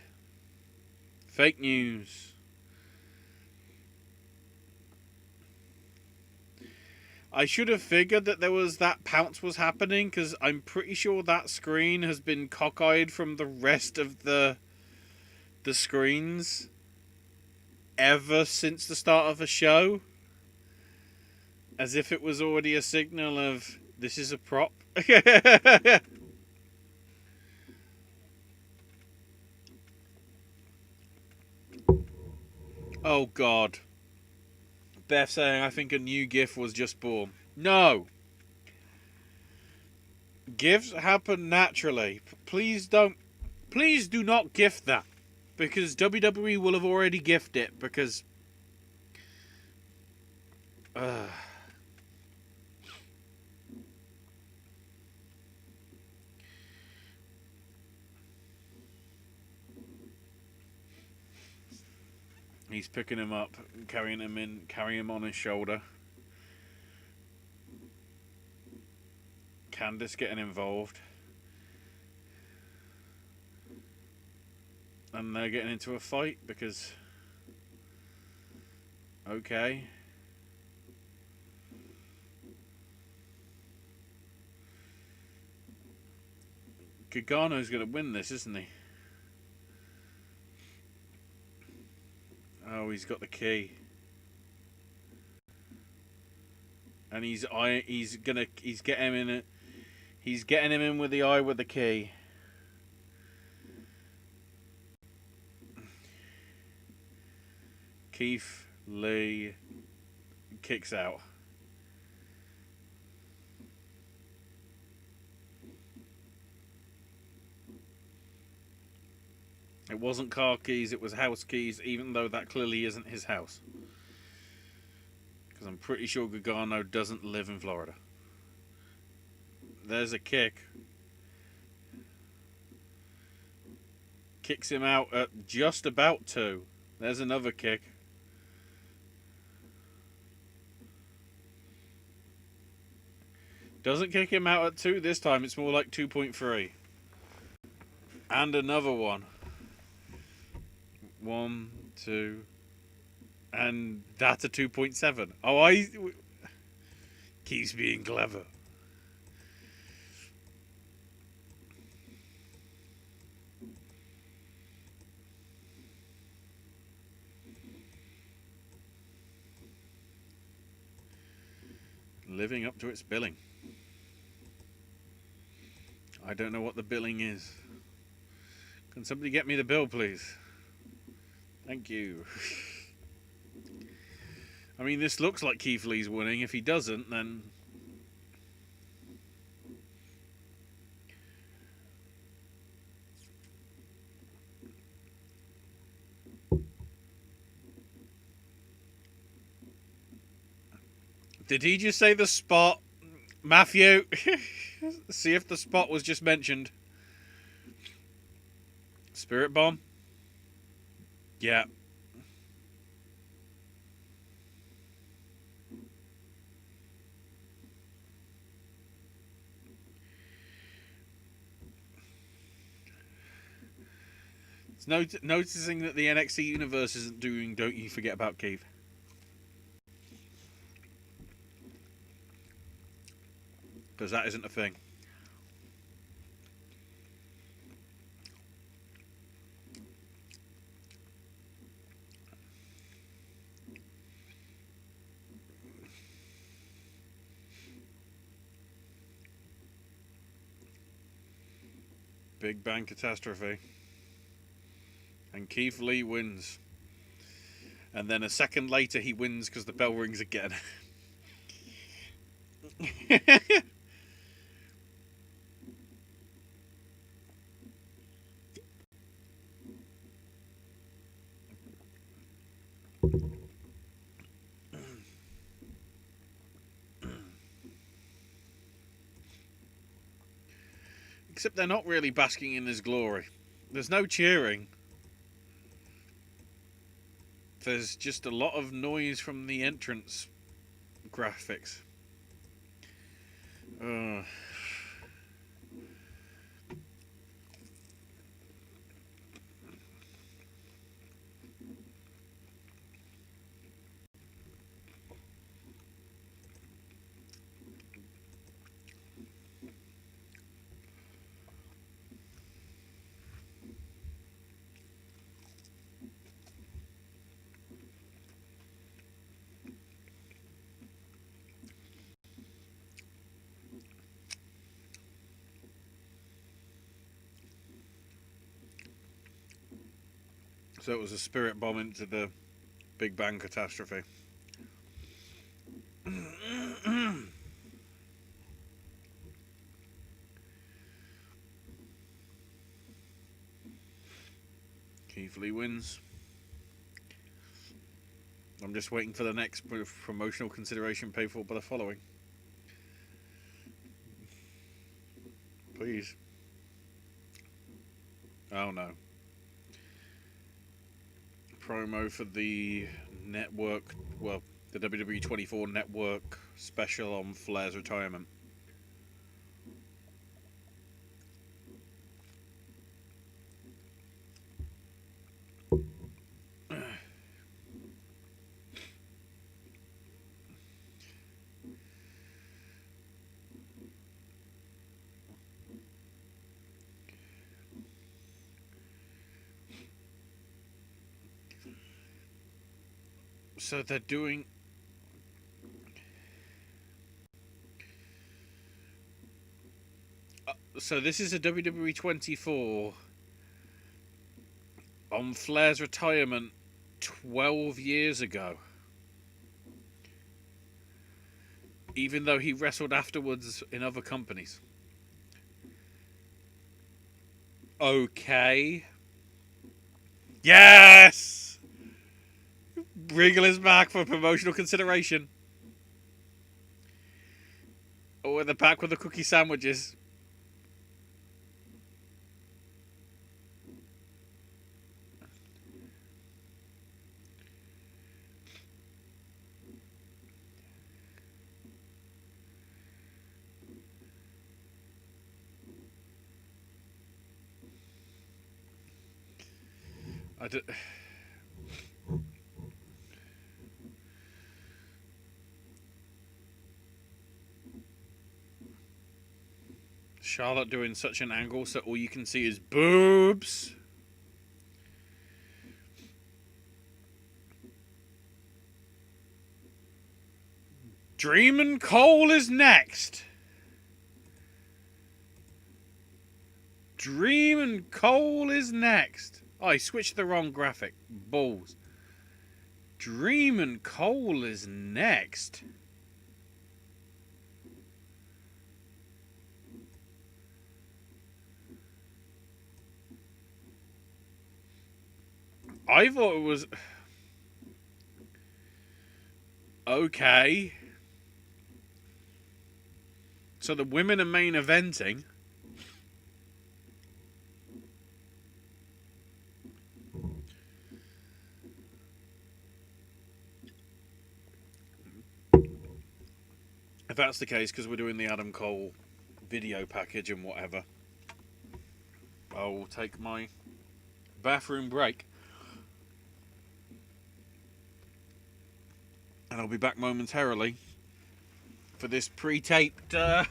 Fake news. I should have figured that there was that pounce was happening, because I'm pretty sure that screen has been cockeyed from the rest of the screens ever since the start of the show, as if it was already a signal of this is a prop. Oh God. Beth saying, I think a new GIF was just born. No. GIFs happen naturally. Please do not GIF that. Because WWE will have already GIFed it. Because... He's picking him up, carrying him on his shoulder. Candice getting involved. And they're getting into a fight because... Okay. Gargano's going to win this, isn't he? Oh, he's got the key. And he's getting him in with the eye with the key. Keith Lee kicks out. It wasn't car keys, it was house keys, even though that clearly isn't his house. Because I'm pretty sure Gargano doesn't live in Florida. There's a kick. Kicks him out at just about 2. There's another kick. Doesn't kick him out at 2 this time, it's more like 2.3. And another one. 1, 2, and that's a 2.7. Oh, keeps being clever. Living up to its billing. I don't know what the billing is. Can somebody get me the bill, please? Thank you. I mean, this looks like Keith Lee's winning. If he doesn't, then... Did he just say the spot? Matthew? See if the spot was just mentioned. Spirit Bomb? Yeah. It's noticing that the NXT universe isn't doing Don't You Forget About Keith. Because that isn't a thing. Big Bang Catastrophe. And Keith Lee wins. And then a second later he wins because the bell rings again. Except they're not really basking in his glory. There's no cheering. There's just a lot of noise from the entrance graphics. So it was a spirit bomb into the Big Bang catastrophe. Keith Lee wins. I'm just waiting for the next promotional consideration paid for by the following. Please. Oh no. Promo for the network, well, the WWE 24 network special on Flair's retirement. So they're doing... so this is a WWE 24 on Flair's retirement 12 years ago. Even though he wrestled afterwards in other companies. Okay. Yes! Regal is back for promotional consideration. Oh, they're back with the cookie sandwiches. Charlotte doing such an angle so all you can see is boobs. Dreamin' Cole is next. Dreamin' Cole is next. Oh, I switched the wrong graphic. Balls. Dreamin' Cole is next. I thought it was... okay. So the women are main eventing. If that's the case, because we're doing the Adam Cole video package and whatever, I'll take my bathroom break. And I'll be back momentarily for this pre-taped match.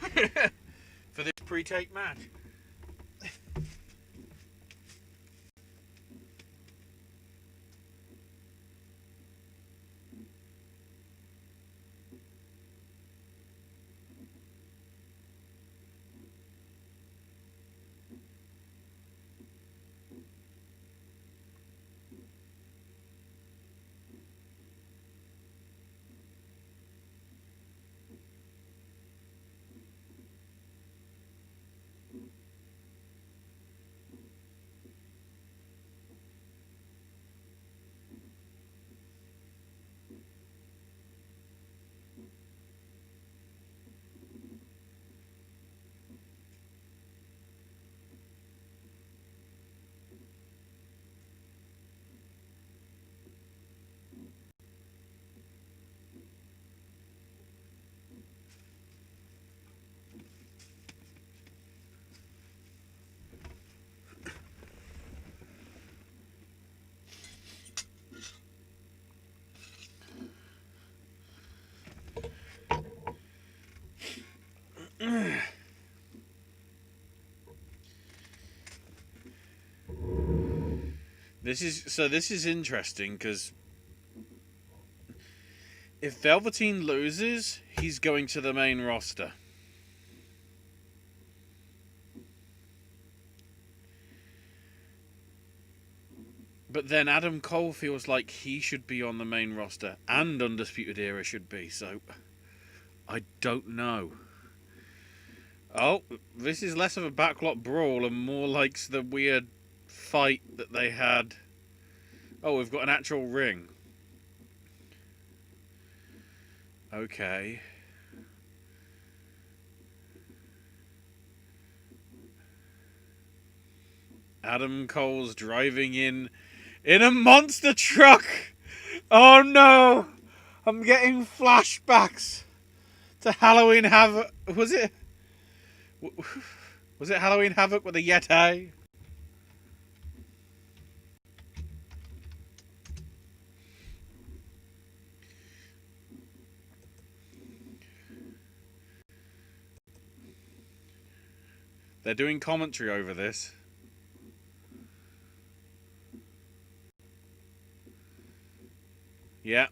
This is interesting because if Velveteen loses, he's going to the main roster. But then Adam Cole feels like he should be on the main roster, and Undisputed Era should be, so I don't know. Oh, this is less of a backlot brawl and more like the weird fight that they had. Oh, we've got an actual ring. Okay. Adam Cole's driving in a monster truck. Oh no! I'm getting flashbacks to Halloween Havoc. Was it Halloween Havoc with a Yeti? They're doing commentary over this. Yeah.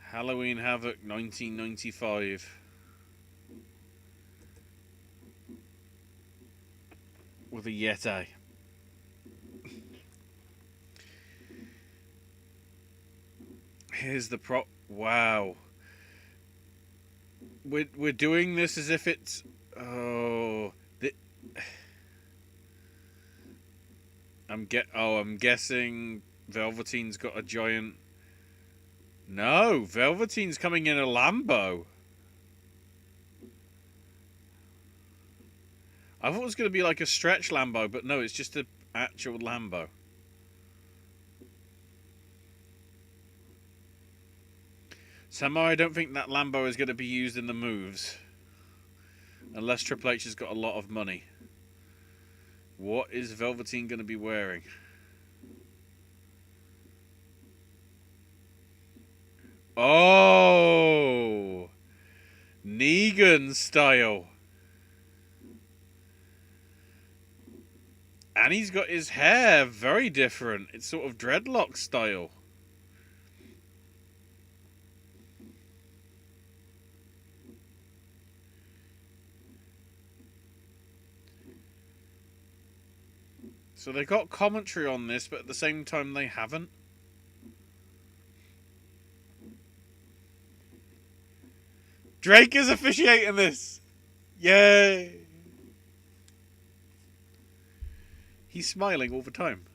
Halloween Havoc 1995. With a Yeti. Here's the prop. Wow. We're doing this as if it's... Oh... I'm guessing Velveteen's got a giant... No, Velveteen's coming in a Lambo. I thought it was going to be like a stretch Lambo, but no, it's just an actual Lambo. Somehow I don't think that Lambo is going to be used in the moves. Unless Triple H has got a lot of money. What is Velveteen going to be wearing? Oh! Negan style. And he's got his hair very different. It's sort of dreadlock style. So they got commentary on this, but at the same time they haven't. Drake is officiating this. Yay! He's smiling all the time.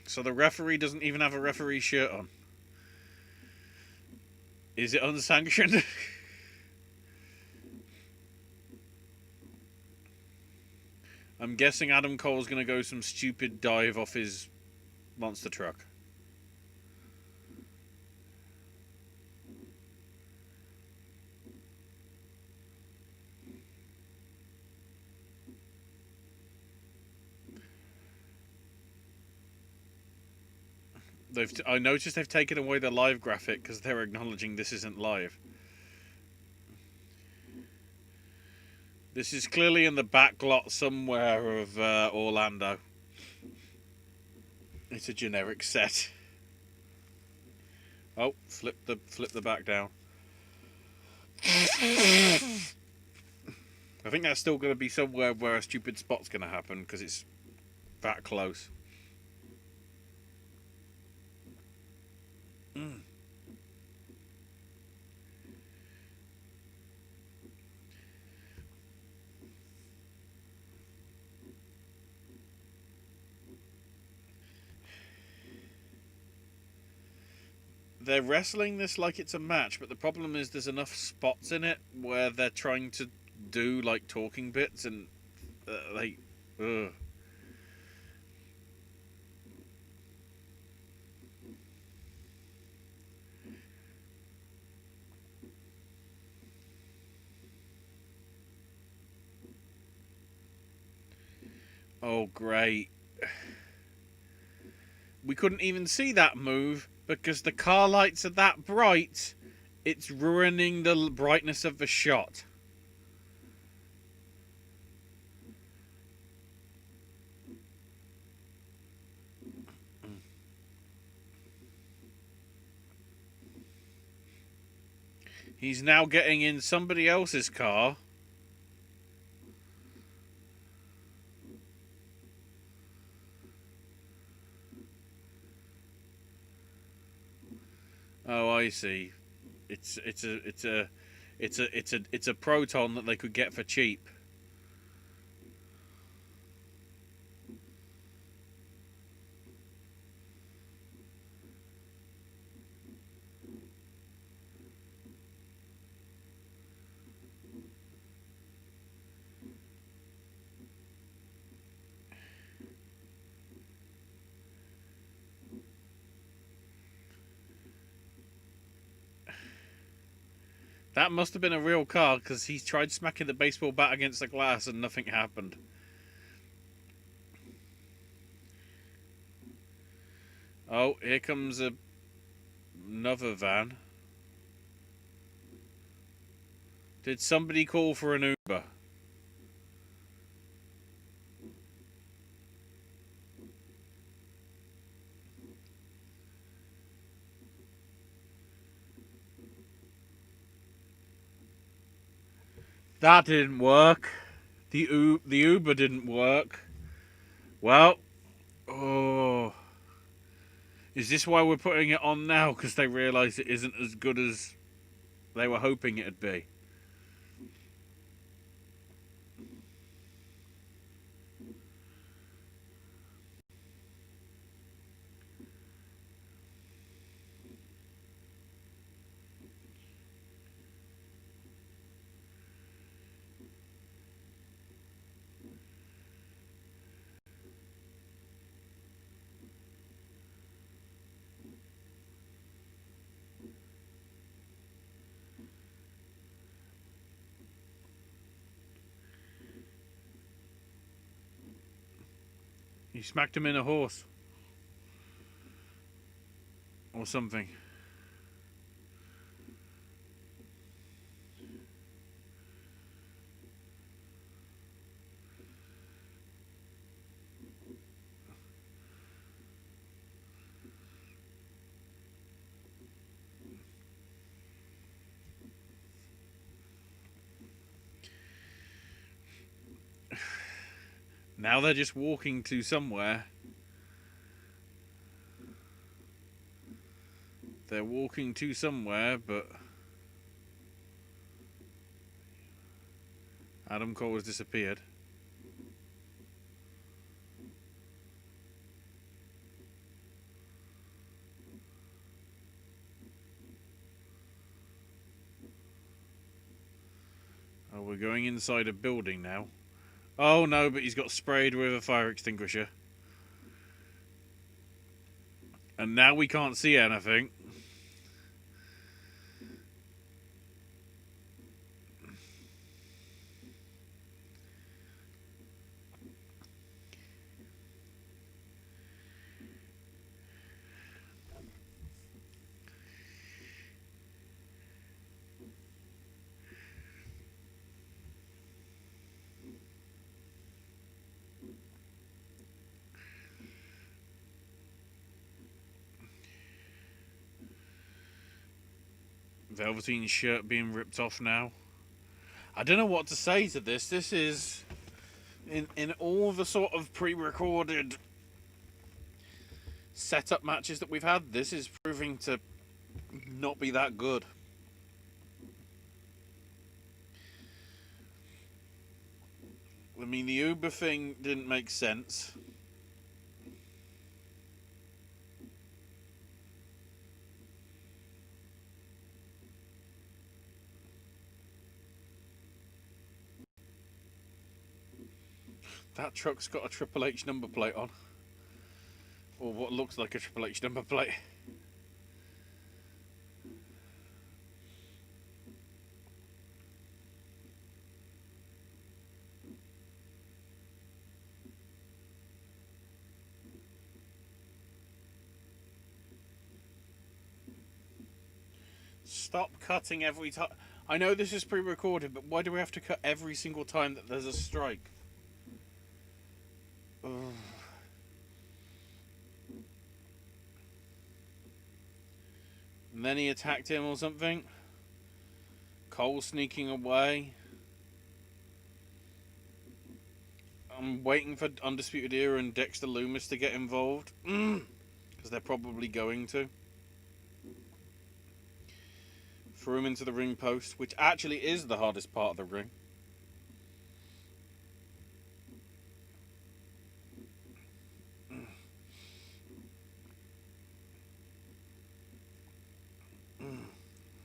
So the referee doesn't even have a referee shirt on. Is it unsanctioned? I'm guessing Adam Cole's going to go some stupid dive off his monster truck. I noticed they've taken away the live graphic because they're acknowledging this isn't live. This is clearly in the back lot somewhere of Orlando. It's a generic set. Oh, flip the back down. I think that's still going to be somewhere where a stupid spot's going to happen because it's that close. They're wrestling this like it's a match, but the problem is there's enough spots in it where they're trying to do like talking bits and ugh. Oh, great. We couldn't even see that move because the car lights are that bright, it's ruining the brightness of the shot. He's now getting in somebody else's car. Oh, I see. It's a proton that they could get for cheap. That must have been a real car, because he tried smacking the baseball bat against the glass and nothing happened. Oh, here comes another van. Did somebody call for an Uber? That didn't work. The Uber didn't work. Well, oh, is this why we're putting it on now? Because they realise it isn't as good as they were hoping it'd be. He smacked him in a horse. Or something. Now they're just walking to somewhere. They're walking to somewhere, but Adam Cole has disappeared. Oh, we're going inside a building now. Oh no, but he's got sprayed with a fire extinguisher. And now we can't see anything. Velveteen's shirt being ripped off now. I don't know what to say to this. This is, in all the sort of pre-recorded setup matches that we've had, this is proving to not be that good. I mean, the Uber thing didn't make sense. That truck's got a Triple H number plate on. Or what looks like a Triple H number plate. Stop cutting every time. I know this is pre-recorded, but why do we have to cut every single time that there's a strike? Ugh. And then he attacked him or something. Cole sneaking away. I'm waiting for Undisputed Era and Dexter Lumis to get involved. Because they're probably going to. Threw him into the ring post, which actually is the hardest part of the ring.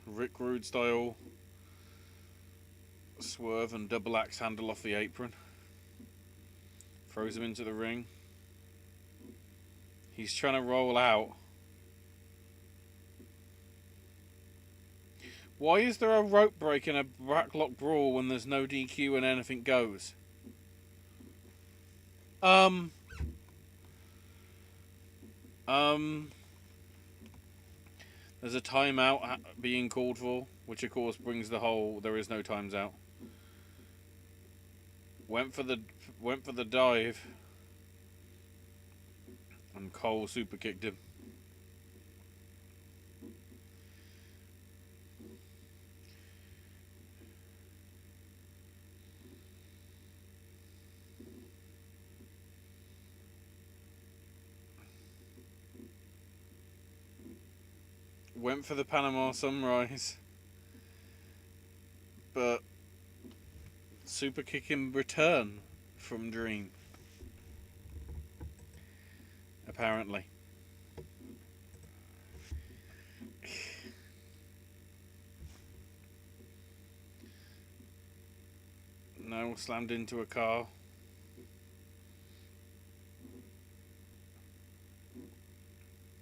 Rick Rude style swerve and double axe handle off the apron. Throws him into the ring. He's trying to roll out. Why is there a rope break in a backlock brawl when there's no DQ and anything goes? There's a timeout being called for, which of course brings the whole there is no times out. Went for the dive, and Cole super kicked him. Went for the Panama Sunrise, but super kick in return from Dream. Apparently. No, slammed into a car.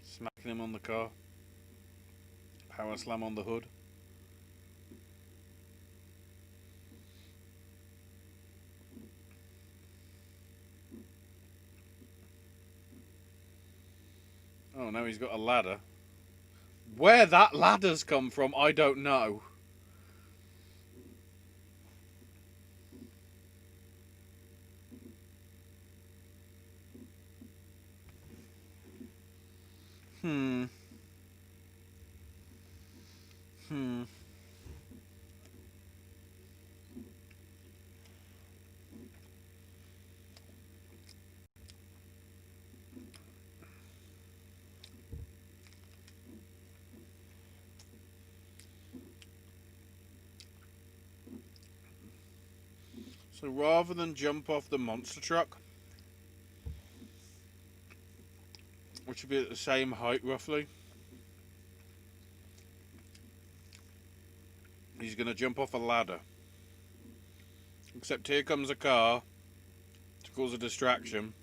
Smacking him on the car. Power slam on the hood. Oh no, he's got a ladder. Where that ladder's come from, I don't know. So rather than jump off the monster truck, which would be at the same height roughly, he's going to jump off a ladder. Except here comes a car to cause a distraction,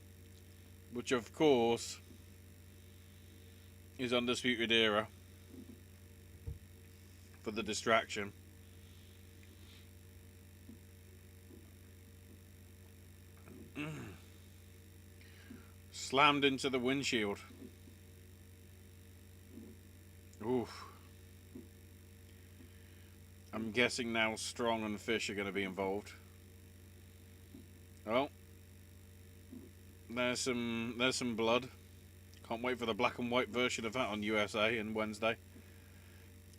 which of course is Undisputed Era for the distraction. Slammed into the windshield. Oof. I'm guessing now Strong and Fish are going to be involved. Well, there's some blood. Can't wait for the black and white version of that on USA on Wednesday.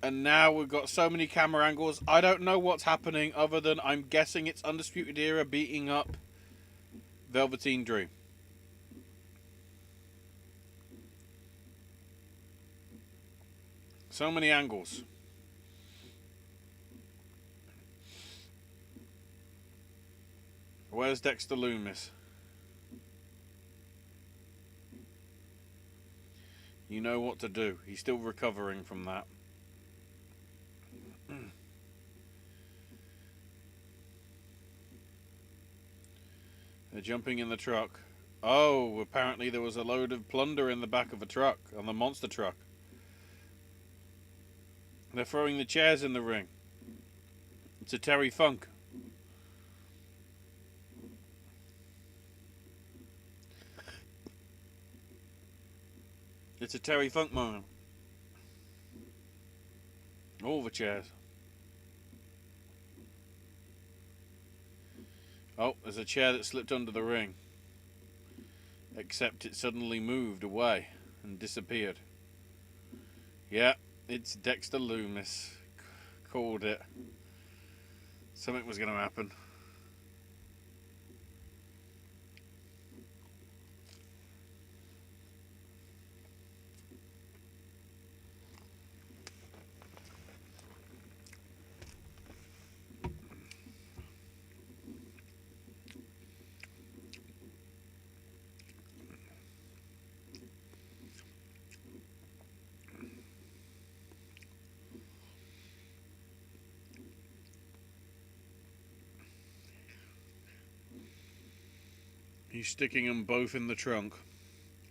And now we've got so many camera angles. I don't know what's happening other than I'm guessing it's Undisputed Era beating up Velveteen Dream. So many angles. Where's Dexter Lumis? You know what to do. He's still recovering from that. They're jumping in the truck. Oh, apparently there was a load of plunder in the back of a truck, on the monster truck. They're throwing the chairs in the ring. It's a Terry Funk. It's a Terry Funk moment. All the chairs. Oh, there's a chair that slipped under the ring. Except it suddenly moved away and disappeared. Yeah, it's Dexter Lumis. Called it. Something was going to happen. He's sticking them both in the trunk.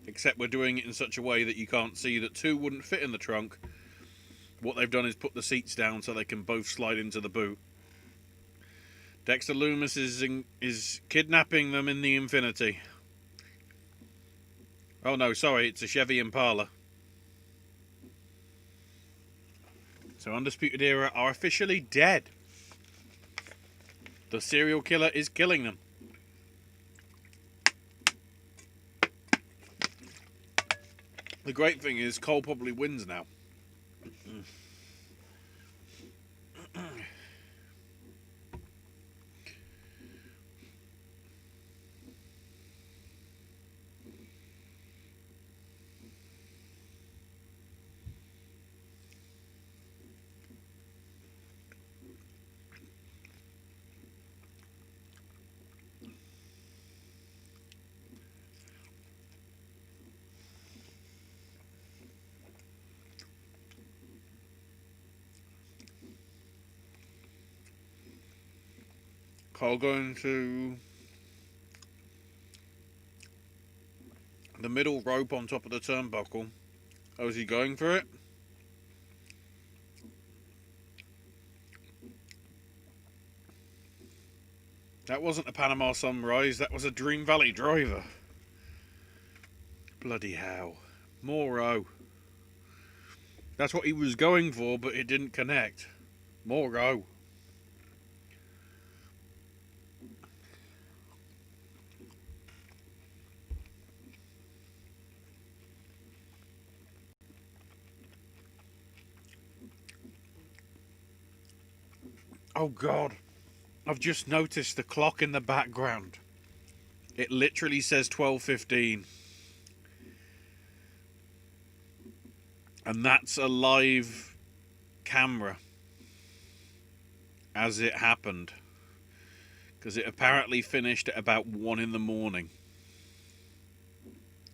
Except we're doing it in such a way that you can't see that two wouldn't fit in the trunk. What they've done is put the seats down so they can both slide into the boot. Dexter Lumis is kidnapping them in the Infinity. Oh no, sorry, it's a Chevy Impala. So Undisputed Era are officially dead. The serial killer is killing them. The great thing is Cole probably wins now. Cole going to the middle rope on top of the turnbuckle. Oh, is he going for it? That wasn't a Panama Sunrise, that was a Dream Valley Driver. Bloody hell. Moro. That's what he was going for, but it didn't connect. Moro. Oh God. I've just noticed the clock in the background. It literally says 12:15. And that's a live camera as it happened. Because it apparently finished at about 1 in the morning.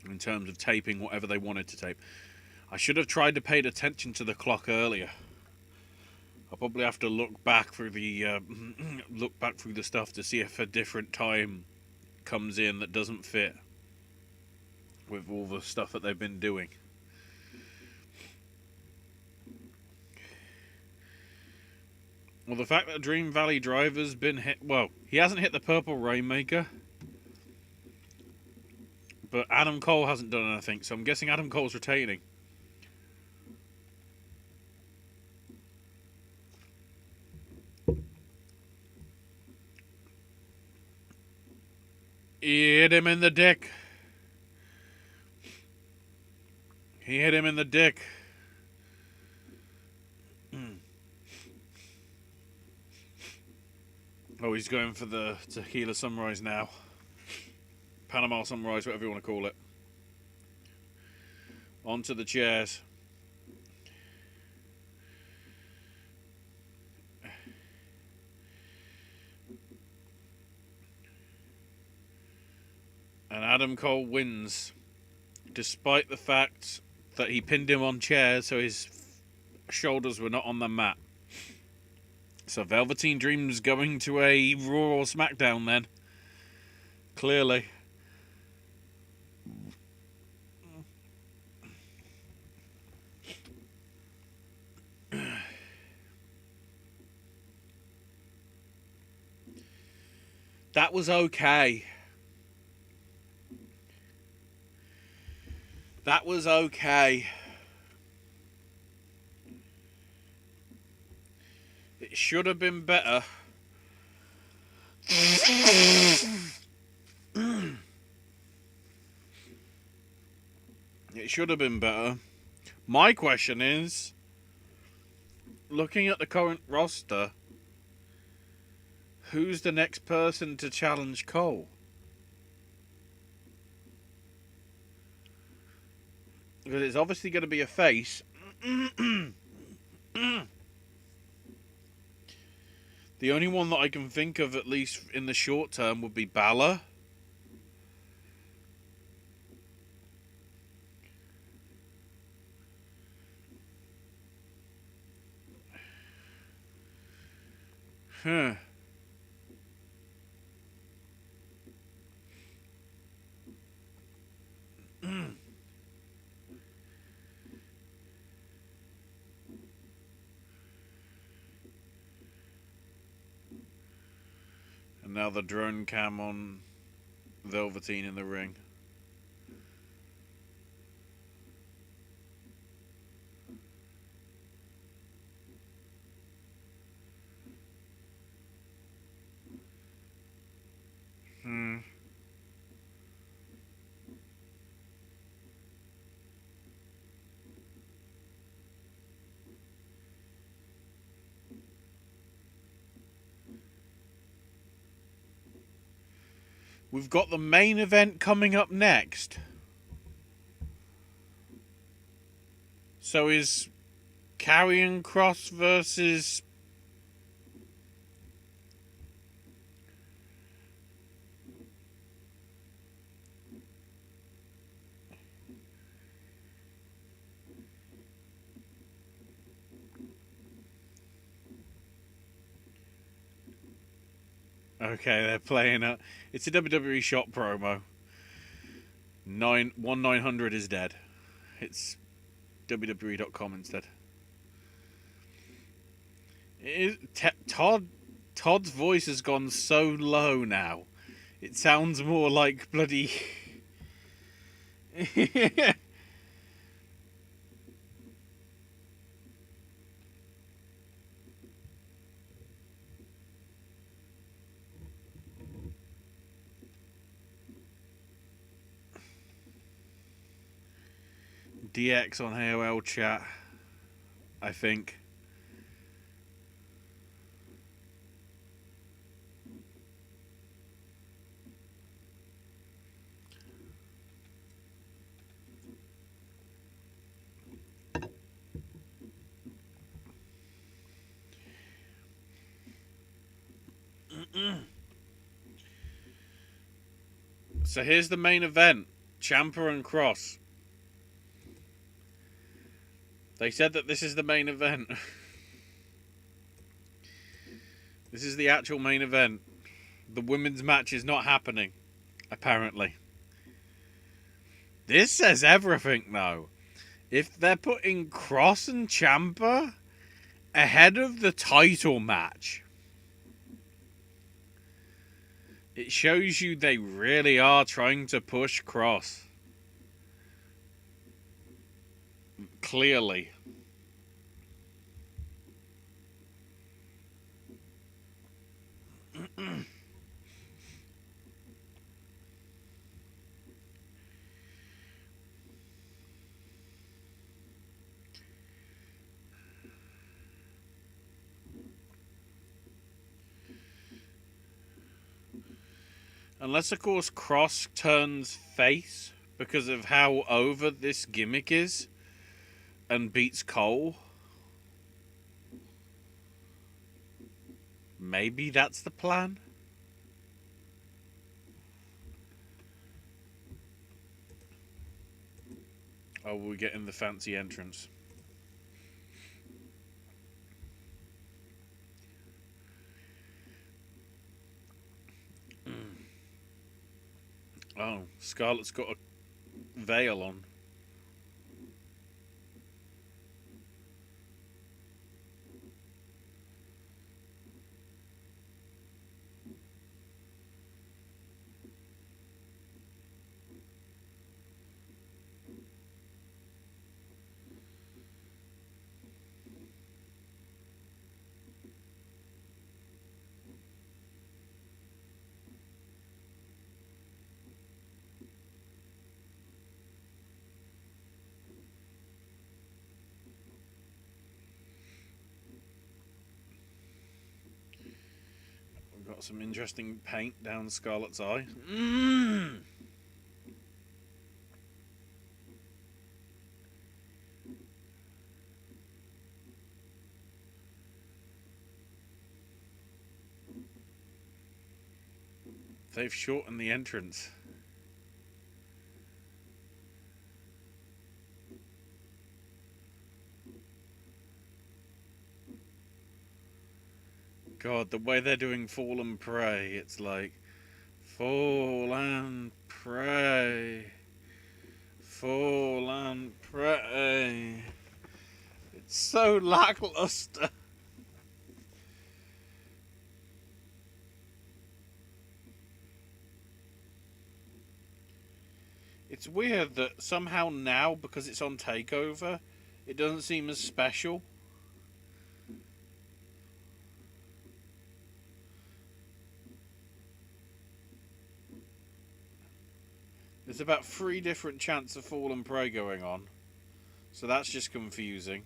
In terms of taping whatever they wanted to tape. I should have tried to pay attention to the clock earlier. I'll probably have to look back through the stuff to see if a different time comes in that doesn't fit with all the stuff that they've been doing. Well, the fact that Dream Valley Driver's been hit... Well, he hasn't hit the Purple Rainmaker. But Adam Cole hasn't done anything, so I'm guessing Adam Cole's retaining. He hit him in the dick. He hit him in the dick. Oh, he's going for the Tequila Sunrise now. Panama Sunrise, whatever you want to call it. Onto the chairs. And Adam Cole wins, despite the fact that he pinned him on chairs so his shoulders were not on the mat. So Velveteen Dream's going to a Raw or SmackDown then. Clearly. That was okay. That was okay. It should have been better. It should have been better. My question is, looking at the current roster, Who's the next person to challenge Cole? Because it's obviously going to be a face. The only one that I can think of, at least in the short term, would be Balor. Huh. And now the drone cam on Velveteen in the ring. We've got the main event coming up next. So is Karrion Kross versus... Okay, they're playing it. It's a WWE shot promo. 900 is dead. It's WWE.com instead. Todd's voice has gone so low now. It sounds more like bloody... DX on AOL chat, I think. So here's the main event. Ciampa and Cross. They said that this is the main event. This is the actual main event. The women's match is not happening, apparently. This says everything, though. If they're putting Cross and Ciampa ahead of the title match, it shows you they really are trying to push Cross. Clearly. Unless, of course, Cross turns face because of how over this gimmick is and beats Cole. Maybe that's the plan. Oh, we're getting the fancy entrance. Oh, Scarlett's got a veil on. some interesting paint down Scarlett's eye. They've shortened the entrance. God, the way they're doing Fall and Pray, it's like Fall and Pray, Fall and Pray. It's so lackluster. It's weird that somehow now, because it's on Takeover, it doesn't seem as special. There's about 3 different chants of Fall and Pray going on. So that's just confusing.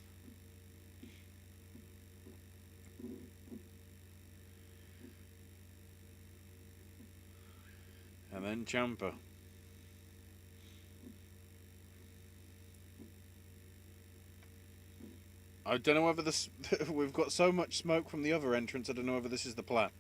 And then Ciampa. I don't know whether this... We've got so much smoke from the other entrance, I don't know whether this is the plan.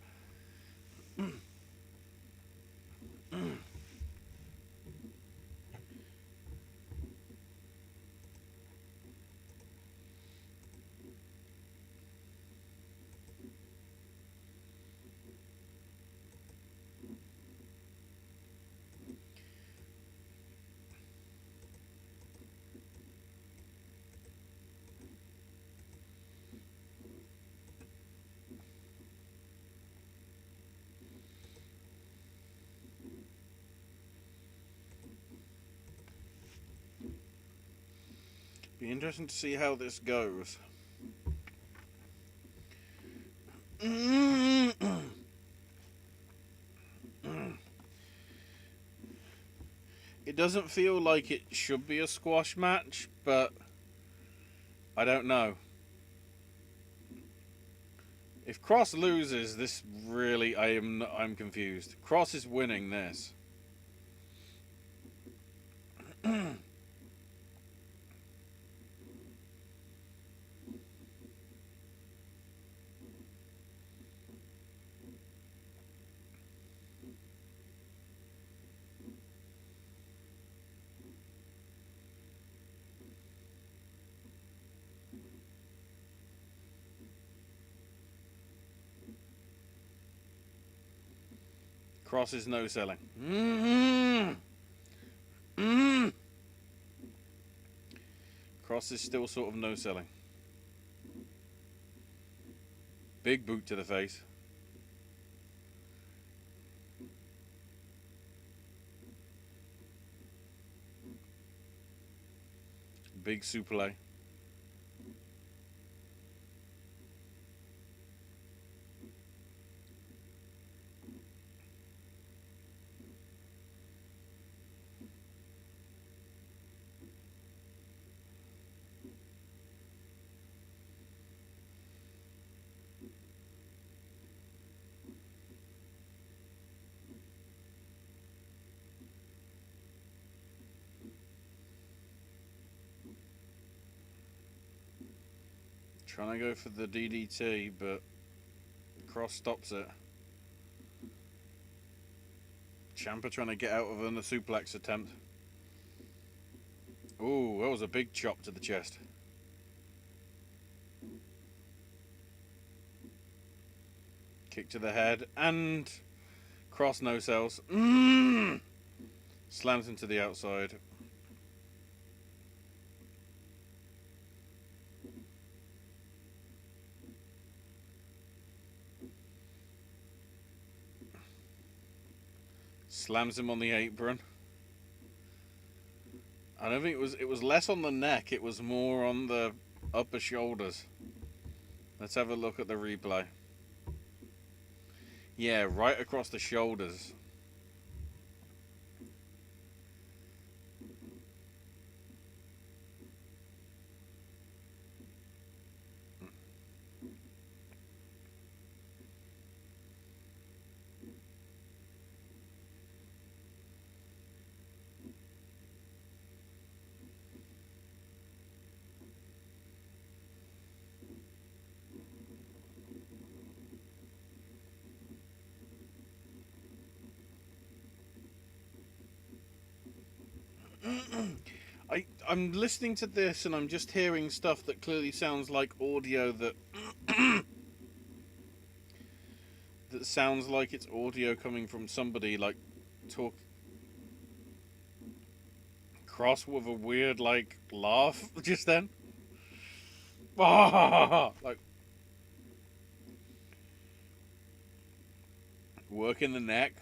Be interesting to see how this goes. It doesn't feel like it should be a squash match, but I don't know. If Cross loses, this really I'm confused. Cross is winning this. Cross is no selling. Cross is still sort of no selling. Big boot to the face. Big suplex. Trying to go for the DDT, but Cross stops it. Ciampa trying to get out of a suplex attempt. Ooh, that was a big chop to the chest. Kick to the head, and Cross no sells. Slams him to the outside. Slams him on the apron. I don't think it was less on the neck, it was more on the upper shoulders. Let's have a look at the replay. Yeah, right across the shoulders. I'm listening to this and I'm just hearing stuff that clearly sounds like audio that that sounds like it's audio coming from somebody like talk cross with a weird like laugh just then. Like working the neck.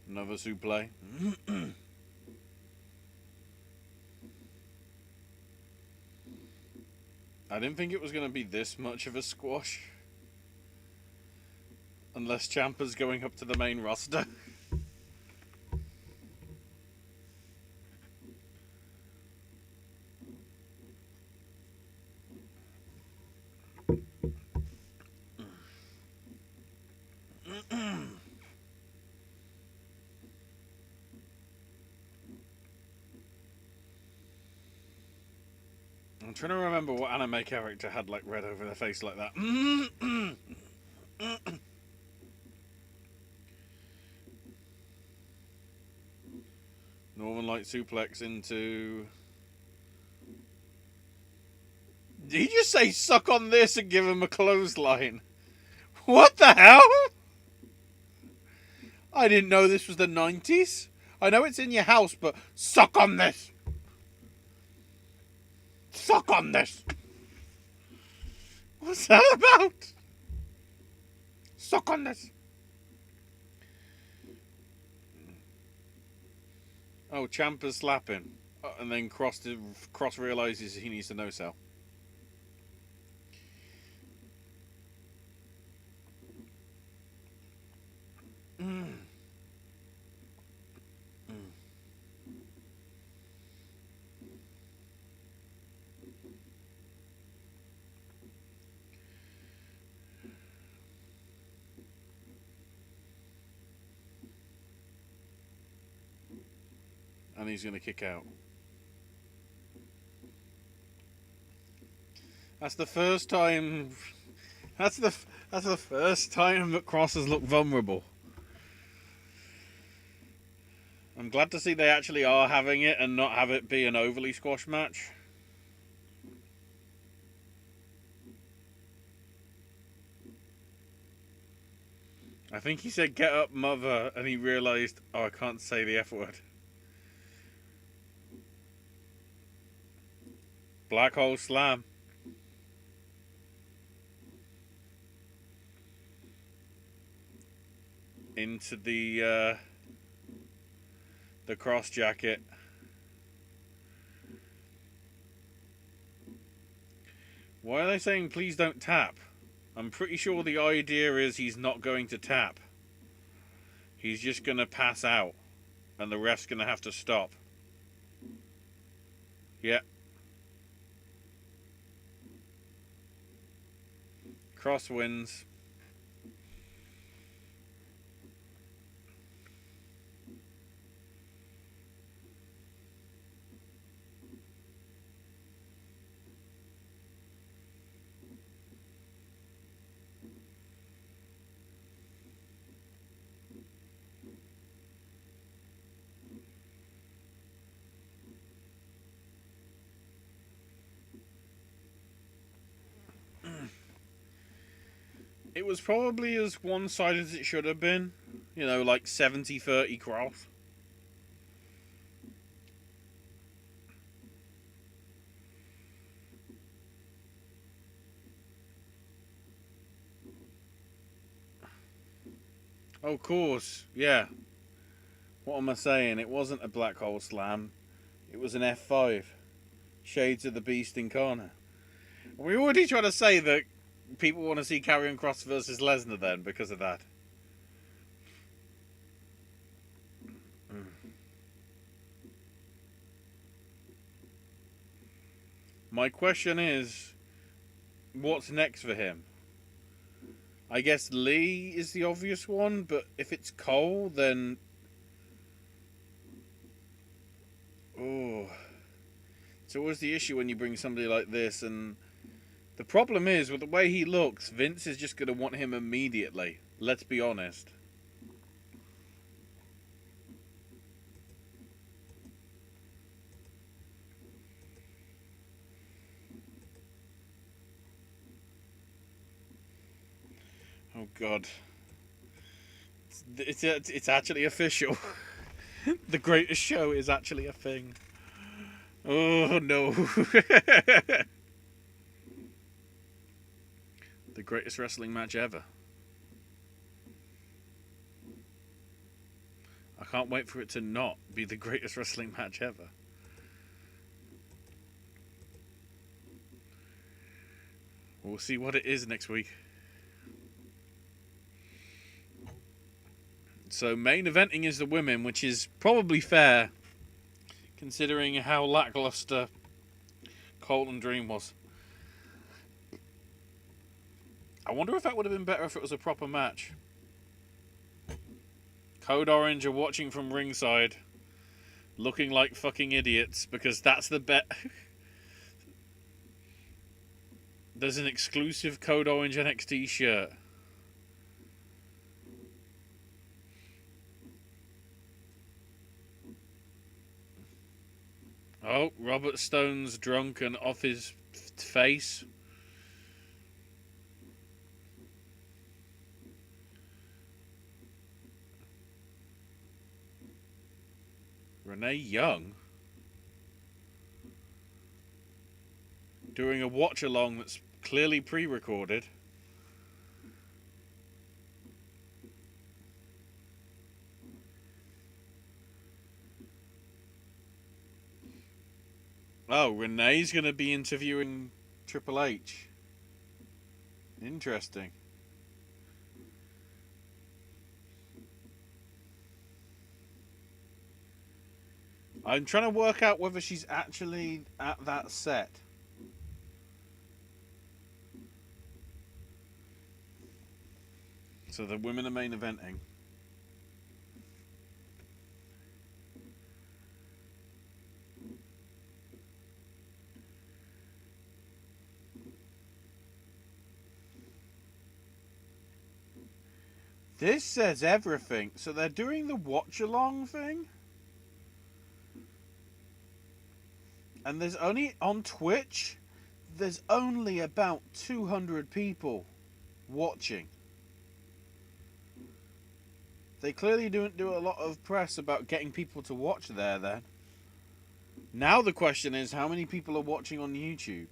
Another suplex. I didn't think it was going to be this much of a squash. Unless Ciampa's going up to the main roster. I'm trying to remember what anime character had like red over their face like that. Northern Light suplex into... Did he just say suck on this and give him a clothesline? What the hell? I didn't know this was the 90s. I know it's in your house, but suck on this. Suck on this. What's that about? Suck on this. Oh, Ciampa's slapping. And then Cross realises he needs to no-sell. And he's going to kick out. That's the first time. That's the first time that Cross has looked vulnerable. I'm glad to see they actually are having it and not have it be an overly squash match. I think he said get up mother and he realised, oh, I can't say the F word. Black hole slam. Into the Cross jacket. Why are they saying please don't tap? I'm pretty sure the idea is he's not going to tap. He's just going to pass out. And the ref's going to have to stop. Yeah. Cross wins. It was probably as one-sided as it should have been. You know, like 70-30 Cross. Oh, of course, yeah. What am I saying? It wasn't a black hole slam. It was an F5. Shades of the Beast incarnate. We already tried to say that people want to see Karrion Kross versus Lesnar then because of that. My question is, what's next for him? I guess Lee is the obvious one, but if it's Cole, then It's always the issue when you bring somebody like this, and the problem is, with the way he looks, Vince is just going to want him immediately. Let's be honest. Oh, God. It's actually official. The greatest show is actually a thing. Oh, no. The greatest wrestling match ever. I can't wait for it to not be the greatest wrestling match ever. We'll see what it is next week. So main eventing is the women, which is probably fair, considering how lackluster Colton Dream was. I wonder if that would have been better if it was a proper match. Code Orange are watching from ringside, looking like fucking idiots, because that's the bet. There's an exclusive Code Orange NXT shirt. Oh, Robert Stone's drunk and off his face. Renee Young doing a watch along that's clearly pre-recorded. Oh, Renee's going to be interviewing Triple H. Interesting. I'm trying to work out whether she's actually at that set. So the women are main eventing. This says everything. So they're doing the watch-along thing? And there's only, on Twitch, there's only about 200 people watching. They clearly don't do a lot of press about getting people to watch there then. Now the question is, how many people are watching on YouTube?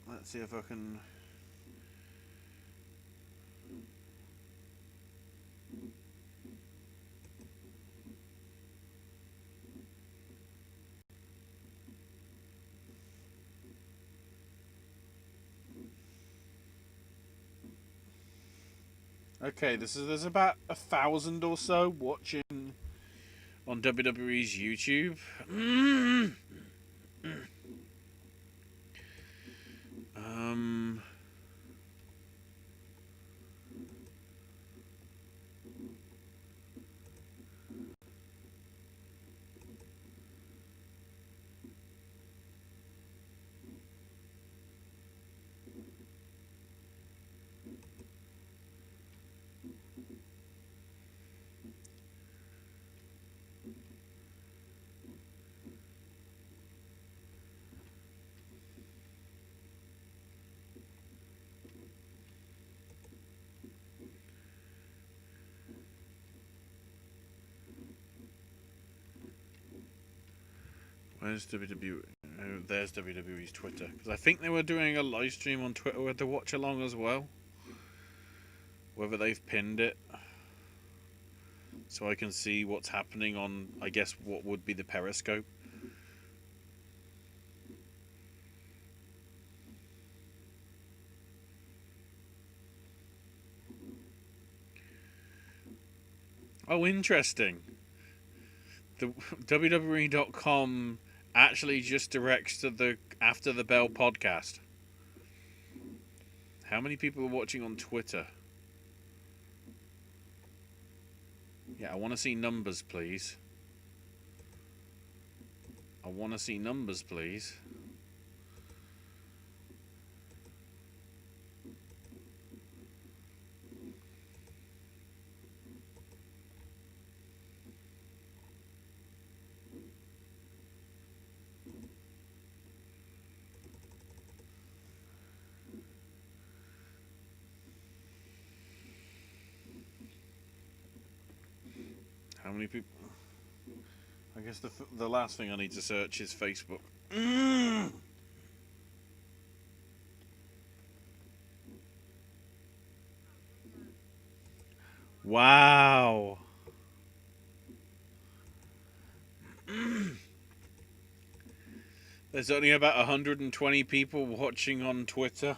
Let's see if I can... Okay, there's about 1,000 or so watching on WWE's YouTube. Where's WWE? Oh, there's WWE's Twitter. Because I think they were doing a live stream on Twitter with the watch along as well. Whether they've pinned it. So I can see what's happening on, I guess, what would be the Periscope. Oh, interesting. The WWE.com actually just directs to the After the Bell podcast. How many people are watching on Twitter? Yeah, I want to see numbers, please. I want to see numbers, please. How many people? I guess the last thing I need to search is Facebook. Wow. There's only about 120 people watching on Twitter.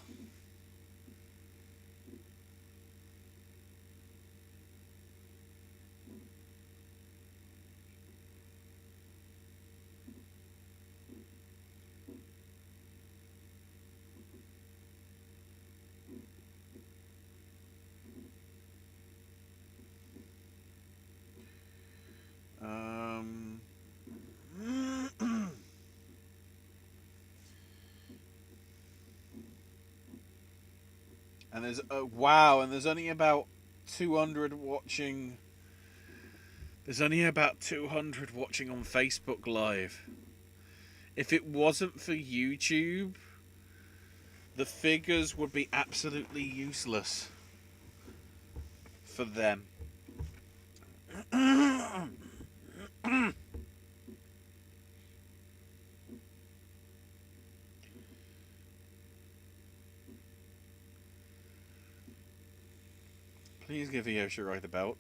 And there's wow, and there's only about 200 watching. There's only about 200 watching on Facebook Live. If it wasn't for YouTube, the figures would be absolutely useless for them. Please give Io Shirai the belt.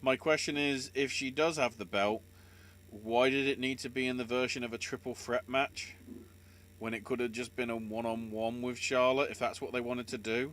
My question is, if she does have the belt, why did it need to be in the version of a triple threat match when it could have just been a one-on-one with Charlotte, if that's what they wanted to do?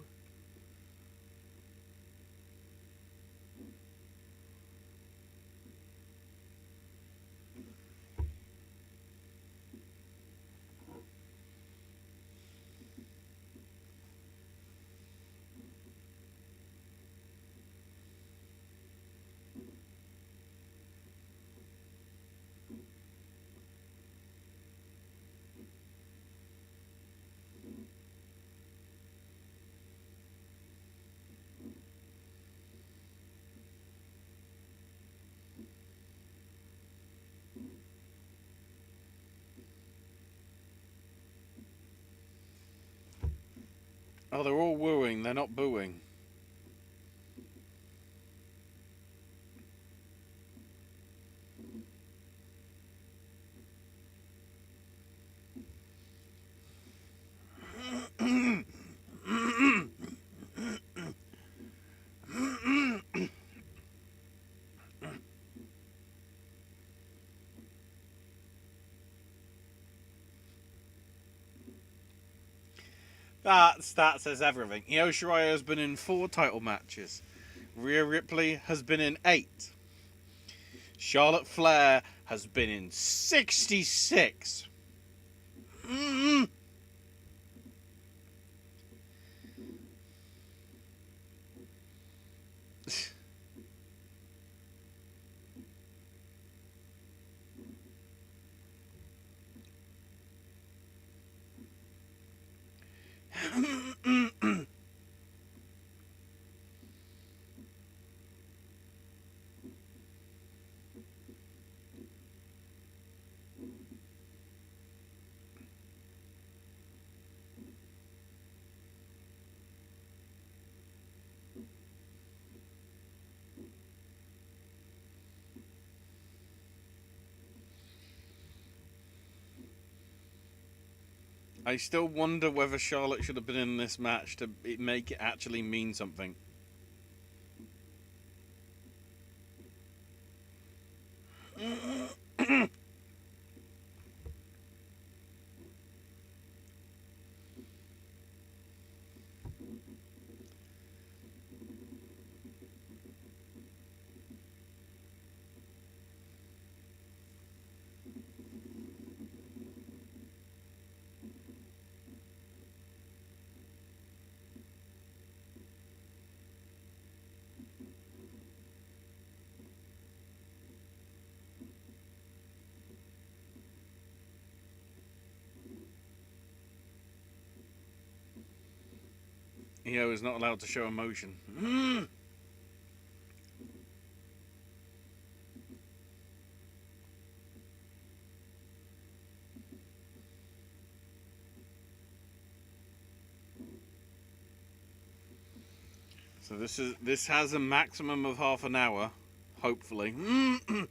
Oh, they're all wooing, they're not booing. That says everything. Io Shirai has been in 4 title matches. Rhea Ripley has been in 8. Charlotte Flair has been in 66. I still wonder whether Charlotte should have been in this match to make it actually mean something. Io is not allowed to show emotion. So this has a maximum of half an hour, hopefully. So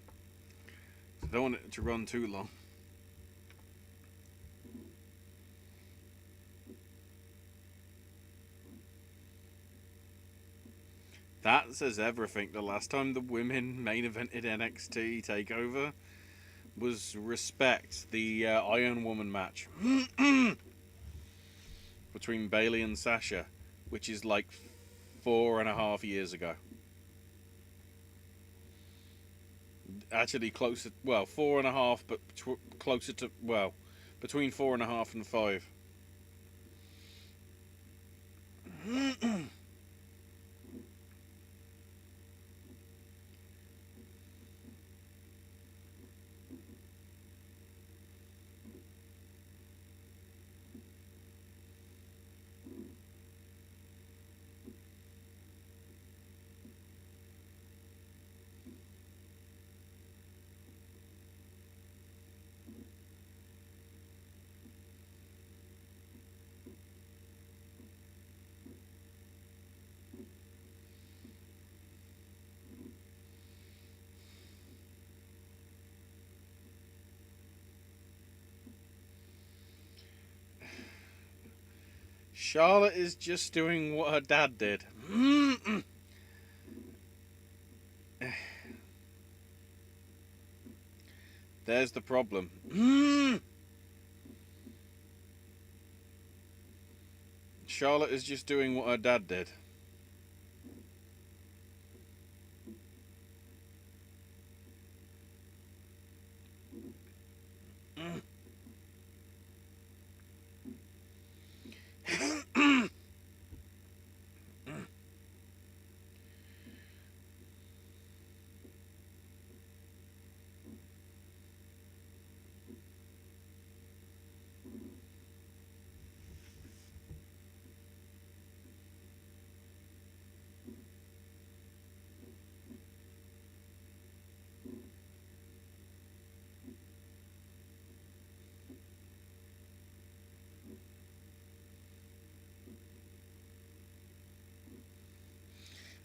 I don't want it to run too long. That says everything. The last time the women main evented NXT Takeover was Respect, the Iron Woman match between Bayley and Sasha, which is like 4.5 years ago. Actually, closer. Well, 4.5, but closer to, well, between 4.5 and 5. Charlotte is just doing what her dad did. There's the problem. Charlotte is just doing what her dad did.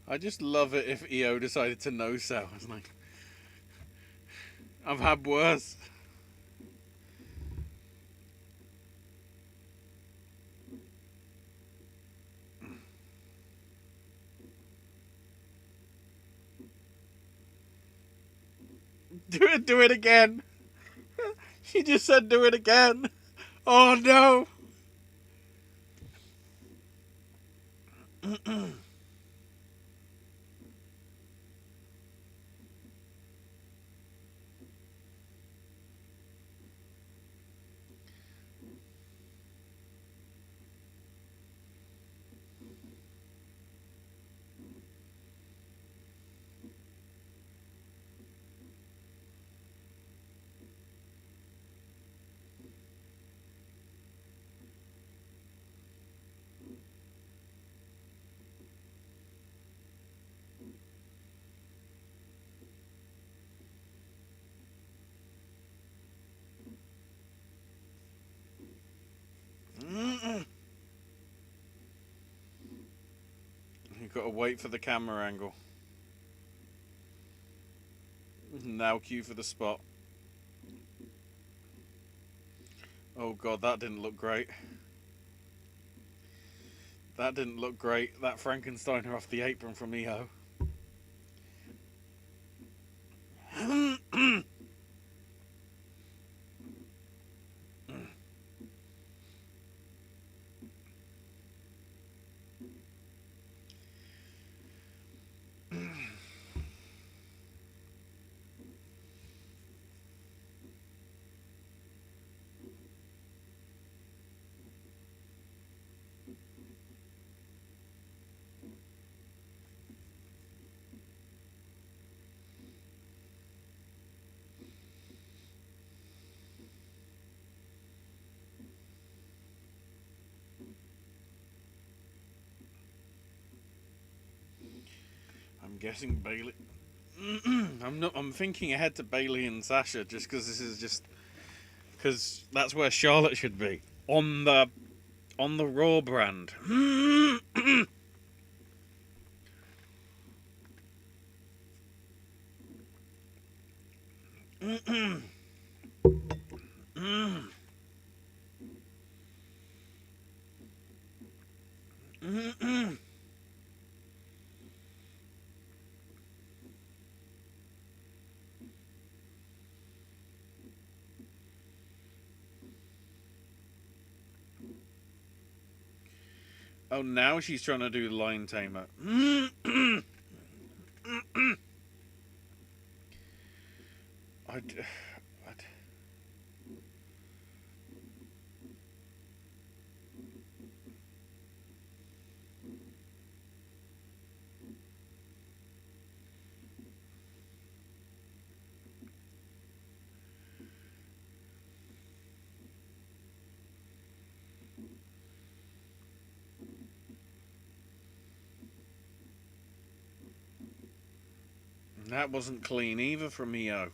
I just love it if EO decided to no-sell. It's like, I've had worse. Do it again. She just said do it again. Oh no. You've got to wait for the camera angle. Now cue for the spot. Oh god, that didn't look great. That didn't look great. That Frankensteiner off the apron from EO. guessing Bailey. I'm thinking ahead to Bailey and Sasha just because that's where Charlotte should be on the Raw brand. Oh, now she's trying to do line tamer. That wasn't clean either from Io.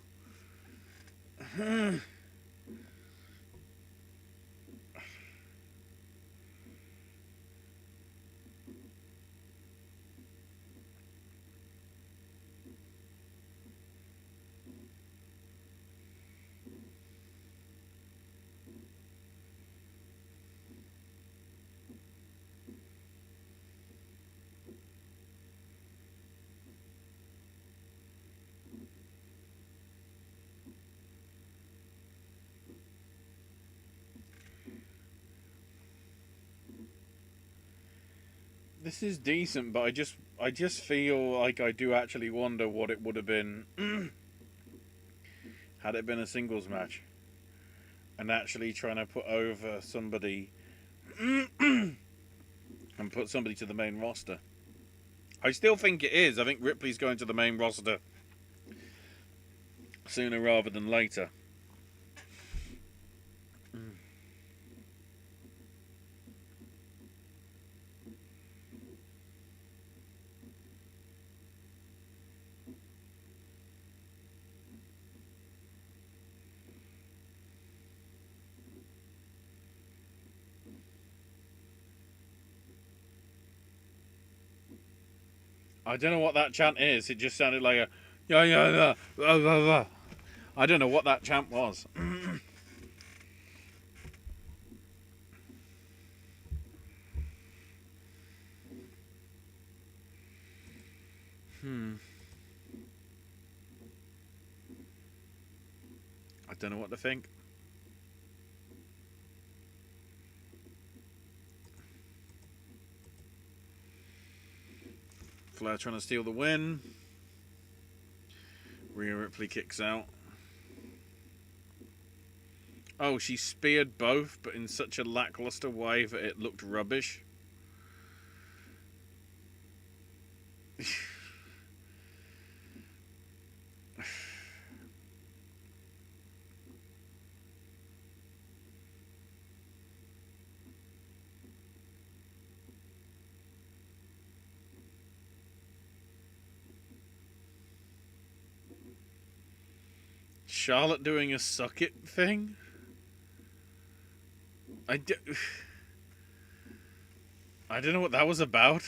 This is decent, but I just feel like I do actually wonder what it would have been had it been a singles match, and actually trying to put over somebody and put somebody to the main roster. I still think it is. I think Ripley's going to the main roster sooner rather than later. I don't know what that chant is. It just sounded like a yeah. I don't know what that chant was. I don't know what to think. Flair trying to steal the win. Rhea Ripley kicks out. Oh, she speared both, but in such a lackluster way that it looked rubbish. Charlotte doing a suck it thing? I don't know what that was about.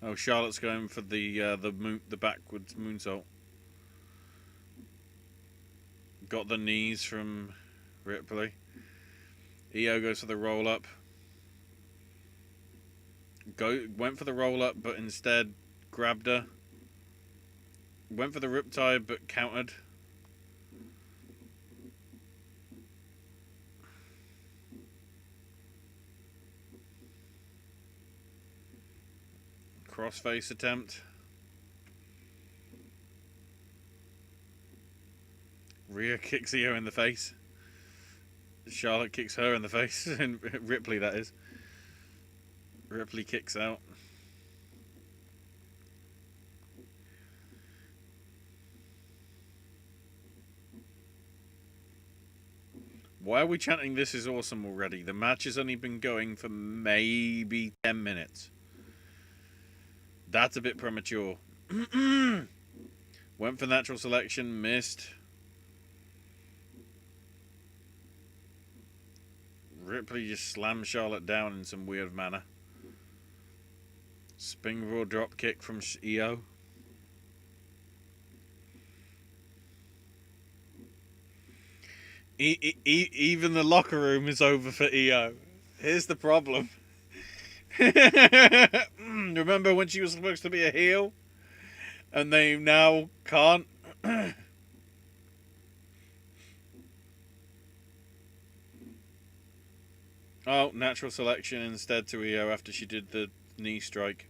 Oh, Charlotte's going for the backwards moonsault. Got the knees from Ripley. Io goes for the roll up. Went for the roll up, but instead grabbed her. Went for the riptide, but countered. Crossface attempt. Rhea kicks Io in the face. Charlotte kicks her in the face. Ripley, that is. Ripley kicks out. Why are we chanting "This is awesome" already? The match has only been going for maybe 10 minutes. That's a bit premature. Went for natural selection, missed. Ripley just slammed Charlotte down in some weird manner. Springboard drop kick from Io. Even the locker room is over for Io. Here's the problem. Remember when she was supposed to be a heel? And they now can't? Oh, natural selection instead to Io after she did the knee strike.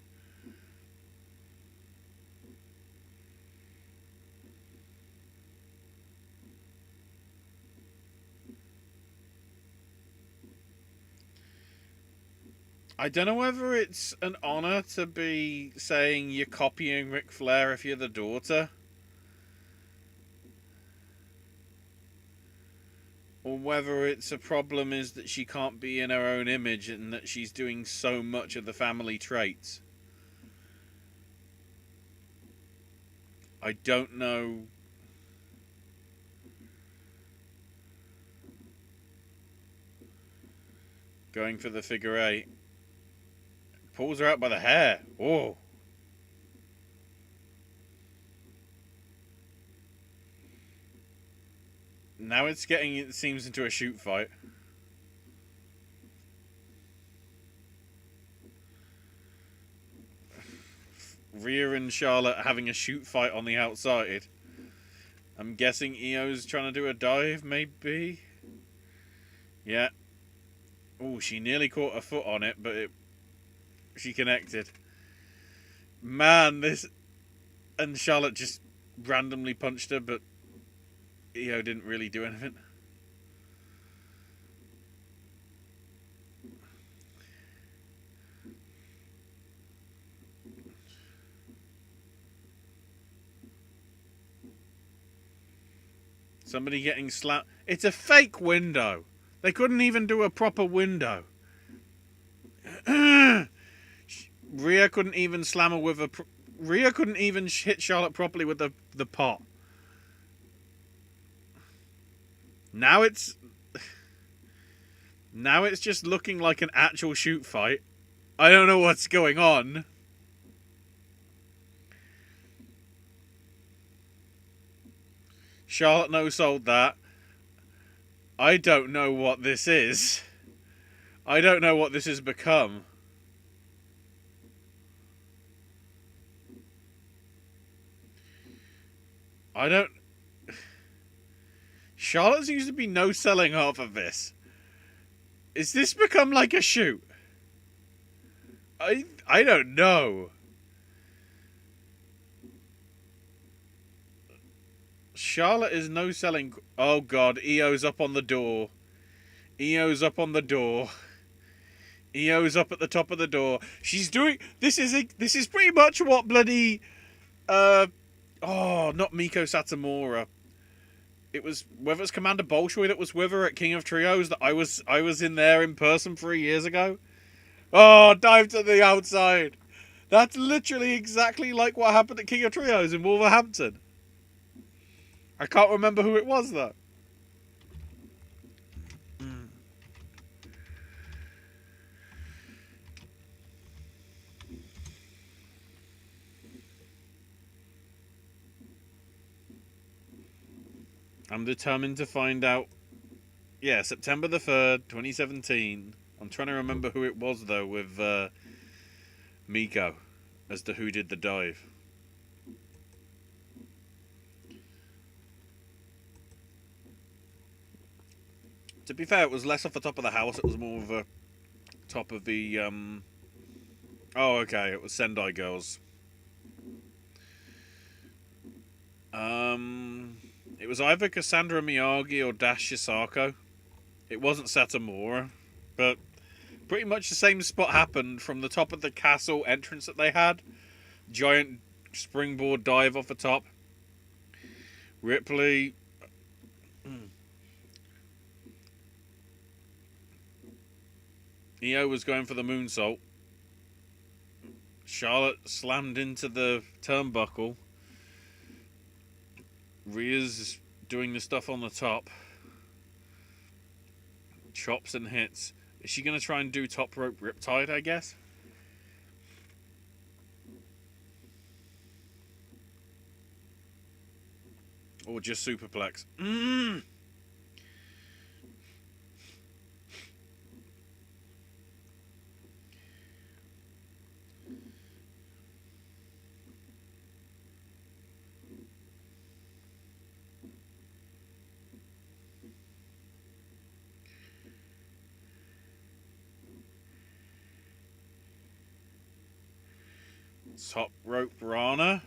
I don't know whether it's an honour to be saying you're copying Ric Flair if you're the daughter. Or whether it's a problem is that she can't be in her own image and that she's doing so much of the family traits. I don't know. Going for the figure eight. Pulls her out by the hair. Oh. Now it seems, into a shoot fight. Rhea and Charlotte having a shoot fight on the outside. I'm guessing Io's trying to do a dive, maybe? Yeah. Oh, she nearly caught her foot on it, but she connected. Man, this... And Charlotte just randomly punched her, but Io didn't really do anything. Somebody getting slapped. It's a fake window. They couldn't even do a proper window. Rhea couldn't even slam her with a... Rhea couldn't even hit Charlotte properly with the pot. Now it's just looking like an actual shoot fight. I don't know what's going on. Charlotte no-sold that. I don't know what this is. I don't know what this has become. I don't... Charlotte seems to be no-selling half of this. Is this become like a shoot? I don't know. Charlotte is no-selling... Oh, God. Io's up on the door. Io's up on the door. Io's up at the top of the door. She's doing... This is pretty much what bloody... not Miko Satomura. It was... Whether it's Commander Bolshoi that was with her at King of Trios that I was in there in person 3 years ago. Oh, dive to the outside. That's literally exactly like what happened at King of Trios in Wolverhampton. I can't remember who it was, though. I'm determined to find out. Yeah, September the 3rd, 2017. I'm trying to remember who it was, though, with Miko as to who did the dive. To be fair, it was less off the top of the house. It was more of a top of the... Oh, okay. It was Sendai Girls. It was either Cassandra Miyagi or Dash Shisako. It wasn't Satomura. But pretty much the same spot happened from the top of the castle entrance that they had. Giant springboard dive off the top. Ripley... Io was going for the moonsault. Charlotte slammed into the turnbuckle. Rhea's doing the stuff on the top. Chops and hits. Is she going to try and do top rope riptide, I guess? Or just superplex? Top rope Rana.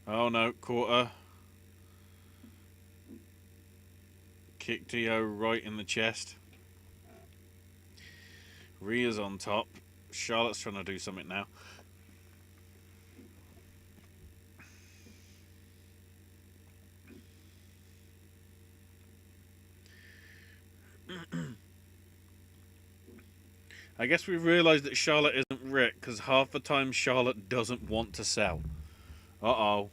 Oh no, quarter. Kicked Io right in the chest. Rhea's on top. Charlotte's trying to do something now. I guess we've realised that Charlotte isn't Rick because half the time Charlotte doesn't want to sell. Uh-oh.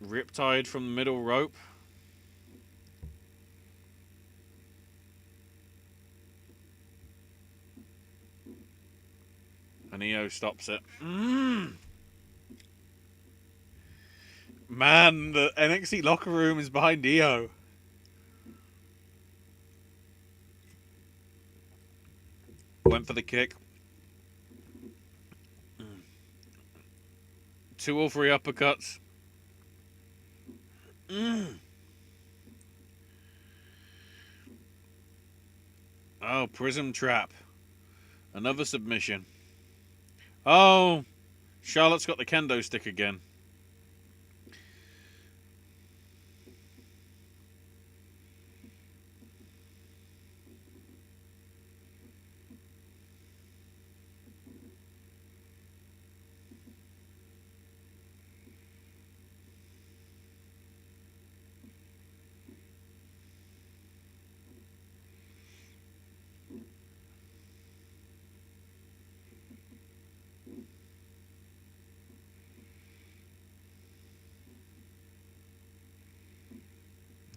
Riptide from the middle rope. And Io stops it. Man, the NXT locker room is behind Io. Went for the kick. 2 or 3 uppercuts. Oh, Prism Trap. Another submission. Oh, Charlotte's got the kendo stick again.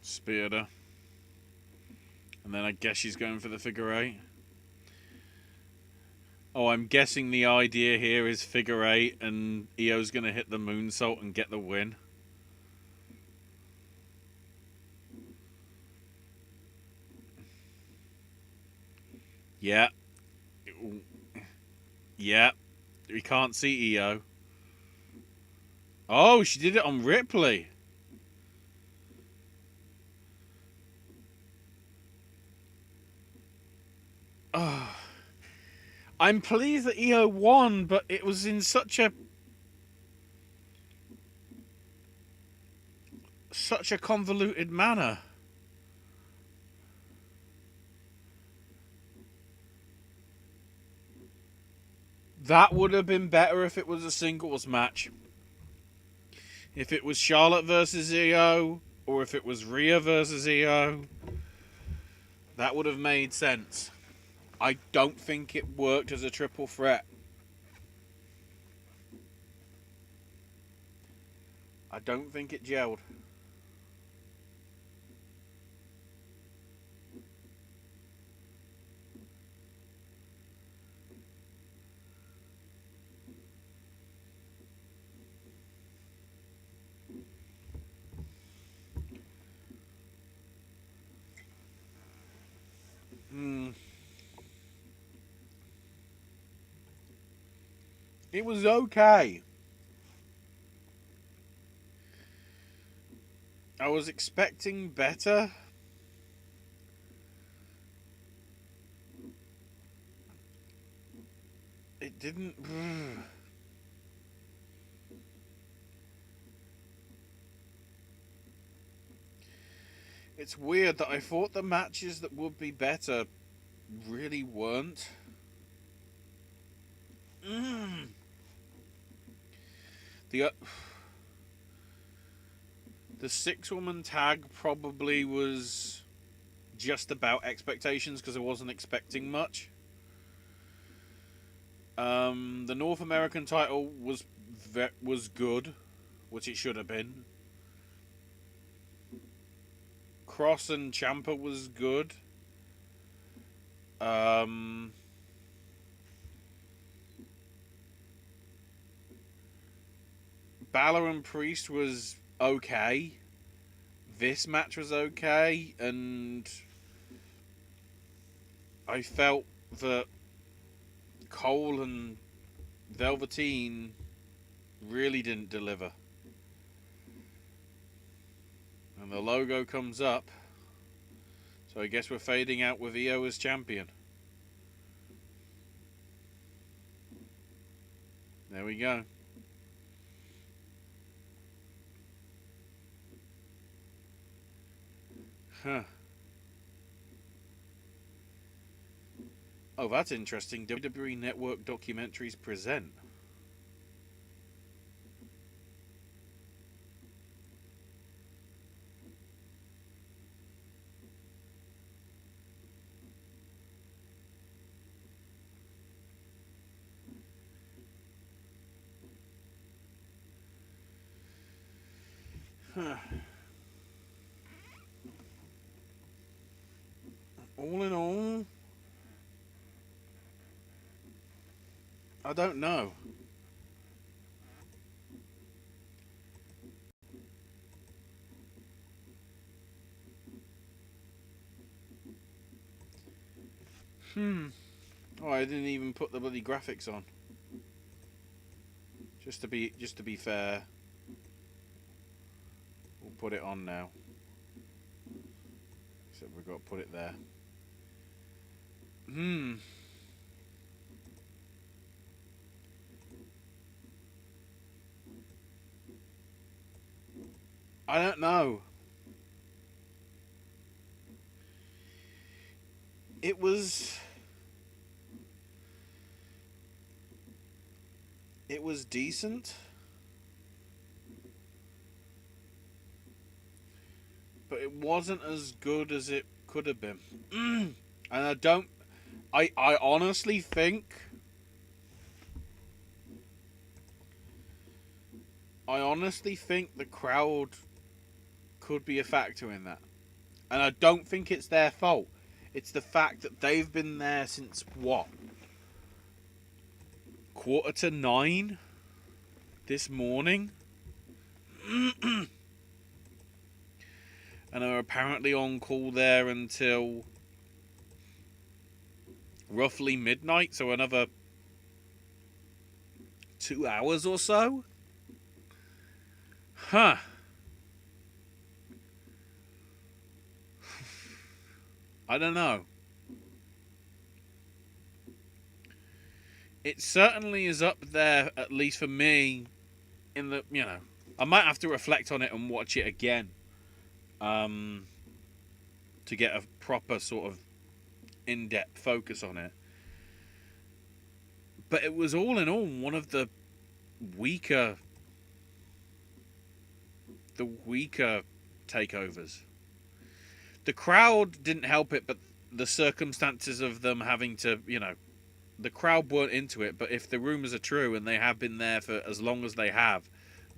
Speared her. And then I guess she's going for the figure 8. Oh, I'm guessing the idea here is figure 8 and Io's going to hit the moonsault and get the win. Yeah. Yeah. We can't see Io. Oh, she did it on Ripley. Oh. I'm pleased that Io won, but it was in such a convoluted manner. That would have been better if it was a singles match. If it was Charlotte versus Io, or if it was Rhea versus Io, that would have made sense. I don't think it worked as a triple threat. I don't think it gelled. It was okay. I was expecting better. It didn't. It's weird that I thought the matches that would be better really weren't. The The 6-woman tag probably was just about expectations because I wasn't expecting much. The North American title was good, which it should have been. Cross and Ciampa was good. Balor and Priest was okay. This match was okay, and I felt that Cole and Velveteen really didn't deliver. And the logo comes up, so I guess we're fading out with Io as champion. There we go. Huh. Oh, that's interesting. WWE Network documentaries present. Huh. All in all, I don't know. Oh, I didn't even put the bloody graphics on. Just to be fair, we'll put it on now. Except we've got to put it there. I don't know. It was decent, but it wasn't as good as it could have been. And I honestly think the crowd could be a factor in that. And I don't think it's their fault. It's the fact that they've been there since what? 8:45 this morning? And are apparently on call there until roughly midnight, so another 2 hours or so? Huh. I don't know. It certainly is up there, at least for me, in the, I might have to reflect on it and watch it again. To get a proper sort of in-depth focus on it. But it was all in all one of the weaker takeovers. The crowd didn't help it, but the circumstances of them having to, the crowd weren't into it, but if the rumours are true and they have been there for as long as they have,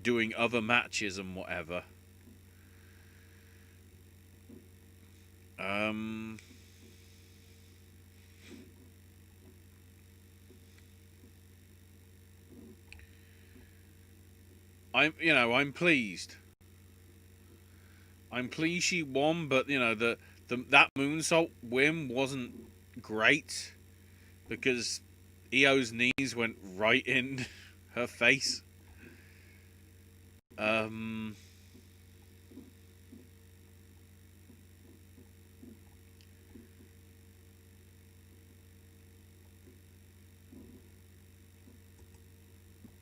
doing other matches and whatever, I'm pleased. I'm pleased she won, but that moonsault win wasn't great because Io's knees went right in her face.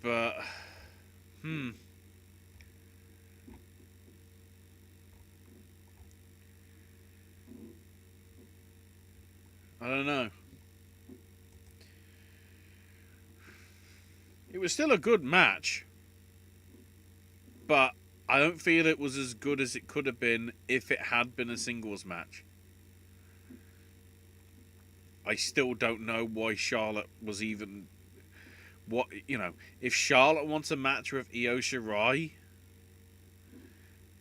But I don't know. It was still a good match, but I don't feel it was as good as it could have been if it had been a singles match. I still don't know why Charlotte was even... if Charlotte wants a match with Io Shirai,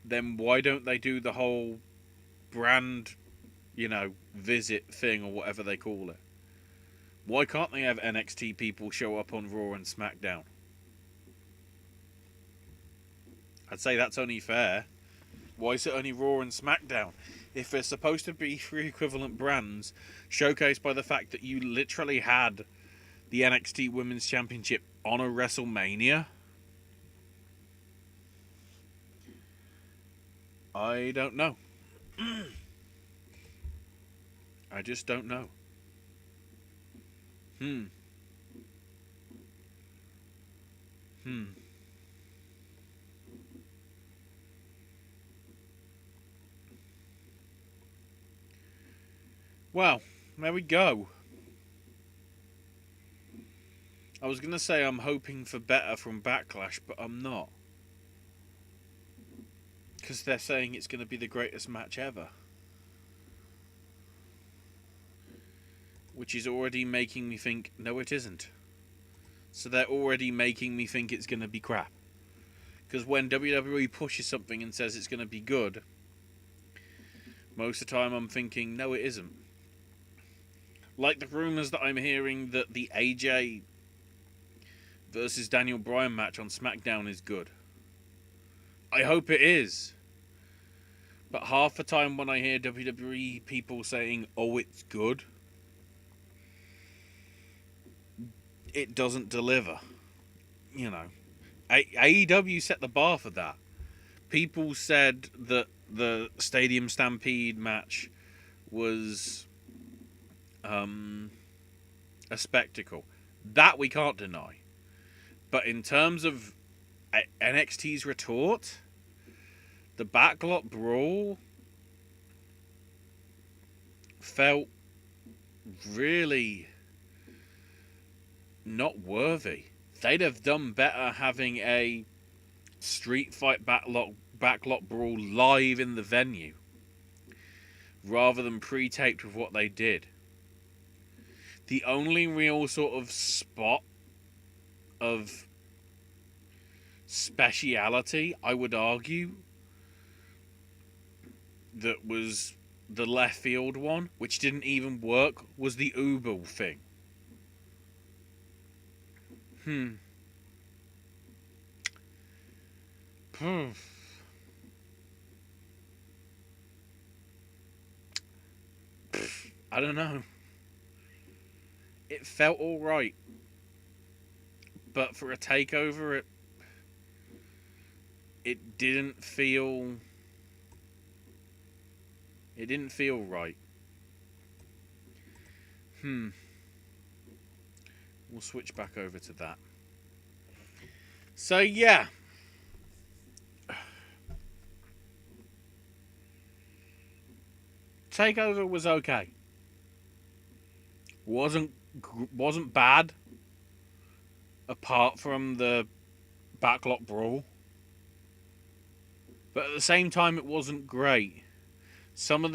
then why don't they do the whole brand, visit thing or whatever they call it? Why can't they have NXT people show up on Raw and SmackDown? I'd say that's only fair. Why is it only Raw and SmackDown? If they're supposed to be three equivalent brands, showcased by the fact that you literally had the NXT Women's Championship on a WrestleMania? I don't know. I just don't know. Well, there we go. I was going to say I'm hoping for better from Backlash, but I'm not. Because they're saying it's going to be the greatest match ever. Which is already making me think, no it isn't. So they're already making me think it's going to be crap. Because when WWE pushes something and says it's going to be good, most of the time I'm thinking, no it isn't. Like the rumours that I'm hearing that the AJ versus Daniel Bryan match on SmackDown is good. I hope it is. But half the time when I hear WWE people saying, oh, it's good, it doesn't deliver. AEW set the bar for that. People said that the Stadium Stampede match was a spectacle. That we can't deny. But in terms of NXT's retort, the Backlot Brawl felt really not worthy. They'd have done better having a street fight backlot brawl live in the venue rather than pre-taped with what they did. The only real sort of spot of speciality, I would argue, that was the left field one, which didn't even work, was the Uber thing. I don't know. It felt alright. But for a takeover, it didn't feel... It didn't feel right. We'll switch back over to that. So, yeah. Takeover was okay. Wasn't bad. Apart from the backlot brawl. But at the same time, it wasn't great. Some of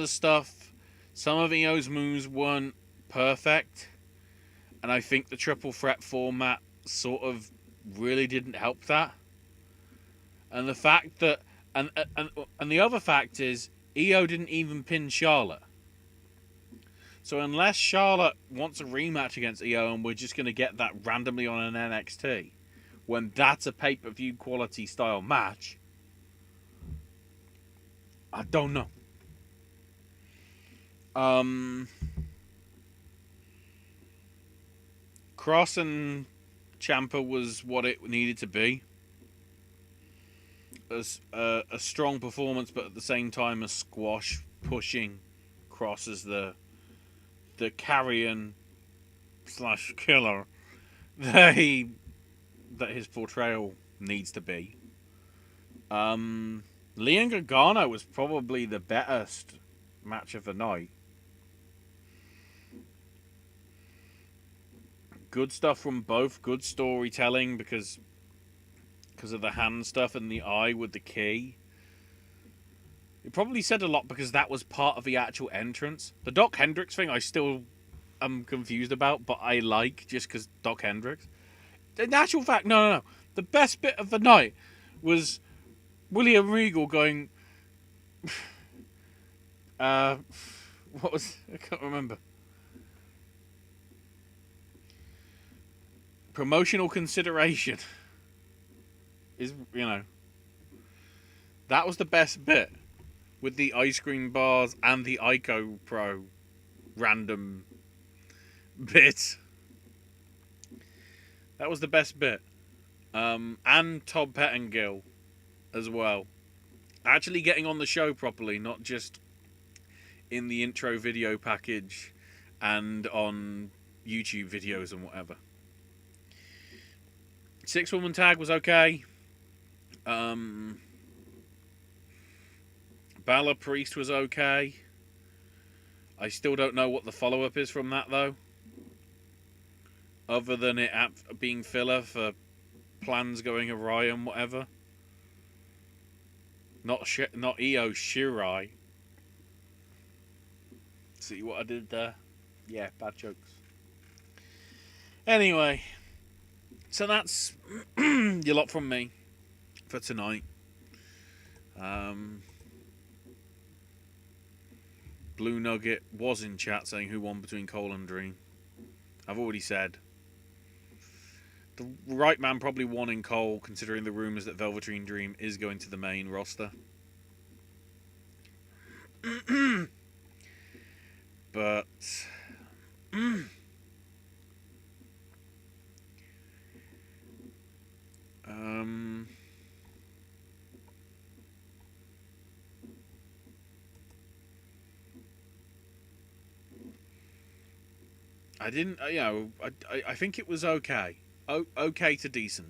Io's moves weren't perfect. And I think the triple threat format sort of really didn't help that. And the fact that... And the other fact is, Io didn't even pin Charlotte. So unless Charlotte wants a rematch against Io and we're just going to get that randomly on an NXT, when that's a pay-per-view quality style match, I don't know. Cross and Ciampa was what it needed to be. As a strong performance, but at the same time a squash, pushing Cross as the carrion / killer that his portrayal needs to be. Leon Gargano was probably the best match of the night. Good stuff from both. Good storytelling, because because of the hand stuff and the eye with the key. It probably said a lot because that was part of the actual entrance. The Doc Hendricks thing I still am confused about, but I like just because Doc Hendricks. In actual fact, no. The best bit of the night was William Regal going... what was... I can't remember. Promotional consideration. Is, that was the best bit. With the ice cream bars and the Ico Pro random bit. That was the best bit. And Todd Pettengill as well. Actually getting on the show properly, not just in the intro video package and on YouTube videos and whatever. 6-woman tag was okay. Balor Priest was okay. I still don't know what the follow-up is from that, though. Other than it being filler for plans going awry and whatever. Not Io Shirai. See what I did there? Yeah, bad jokes. Anyway, so that's your lot from me for tonight. Blue Nugget was in chat saying who won between Cole and Dream. I've already said. The right man probably won in Cole, considering the rumours that Velveteen Dream is going to the main roster. But... I didn't, I think it was okay. Okay to decent.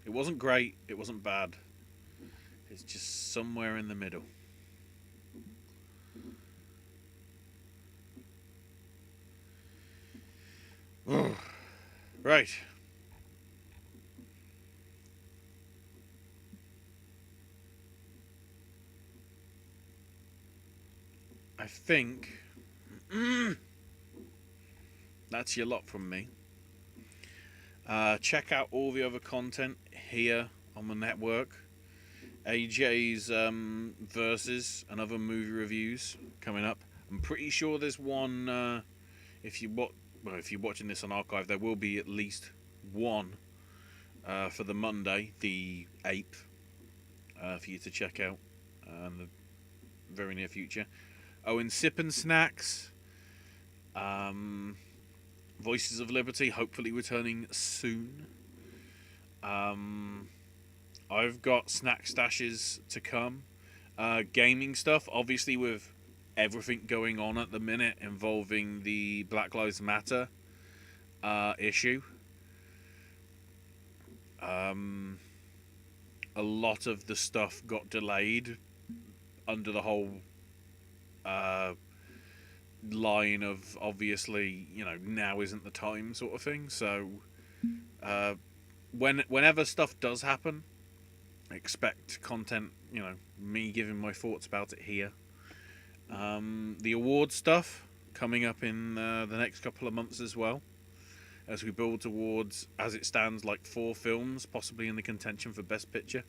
It wasn't great, it wasn't bad. It's just somewhere in the middle. Right. I think that's your lot from me. Check out all the other content here on the network. AJ's versus and other movie reviews coming up. I'm pretty sure there's one. If you're watching this on archive, there will be at least one for the Monday, the 8th, for you to check out in the very near future. In Sip and Snacks. Voices of Liberty, hopefully returning soon. I've got snack stashes to come. Gaming stuff, obviously with everything going on at the minute involving the Black Lives Matter issue. A lot of the stuff got delayed under the whole line of obviously, now isn't the time sort of thing. So whenever stuff does happen, expect content, me giving my thoughts about it here. The award stuff coming up in the next couple of months as well, as we build towards, as it stands, like 4 films possibly in the contention for Best Picture,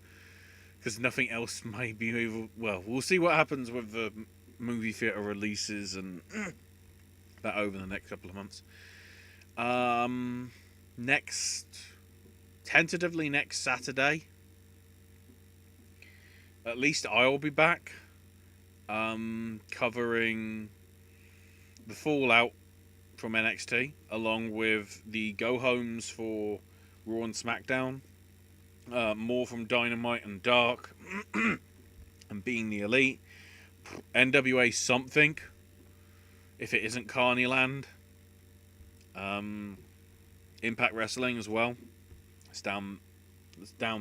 because nothing else may be able. Well, we'll see what happens with the movie theatre releases and that over the next couple of months. Tentatively next Saturday, at least I'll be back, covering the fallout from NXT, along with the go-homes for Raw and SmackDown, more from Dynamite and Dark, and Being the Elite, NWA something, if it isn't Carneyland, Impact Wrestling as well. It's down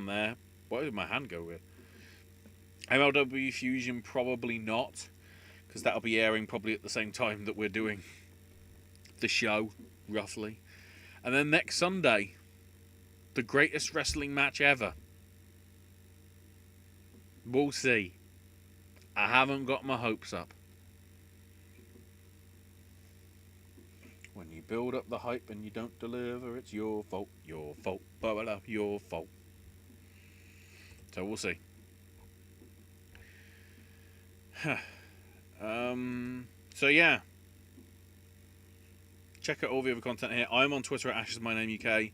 there. What did my hand go with? MLW Fusion, probably not, because that'll be airing probably at the same time that we're doing the show, roughly. And then next Sunday, the greatest wrestling match ever. We'll see. I haven't got my hopes up. When you build up the hype and you don't deliver, it's your fault, your fault, your fault. So we'll see. So yeah. Check out all the other content here. I'm on Twitter at AshesMyNameUK.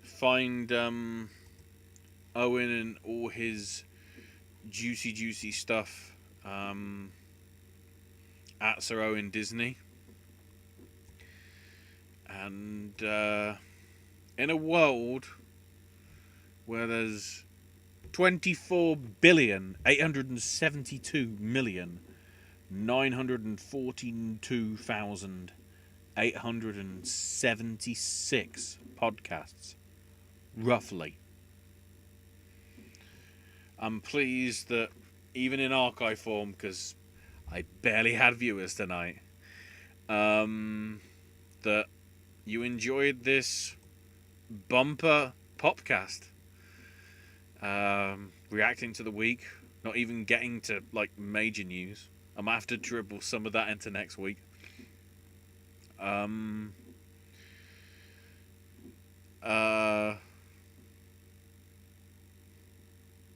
Find Owen and all his juicy stuff at Sir Owen Disney. And in a world where there's 24,872,942,876 podcasts, roughly. I'm pleased that even in archive form, because I barely had viewers tonight, that you enjoyed this bumper Popcast. Reacting to the week, not even getting to like major news. I might have to dribble some of that into next week.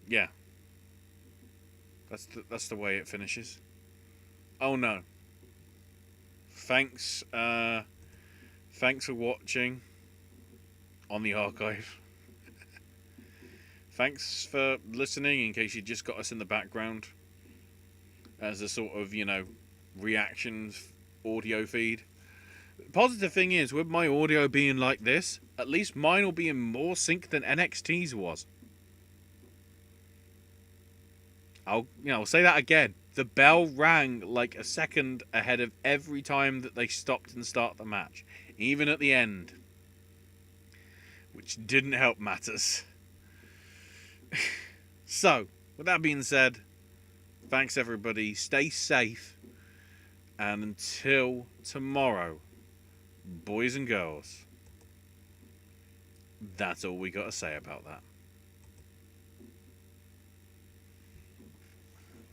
Yeah. That's the way it finishes. Oh no. Thanks for watching on the archive. Thanks for listening, in case you just got us in the background as a sort of, reactions audio feed. The positive thing is, with my audio being like this, at least mine will be in more sync than NXT's was. I'll say that again. The bell rang like a second ahead of every time that they stopped and started the match, even at the end, which didn't help matters. So, with that being said, thanks everybody, stay safe, and until tomorrow, boys and girls, that's all we got to say about that.